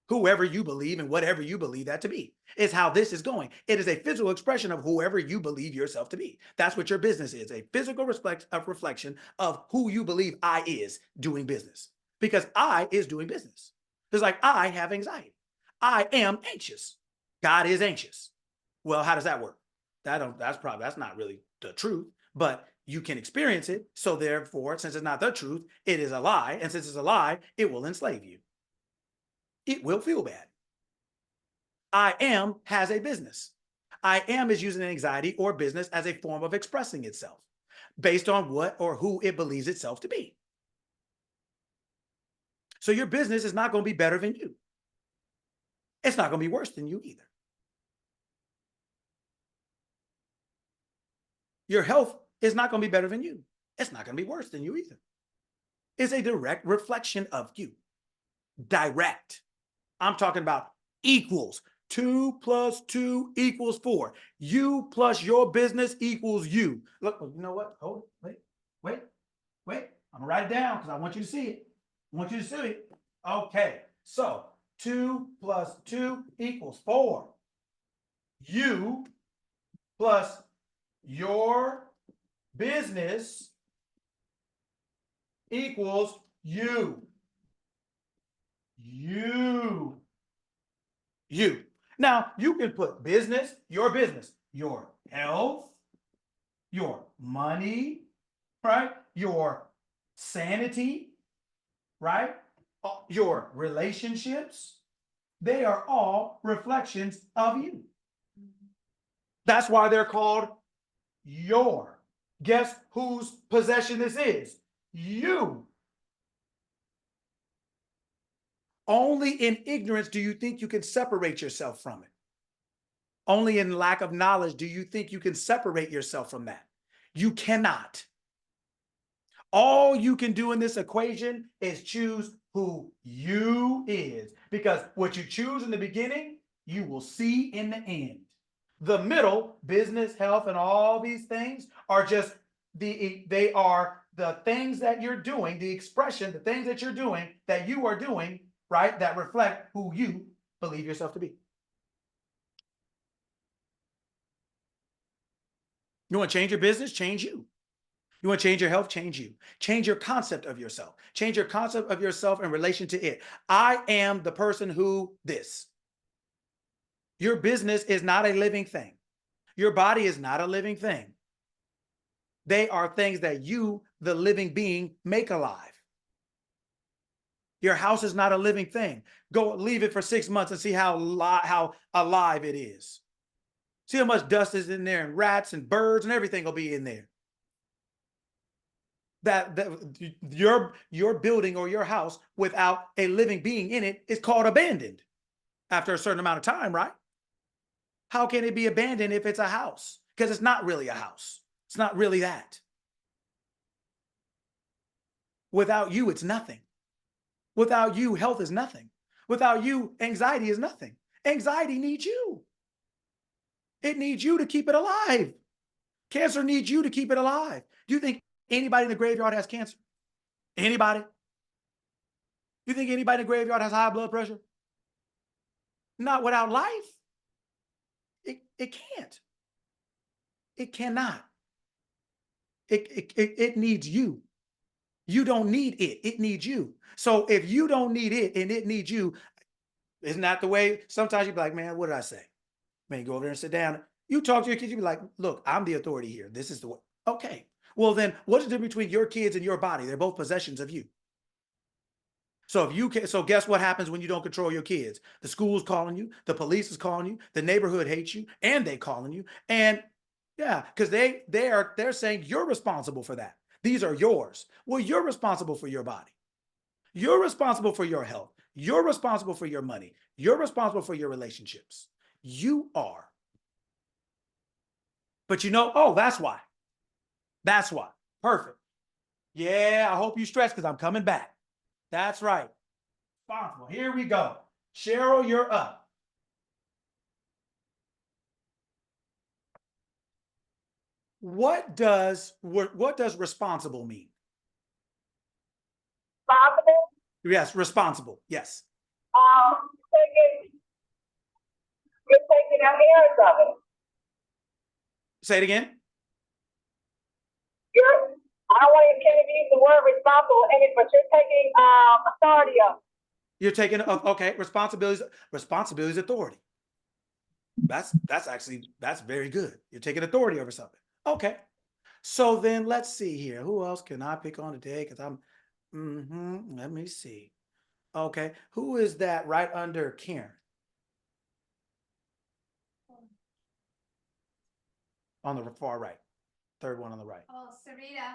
whoever you believe and whatever you believe that to be. Is how this is going. It is a physical expression of whoever you believe yourself to be. That's what your business is, a physical reflection of who you believe I is doing business. Because I is doing business. It's like I have anxiety. I am anxious. God is anxious. Well, how does that work? That's not really the truth, but you can experience it. So therefore, since it's not the truth, it is a lie. And since it's a lie, it will enslave you. It will feel bad. I am has a business. I am is using anxiety or business as a form of expressing itself based on what or who it believes itself to be. So your business is not going to be better than you. It's not going to be worse than you either. Your health is not going to be better than you. It's not going to be worse than you either. It's a direct reflection of you. Direct. I'm talking about equals. 2 plus 2 equals 4. You plus your business equals you. Look, you know what? Hold it. Wait. I'm gonna write it down because I want you to see it. I want you to see it. Okay. So 2 plus 2 equals 4. You plus your business equals you. You. Now, you can put business, your health, your money, right? Your sanity, right? Your relationships. They are all reflections of you. That's why they're called your. Guess whose possession this is? You. Only in ignorance do you think you can separate yourself from it. Only in lack of knowledge do you think you can separate yourself from that. You cannot. All you can do in this equation is choose who you is, because what you choose in the beginning, you will see in the end. The middle, business, health, and all these things are just they are the things that you're doing, the expression, the things that you're doing, that you are doing, right? That reflect who you believe yourself to be. You want to change your business? Change you. You want to change your health? Change you. Change your concept of yourself. Change your concept of yourself in relation to it. I am the person who this. Your business is not a living thing. Your body is not a living thing. They are things that you, the living being, make alive. Your house is not a living thing. Go leave it for 6 months and see how alive it is. See how much dust is in there, and rats and birds and everything will be in there. That your building or your house without a living being in it is called abandoned after a certain amount of time, right? How can it be abandoned if it's a house? Because it's not really a house. It's not really that. Without you, it's nothing. Without you, health is nothing. Without you, anxiety is nothing. Anxiety needs you. It needs you to keep it alive. Cancer needs you to keep it alive. Do you think anybody in the graveyard has cancer? Anybody? You think anybody in the graveyard has high blood pressure? Not without life. It can't. It cannot. It needs you. You don't need it. It needs you. So if you don't need it and it needs you, isn't that the way? Sometimes you be like, man, what did I say? Man, you go over there and sit down. You talk to your kids, you be like, look, I'm the authority here. This is the way. Okay. Well, then what's the difference between your kids and your body? They're both possessions of you. So if you can, so guess what happens when you don't control your kids? The school's calling you, the police is calling you, the neighborhood hates you, and they calling you. And yeah, because they're saying you're responsible for that. These are yours. Well, you're responsible for your body. You're responsible for your health. You're responsible for your money. You're responsible for your relationships. You are. But you know, oh, that's why. That's why. Perfect. Yeah, I hope you stretch because I'm coming back. That's right. Responsible. Here we go. Cheryl, you're up. What does responsible mean? Responsible? Yes, responsible. Yes. So taking errors of it. Say it again. I don't want to use the word responsible in it, but you're taking authority of it. You're taking, okay, responsibility is authority. That's very good. You're taking authority over something. Okay. So then let's see here. Who else can I pick on today? Because let me see. Okay. Who is that right under Karen? On the far right. Third one on the right. Oh, Sarita.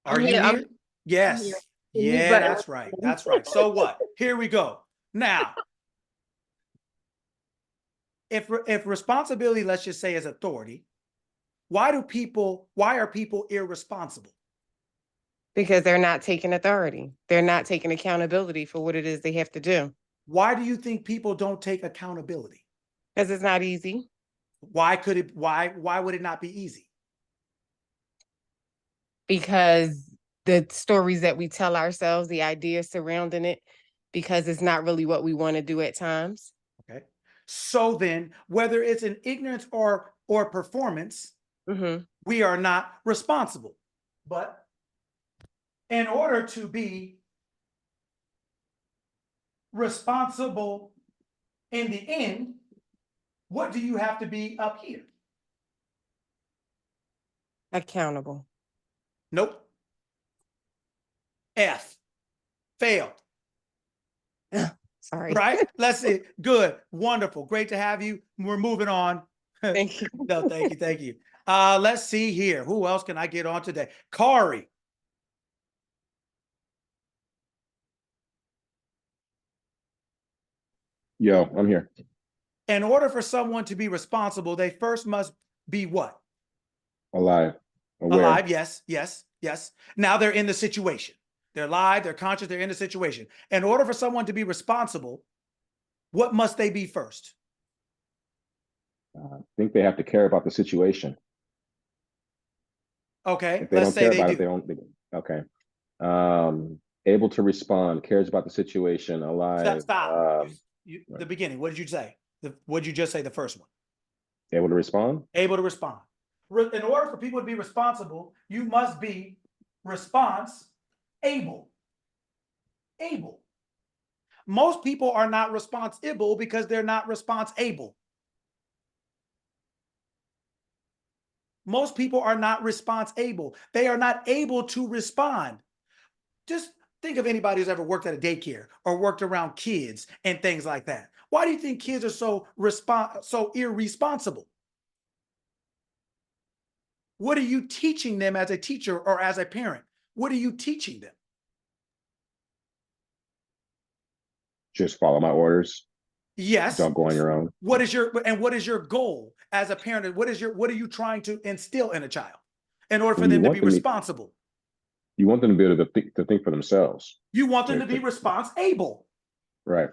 Are you here? Yes. Yeah, that's right. That's right. So what? Here we go. Now, if responsibility, let's just say, is authority, why are people irresponsible? Because they're not taking authority. They're not taking accountability for what it is they have to do. Why do you think people don't take accountability? Because it's not easy. Why would it not be easy? Because the stories that we tell ourselves, the ideas surrounding it, because it's not really what we want to do at times. Okay. So then, whether it's an ignorance or performance, we are not responsible. But in order to be responsible in the end, what do you have to be up here? Accountable. Nope. F. Failed. Sorry. Right? Let's see. Good. Wonderful. Great to have you. We're moving on. Thank you. No, thank you. Thank you. Let's see here. Who else can I get on today? Kari. Yo, I'm here. In order for someone to be responsible, they first must be what? Alive. Aware. Alive. Yes. Yes. Yes. Now they're in the situation. They're alive. They're conscious. They're in the situation. In order for someone to be responsible, what must they be first? I think they have to care about the situation. Okay. If they Let's don't say care they about do. it, they don't. Okay. Able to respond, cares about the situation, alive. Stop. The beginning. What did you say? What did you just say? The first one. Able to respond. Able to respond. In order for people to be responsible, you must be response able. Able. Most people are not response able because they're not response able. Most people are not response able. They are not able to respond. Just think of anybody who's ever worked at a daycare or worked around kids and things like that. Why do you think kids are so irresponsible? What are you teaching them as a teacher or as a parent? What are you teaching them? Just follow my orders. Yes. Don't go on your own. What is your goal as a parent? What are you trying to instill in a child in order for them to be responsible? You want them to be able to think for themselves. You want them to be response able. Right.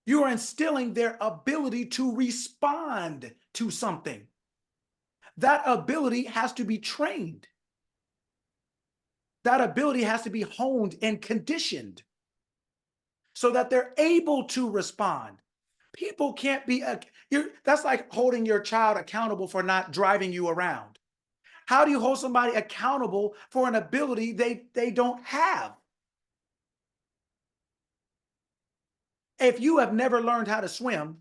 You are instilling their ability to respond to something. That ability has to be trained. That ability has to be honed and conditioned so that they're able to respond. People can't be, that's like holding your child accountable for not driving you around. How do you hold somebody accountable for an ability they don't have? If you have never learned how to swim,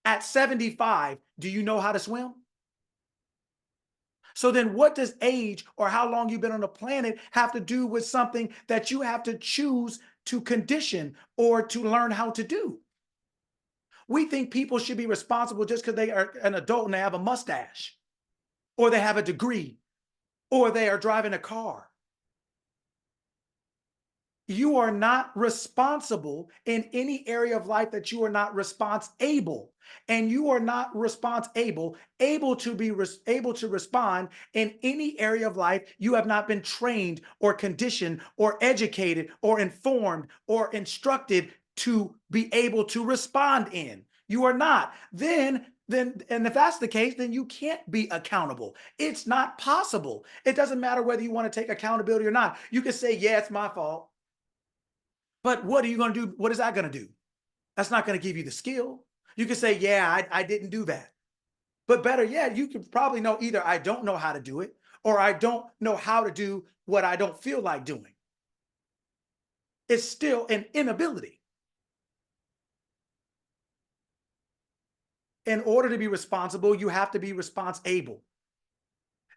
at 75, do you know how to swim? So then what does age or how long you've been on the planet have to do with something that you have to choose to condition or to learn how to do? We think people should be responsible just because they are an adult and they have a mustache, or they have a degree, or they are driving a car. You are not responsible in any area of life that you are not response able. And you are not response able to respond in any area of life you have not been trained or conditioned or educated or informed or instructed to be able to respond in. You are not. Then, and if that's the case, then you can't be accountable. It's not possible. It doesn't matter whether you want to take accountability or not. You can say, yeah, it's my fault. But what are you going to do? What is that going to do? That's not going to give you the skill. You can say, yeah, I didn't do that. But better yet, you could probably know either I don't know how to do it, or I don't know how to do what I don't feel like doing. It's still an inability. In order to be responsible, you have to be response-able.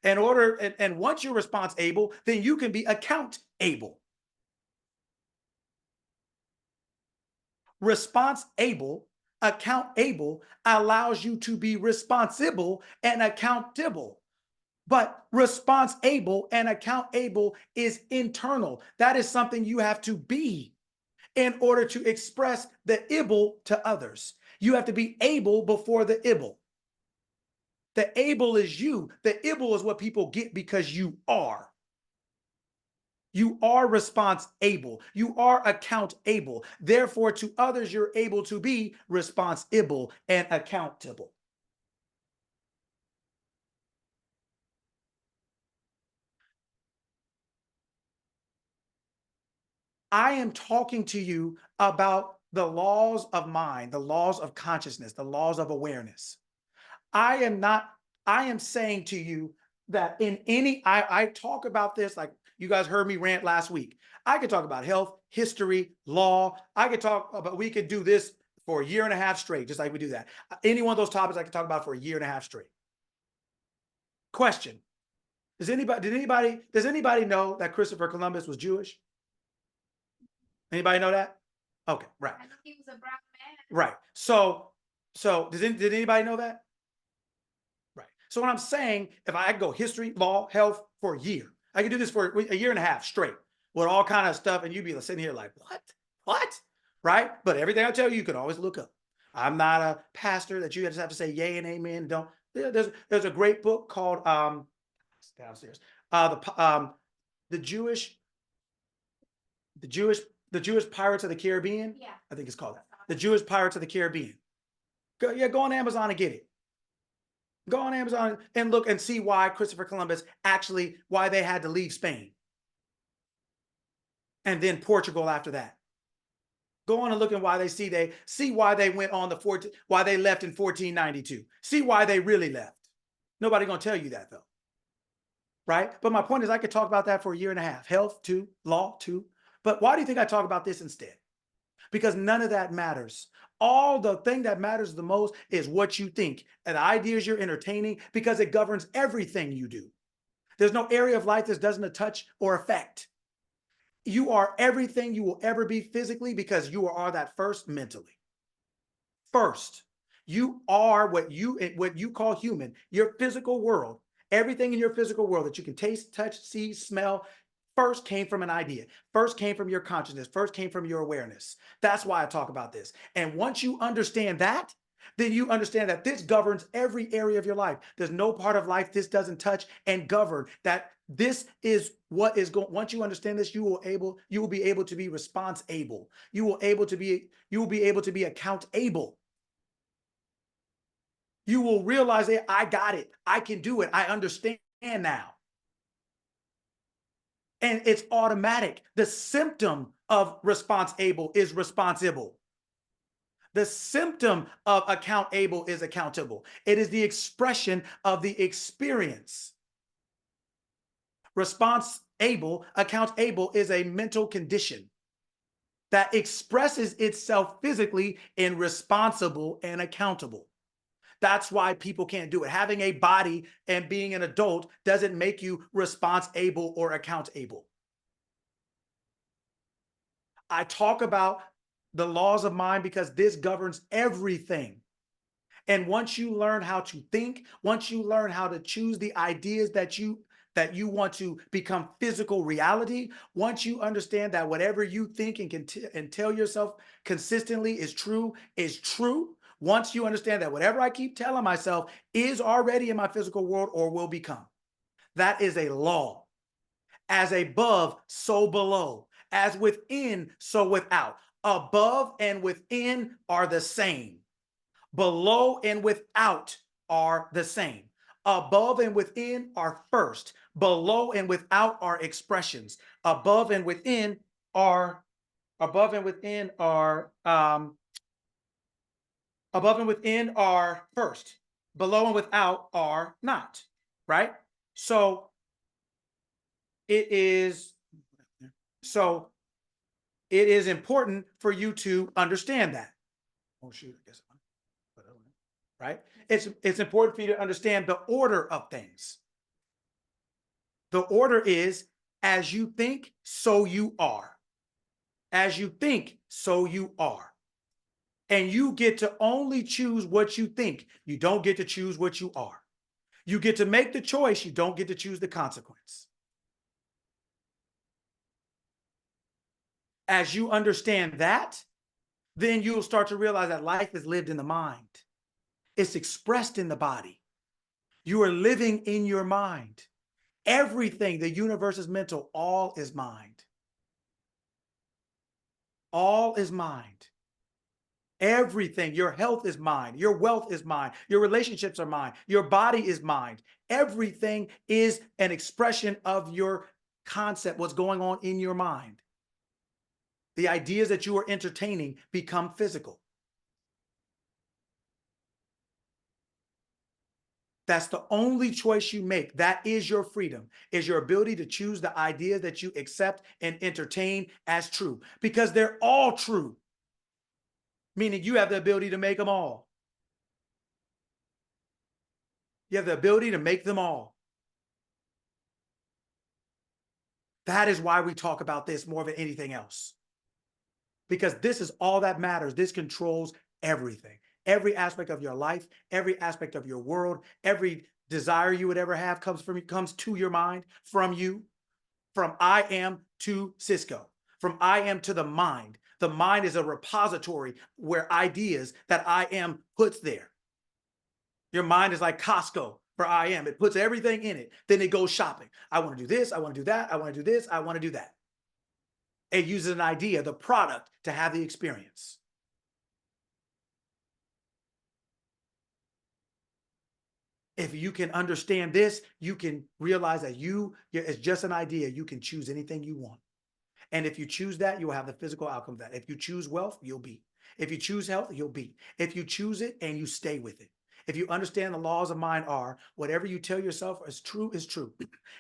And once you're response-able, then you can be account-able. Response-able, account-able allows you to be responsible and accountable. But response-able and account-able is internal. That is something you have to be in order to express the able to others. You have to be able before the able. The able is you. The able is what people get because you are. You are response able. You are account able. Therefore, to others, you're able to be responsible and accountable. I am talking to you about the laws of mind, the laws of consciousness, the laws of awareness. I am saying to you that I talk about this, like you guys heard me rant last week. I could talk about health, history, law. I could talk about, we could do this for a year and a half straight, just like we do that. Any one of those topics I could talk about for a year and a half straight. Question. Does anybody know that Christopher Columbus was Jewish? Anybody know that? Okay, right. I know he was a brown man. Right. So did anybody know that? Right. So what I'm saying, if I go history, law, health for a year, I could do this for a year and a half straight with all kind of stuff, and you'd be sitting here like, what? Right? But everything I tell you, you can always look up. I'm not a pastor that you just have to say yay and amen. Don't. There's a great book called downstairs. The Jewish Pirates of the Caribbean. Yeah. I think it's called that. The Jewish Pirates of the Caribbean. Go on Amazon and get it. Go on Amazon and look and see why Christopher Columbus why they had to leave Spain. And then Portugal after that. Go on and look at why see why they went on why they left in 1492. See why they really left. Nobody gonna tell you that though. Right? But my point is I could talk about that for a year and a half. Health too, law too. But why do you think I talk about this instead? Because none of that matters. All the thing that matters the most is what you think and the ideas you're entertaining, because it governs everything you do. There's no area of life that doesn't touch or affect. You are everything you will ever be physically because you are that first mentally. First, you are what you call human, your physical world. Everything in your physical world that you can taste, touch, see, smell, first came from an idea, first came from your consciousness, first came from your awareness. That's why I talk about this. And once you understand that, then you understand that this governs every area of your life. There's no part of life this doesn't touch and govern. That this is what is going. Once you understand this, you will be able to be response able. You will be able to be account able. You will realize that I got it. I can do it. I understand now. And it's automatic. The symptom of response able is responsible. The symptom of account able is accountable. It is the expression of the experience. Response able, account able is a mental condition that expresses itself physically in responsible and accountable. That's why people can't do it. Having a body and being an adult doesn't make you response able or account able. I talk about the laws of mind because this governs everything. And once you learn how to think, once you learn how to choose the ideas that you want to become physical reality, once you understand that whatever you think and tell yourself consistently is true, once you understand that whatever I keep telling myself is already in my physical world or will become, that is a law. As above, so below. As within, so without. Above and within are the same. Below and without are the same. Above and within are first. Below and without are expressions. Above and within are Above and within are first. Below and without are not, right? So it is important for you to understand that. Oh shoot, I guess. Right? It's important for you to understand the order of things. The order is, as you think, so you are. As you think, so you are. And you get to only choose what you think. You don't get to choose what you are. You get to make the choice. You don't get to choose the consequence. As you understand that, then you'll start to realize that life is lived in the mind. It's expressed in the body. You are living in your mind. Everything, the universe is mental. All is mind. All is mind. Everything, your health is mine, your wealth is mine, your relationships are mine, your body is mine. Everything is an expression of your concept, what's going on in your mind. The ideas that you are entertaining become physical. That's the only choice you make. That is your freedom, is your ability to choose the ideas that you accept and entertain as true, because they're all true. Meaning you have the ability to make them all. You have the ability to make them all. That is why we talk about this more than anything else. Because this is all that matters. This controls everything. Every aspect of your life, every aspect of your world, every desire you would ever have comes to your mind from you. From I am to Cisco. From I am to the mind. The mind is a repository where ideas that I am puts there. Your mind is like Costco for I am. It puts everything in it. Then it goes shopping. I want to do this. I want to do that. I want to do this. I want to do that. It uses an idea, the product, to have the experience. If you can understand this, you can realize that it's just an idea. You can choose anything you want. And if you choose that, you'll have the physical outcome of that. If you choose wealth, you'll be. If you choose health, you'll be. If you choose it and you stay with it. If you understand the laws of mind are, whatever you tell yourself is true is true.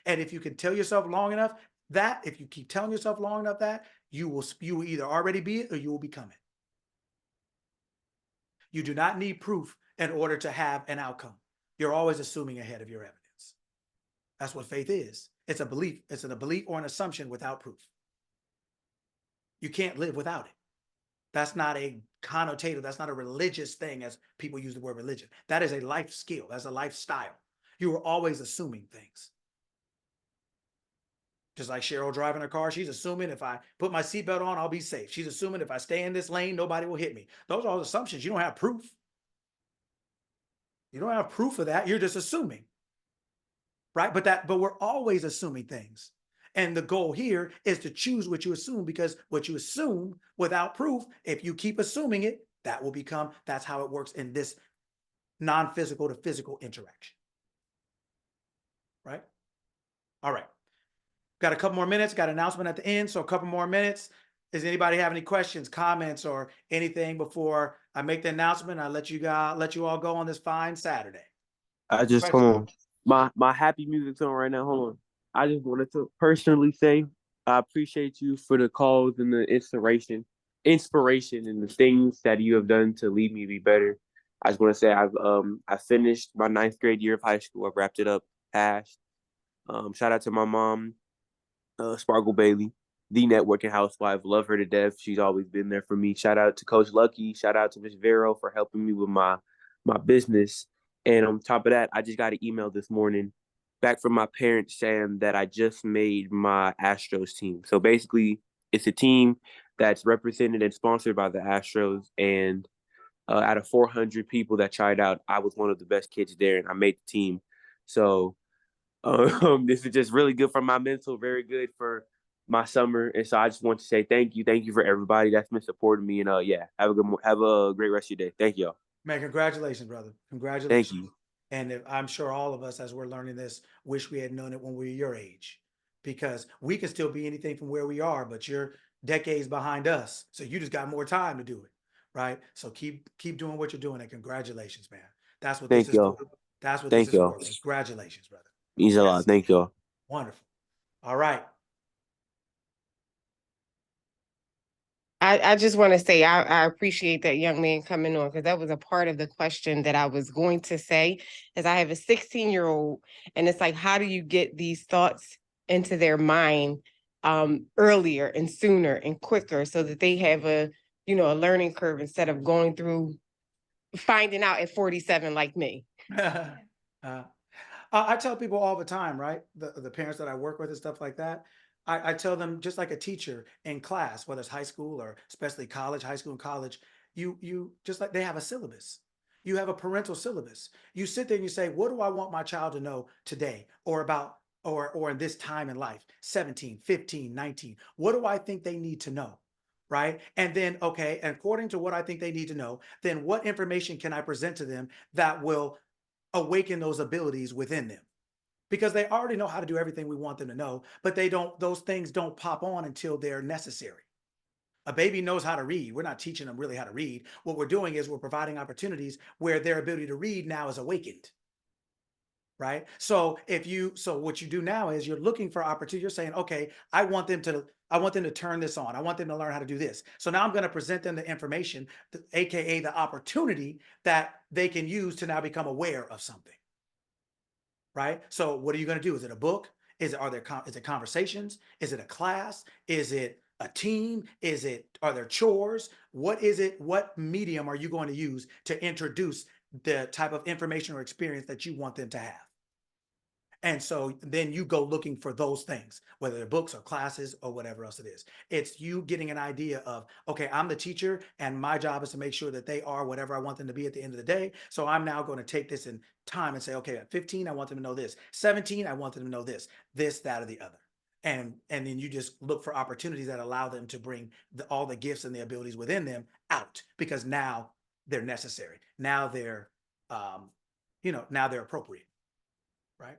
And if you can tell yourself long enough that, if you keep telling yourself long enough that, you will either already be it or you will become it. You do not need proof in order to have an outcome. You're always assuming ahead of your evidence. That's what faith is. It's a belief. It's a belief or an assumption without proof. You can't live without it. That's not a connotative. That's not a religious thing as people use the word religion. That is a life skill. That's a lifestyle. You are always assuming things. Just like Cheryl driving her car, she's assuming if I put my seatbelt on, I'll be safe. She's assuming if I stay in this lane, nobody will hit me. Those are all assumptions. You don't have proof. You don't have proof of that. You're just assuming. Right? But we're always assuming things. And the goal here is to choose what you assume, because what you assume without proof, if you keep assuming it, that's how it works in this non-physical to physical interaction. Right? All right. Got a couple more minutes, got an announcement at the end, so a couple more minutes. Does anybody have any questions, comments, or anything before I make the announcement? I let you all go on this fine Saturday. I just hold on. My happy music's on right now. Hold on. I just wanted to personally say I appreciate you for the calls and the inspiration and the things that you have done to lead me to be better. I just want to say I finished my 9th grade year of high school. I wrapped it up, passed. Shout out to my mom, Sparkle Bailey, the networking housewife. Love her to death. She's always been there for me. Shout out to Coach Lucky. Shout out to Miss Vero for helping me with my business. And on top of that, I just got an email this morning back from my parents saying that I just made my Astros team. So basically, it's a team that's represented and sponsored by the Astros. And out of 400 people that tried out, I was one of the best kids there, and I made the team. So this is just really good for my mental, very good for my summer. And so I just want to say thank you. Thank you for everybody that's been supporting me. And yeah, have a great rest of your day. Thank you all. Man, congratulations, brother. Congratulations. Thank you. And I'm sure all of us, as we're learning this, wish we had known it when we were your age, because we can still be anything from where we are, but you're decades behind us. So you just got more time to do it, right? So keep doing what you're doing, and congratulations, man. That's what this Thank is y'all. for. That's what this Thank is for. y'all. Congratulations, brother. Means a lot. Yes. Thank y'all. Wonderful. All right. I just want to say I appreciate that young man coming on, because that was a part of the question that I was going to say, is I have a 16-year-old, and it's like, how do you get these thoughts into their mind earlier and sooner and quicker, so that they have a learning curve, instead of going through finding out at 47 like me. I tell people all the time, right? The parents that I work with and stuff like that. I tell them, just like a teacher in class, whether it's high school or especially college, high school and college, you just like they have a syllabus. You have a parental syllabus. You sit there and you say, what do I want my child to know today, or about, or in this time in life, 17, 15, 19? What do I think they need to know? Right. And then, okay, and according to what I think they need to know, then what information can I present to them that will awaken those abilities within them? Because they already know how to do everything we want them to know, but those things don't pop on until they're necessary. A baby knows how to read. We're not teaching them really how to read. What we're doing is we're providing opportunities where their ability to read now is awakened. Right. So what you do now is you're looking for opportunity. You're saying, okay, I want them to turn this on. I want them to learn how to do this. So now I'm going to present them the information, AKA the opportunity that they can use to now become aware of something. Right. So what are you going to do? Is it a book? Is it conversations? Is it a class? Is it a team? Are there chores? What is it? What medium are you going to use to introduce the type of information or experience that you want them to have? And so then you go looking for those things, whether they're books or classes or whatever else it is. It's you getting an idea of, okay, I'm the teacher and my job is to make sure that they are whatever I want them to be at the end of the day. So I'm now going to take this in time and say, okay, at 15, I want them to know this. 17, I want them to know this, that, or the other. And then you just look for opportunities that allow them to bring all the gifts and the abilities within them out, because now they're necessary. Now they're, now they're appropriate. Right.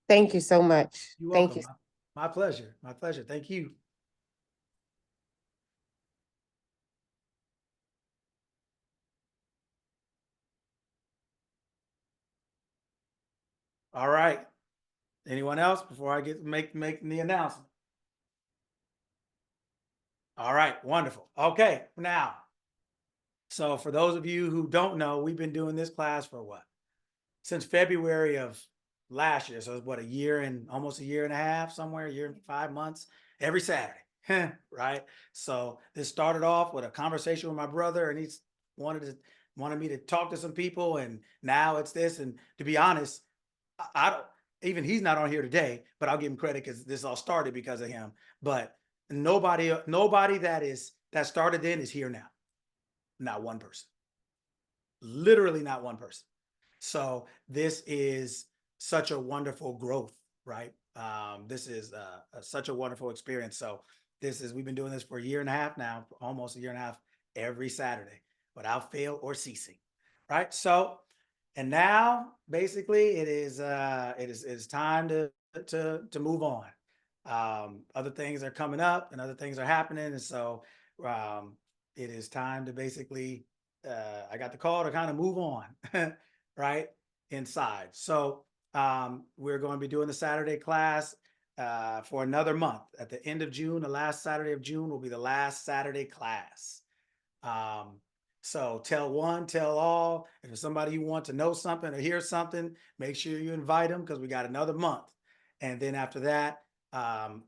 Thank you so much. You're Thank welcome. you. My pleasure. My pleasure. Thank you. All right. Anyone else before I make the announcement? All right. Wonderful. Okay. Now, so for those of you who don't know, we've been doing this class for what? Since February of last year. So it's what, almost a year and a half, somewhere, a year and 5 months, every Saturday. Right. So this started off with a conversation with my brother, and he's wanted me to talk to some people, and now it's this. And to be honest, I don't, even he's not on here today, but I'll give him credit because this all started because of him. But nobody that started then is here now. Not one person. Literally not one person. So this is such a wonderful growth, right? This is such a wonderful experience. So we've been doing this for a year and a half now, almost a year and a half, every Saturday without fail or ceasing, right? So, and now basically it is time to move on. Other things are coming up and other things are happening, and so it is time to basically I got the call to kind of move on, right, inside. So we're going to be doing the Saturday class for another month. At the end of June, the last Saturday of June will be the last Saturday class. So tell one, tell all. If there's somebody you want to know something or hear something, make sure you invite them, because we got another month. And then after that, I'm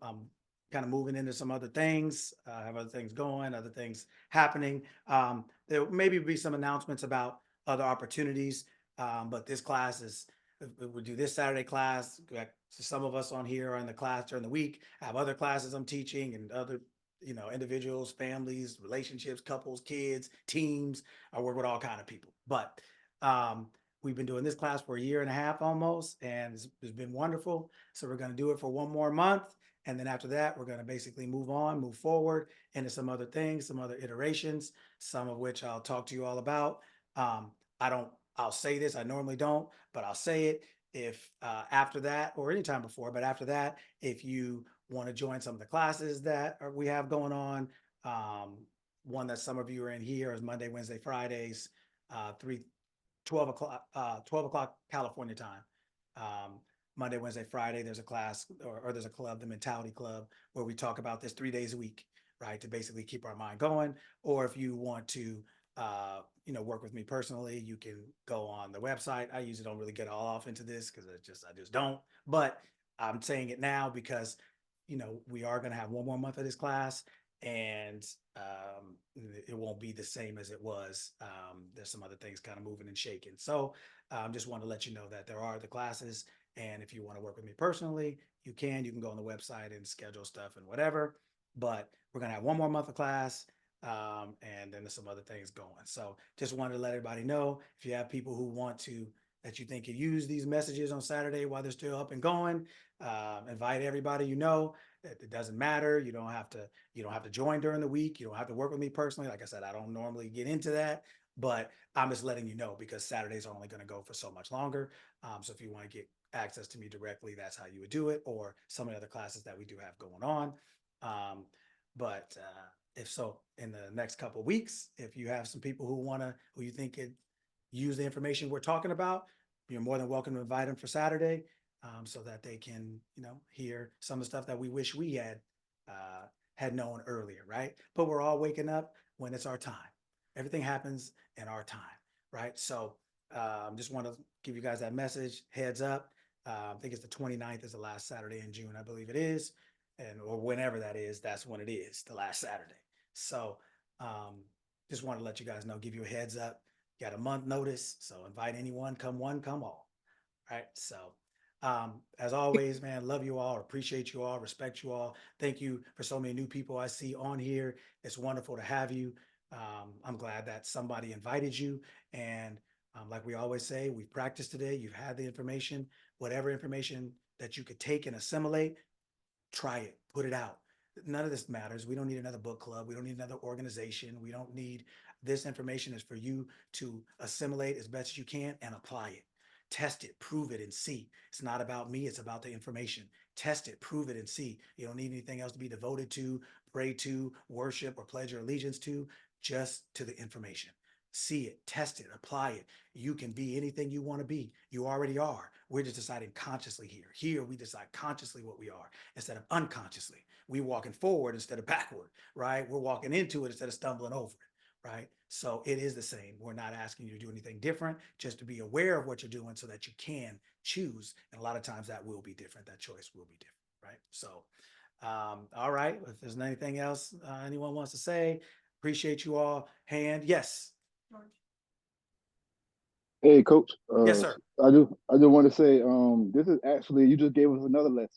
kind of moving into some other things. I have other things going, other things happening. There maybe be some announcements about other opportunities, but this class is, we do this Saturday class. Some of us on here are in the class during the week. I have other classes I'm teaching, and other individuals, families, relationships, couples, kids, teams. I work with all kind of people. But we've been doing this class for a year and a half almost, and it's been wonderful. So we're going to do it for one more month. And then after that, we're going to basically move forward into some other things, some other iterations, some of which I'll talk to you all about. I'll say this, I normally don't, but I'll say it. If after that, or anytime before, but after that, if you want to join some of the classes that we have going on, one that some of you are in here is Monday, Wednesday, Fridays, 12 o'clock California time. Monday, Wednesday, Friday, there's a class or there's a club, the Mentality Club, where we talk about this 3 days a week, right? To basically keep our mind going. Or if you want to, work with me personally, you can go on the website. I usually don't really get all off into this because I just don't, but I'm saying it now because, we are going to have one more month of this class, and it won't be the same as it was. There's some other things kind of moving and shaking. So just want to let you know that there are the classes. And if you want to work with me personally, you can go on the website and schedule stuff and whatever. But we're going to have one more month of class. And then there's some other things going. So just wanted to let everybody know, if you have people who want to, that you think could use these messages on Saturday while they're still up and going, invite everybody. It doesn't matter. You don't have to join during the week. You don't have to work with me personally. Like I said, I don't normally get into that, but I'm just letting you know because Saturdays are only going to go for so much longer. So if you want to get access to me directly, that's how you would do it, or some of the other classes that we do have going on. But if so, in the next couple of weeks, if you have some people who you think could use the information we're talking about, you're more than welcome to invite them for Saturday, so that they can, hear some of the stuff that we wish we had known earlier, right? But we're all waking up when it's our time. Everything happens in our time, right? So just want to give you guys that message, heads up. I think it's the 29th is the last Saturday in June, I believe it is. Or whenever that is, that's when it is, the last Saturday. So just want to let you guys know, give you a heads up. You got a month notice, so invite anyone, come one, come all. Right. So as always, man, love you all, appreciate you all, respect you all. Thank you for so many new people I see on here. It's wonderful to have you. I'm glad that somebody invited you. And like we always say, we've practiced today. You've had the information, whatever information that you could take and assimilate, try it, put it out. None of this matters. We don't need another book club. We don't need another organization. We don't need, this information is for you to assimilate as best as you can and apply it. Test it, prove it, and see. It's not about me. It's about the information. Test it, prove it, and see. You don't need anything else to be devoted to, pray to, worship, or pledge your allegiance to, just to the information. See it, test it, apply it. You can be anything you want to be. You already are. We're just deciding consciously here. Here, we decide consciously what we are instead of unconsciously. We walking forward instead of backward, right? We're walking into it instead of stumbling over it, right? So it is the same. We're not asking you to do anything different, just to be aware of what you're doing so that you can choose. And a lot of times that will be different. That choice will be different, right? So, all right. If there's anything else anyone wants to say, appreciate you all. Hand, yes. Hey, Coach. Yes, sir. I just want to say, this is actually, you just gave us another lesson.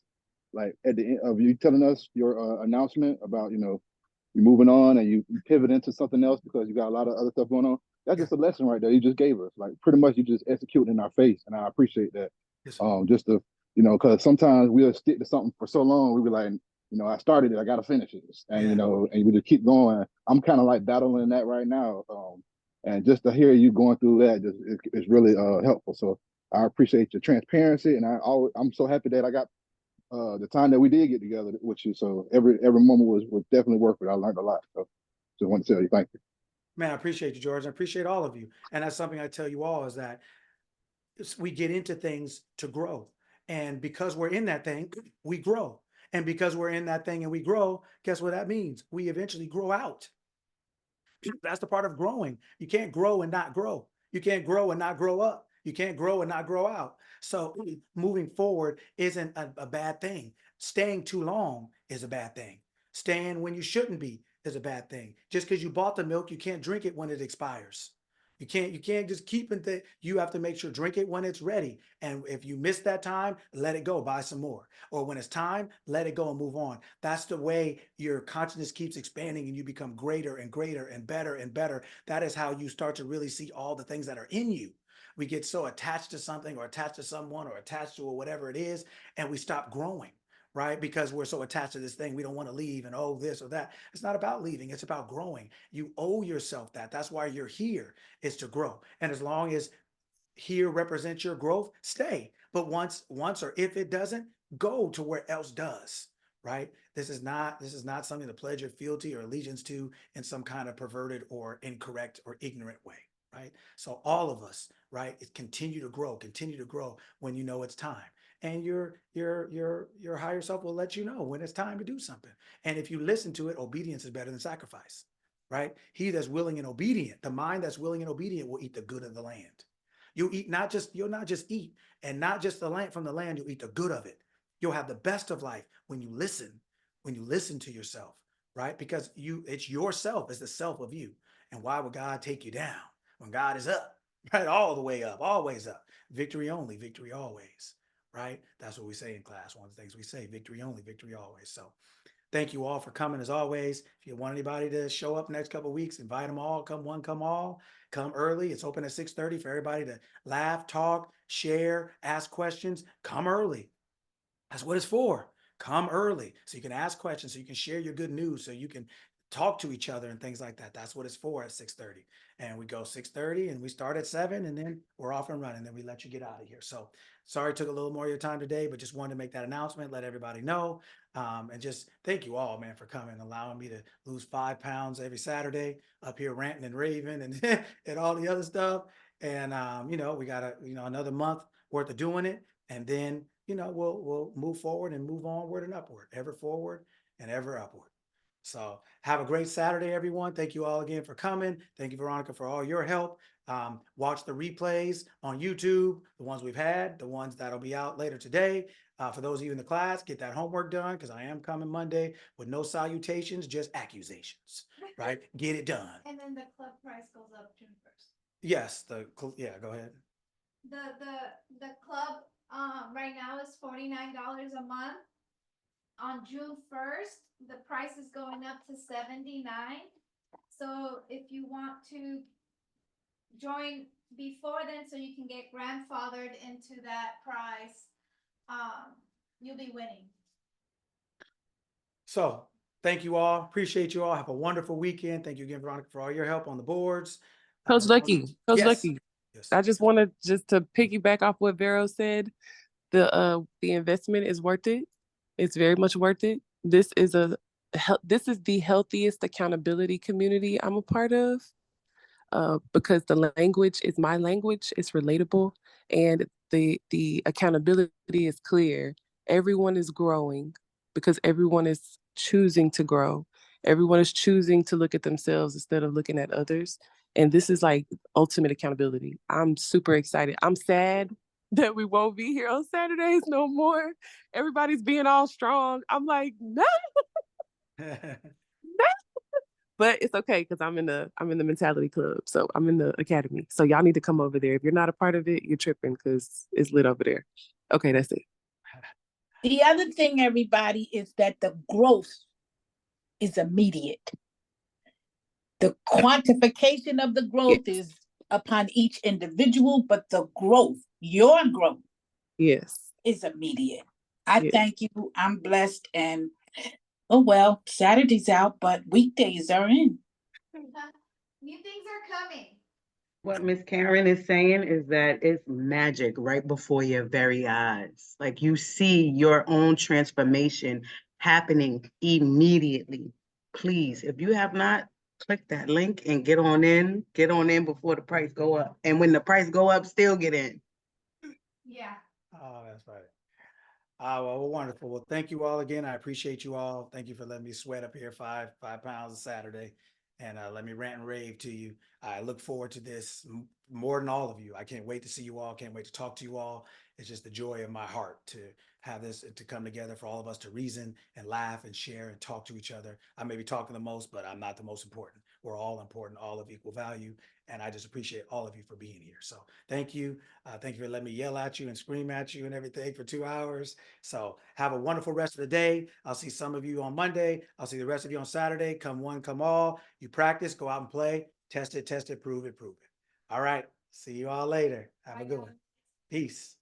Like at the end of you telling us your announcement about, you're moving on and you pivot into something else because you got a lot of other stuff going on. That's just a lesson right there. You just gave us, like, pretty much you just executed in our face, and I appreciate that. Yes, just to, because sometimes we'll stick to something for so long. We be like, I started it, I got to finish it, and and we just keep going. I'm kind of like battling that right now. And just to hear you going through that is really helpful. So I appreciate your transparency, and I'm so happy that I got the time that we did get together with you. So every moment was definitely worth it. I learned a lot. So just want to tell you thank you. Man, I appreciate you, George. I appreciate all of you. And that's something I tell you all, is that we get into things to grow. And because we're in that thing, we grow. And because we're in that thing and we grow, guess what that means? We eventually grow out. That's the part of growing. You can't grow and not grow. You can't grow and not grow up. You can't grow and not grow out. So moving forward isn't a bad thing. Staying too long is a bad thing. Staying when you shouldn't be is a bad thing. Just because you bought the milk, you can't drink it when it expires. You can't just keep it. You have to make sure, drink it when it's ready. And if you miss that time, let it go, buy some more. Or when it's time, let it go and move on. That's the way your consciousness keeps expanding and you become greater and greater and better and better. That is how you start to really see all the things that are in you. We get so attached to something or attached to someone or attached to whatever it is, and we stop growing. Right? Because we're so attached to this thing, we don't want to leave and this or that. It's not about leaving. It's about growing. You owe yourself that. That's why you're here, is to grow. And as long as here represents your growth, stay. But once or if it doesn't, go to where else does. right? This is not something to pledge your fealty or allegiance to in some kind of perverted or incorrect or ignorant way, right? So all of us, right, is continue to grow when you know it's time. And your higher self will let you know when it's time to do something. And if you listen to it, obedience is better than sacrifice, right? He that's willing and obedient, the mind that's willing and obedient will eat the good of the land. You'll not just eat and not just the land from the land, you'll eat the good of it. You'll have the best of life when you listen to yourself, right? Because it's yourself, it's the self of you. And why would God take you down when God is up, right? All the way up, always up. Victory only, victory always, right? That's what we say in class. One of the things we say, victory only, victory always. So thank you all for coming as always. If you want anybody to show up next couple of weeks, invite them all. Come one, come all. Come early. It's open at 6:30 for everybody to laugh, talk, share, ask questions. Come early. That's what it's for. Come early so you can ask questions, so you can share your good news, so you can talk to each other and things like that. That's what it's for at 6:30. And we go 6:30 and we start at 7 and then we're off and running. Then we let you get out of here. So sorry it took a little more of your time today, but just wanted to make that announcement, let everybody know. And just thank you all, man, for coming, allowing me to lose 5 pounds every Saturday up here ranting and raving and, and all the other stuff. And, we got another month worth of doing it. And then, we'll move forward and move onward and upward, ever forward and ever upward. So have a great Saturday, everyone. Thank you all again for coming. Thank you, Veronica, for all your help. Watch the replays on YouTube, the ones we've had, the ones that'll be out later today. For those of you in the class, get that homework done because I am coming Monday with no salutations, just accusations, right? Get it done. And then the club price goes up June 1st. Yes, go ahead. The club right now is $49 a month. On June 1st, the price is going up to $79. So if you want to join before then, so you can get grandfathered into that price, you'll be winning. So thank you all. Appreciate you all. Have a wonderful weekend. Thank you again, Veronica, for all your help on the boards. Coach Lucky, Yes. Lucky. Yes. I just wanted to piggyback off what Vero said. The investment is worth it. It's very much worth it. This is the healthiest accountability community I'm a part of. Because the language is my language, it's relatable, and the accountability is clear. Everyone is growing because everyone is choosing to grow. Everyone is choosing to look at themselves instead of looking at others. And this is like ultimate accountability. I'm super excited. I'm sad that we won't be here on Saturdays no more. Everybody's being all strong. I'm like, no. But it's okay because I'm in the mentality club. So I'm in the academy. So y'all need to come over there. If you're not a part of it, you're tripping because it's lit over there. Okay, that's it. The other thing, everybody, is that the growth is immediate. The quantification of the growth is upon each individual, but the growth, your growth, is immediate. I thank you. I'm blessed, and oh well, Saturday's out, but weekdays are in. New things are coming. What Miss Karen is saying is that it's magic right before your very eyes. Like you see your own transformation happening immediately. Please, if you have not, click that link and get on in before the price go up. And when the price go up, still get in. Yeah. Oh, that's right. Well, wonderful. Well, thank you all again. I appreciate you all. Thank you for letting me sweat up here 5 pounds a Saturday and let me rant and rave to you. I look forward to this more than all of you. I can't wait to see you all. Can't wait to talk to you all. It's just the joy of my heart to have this, to come together for all of us to reason and laugh and share and talk to each other. I may be talking the most, but I'm not the most important. We're all important, all of equal value. And I just appreciate all of you for being here. So thank you. Thank you for letting me yell at you and scream at you and everything for 2 hours. So have a wonderful rest of the day. I'll see some of you on Monday. I'll see the rest of you on Saturday. Come one, come all. You practice, go out and play, test it, prove it. All right. See you all later. Have a good one. Peace.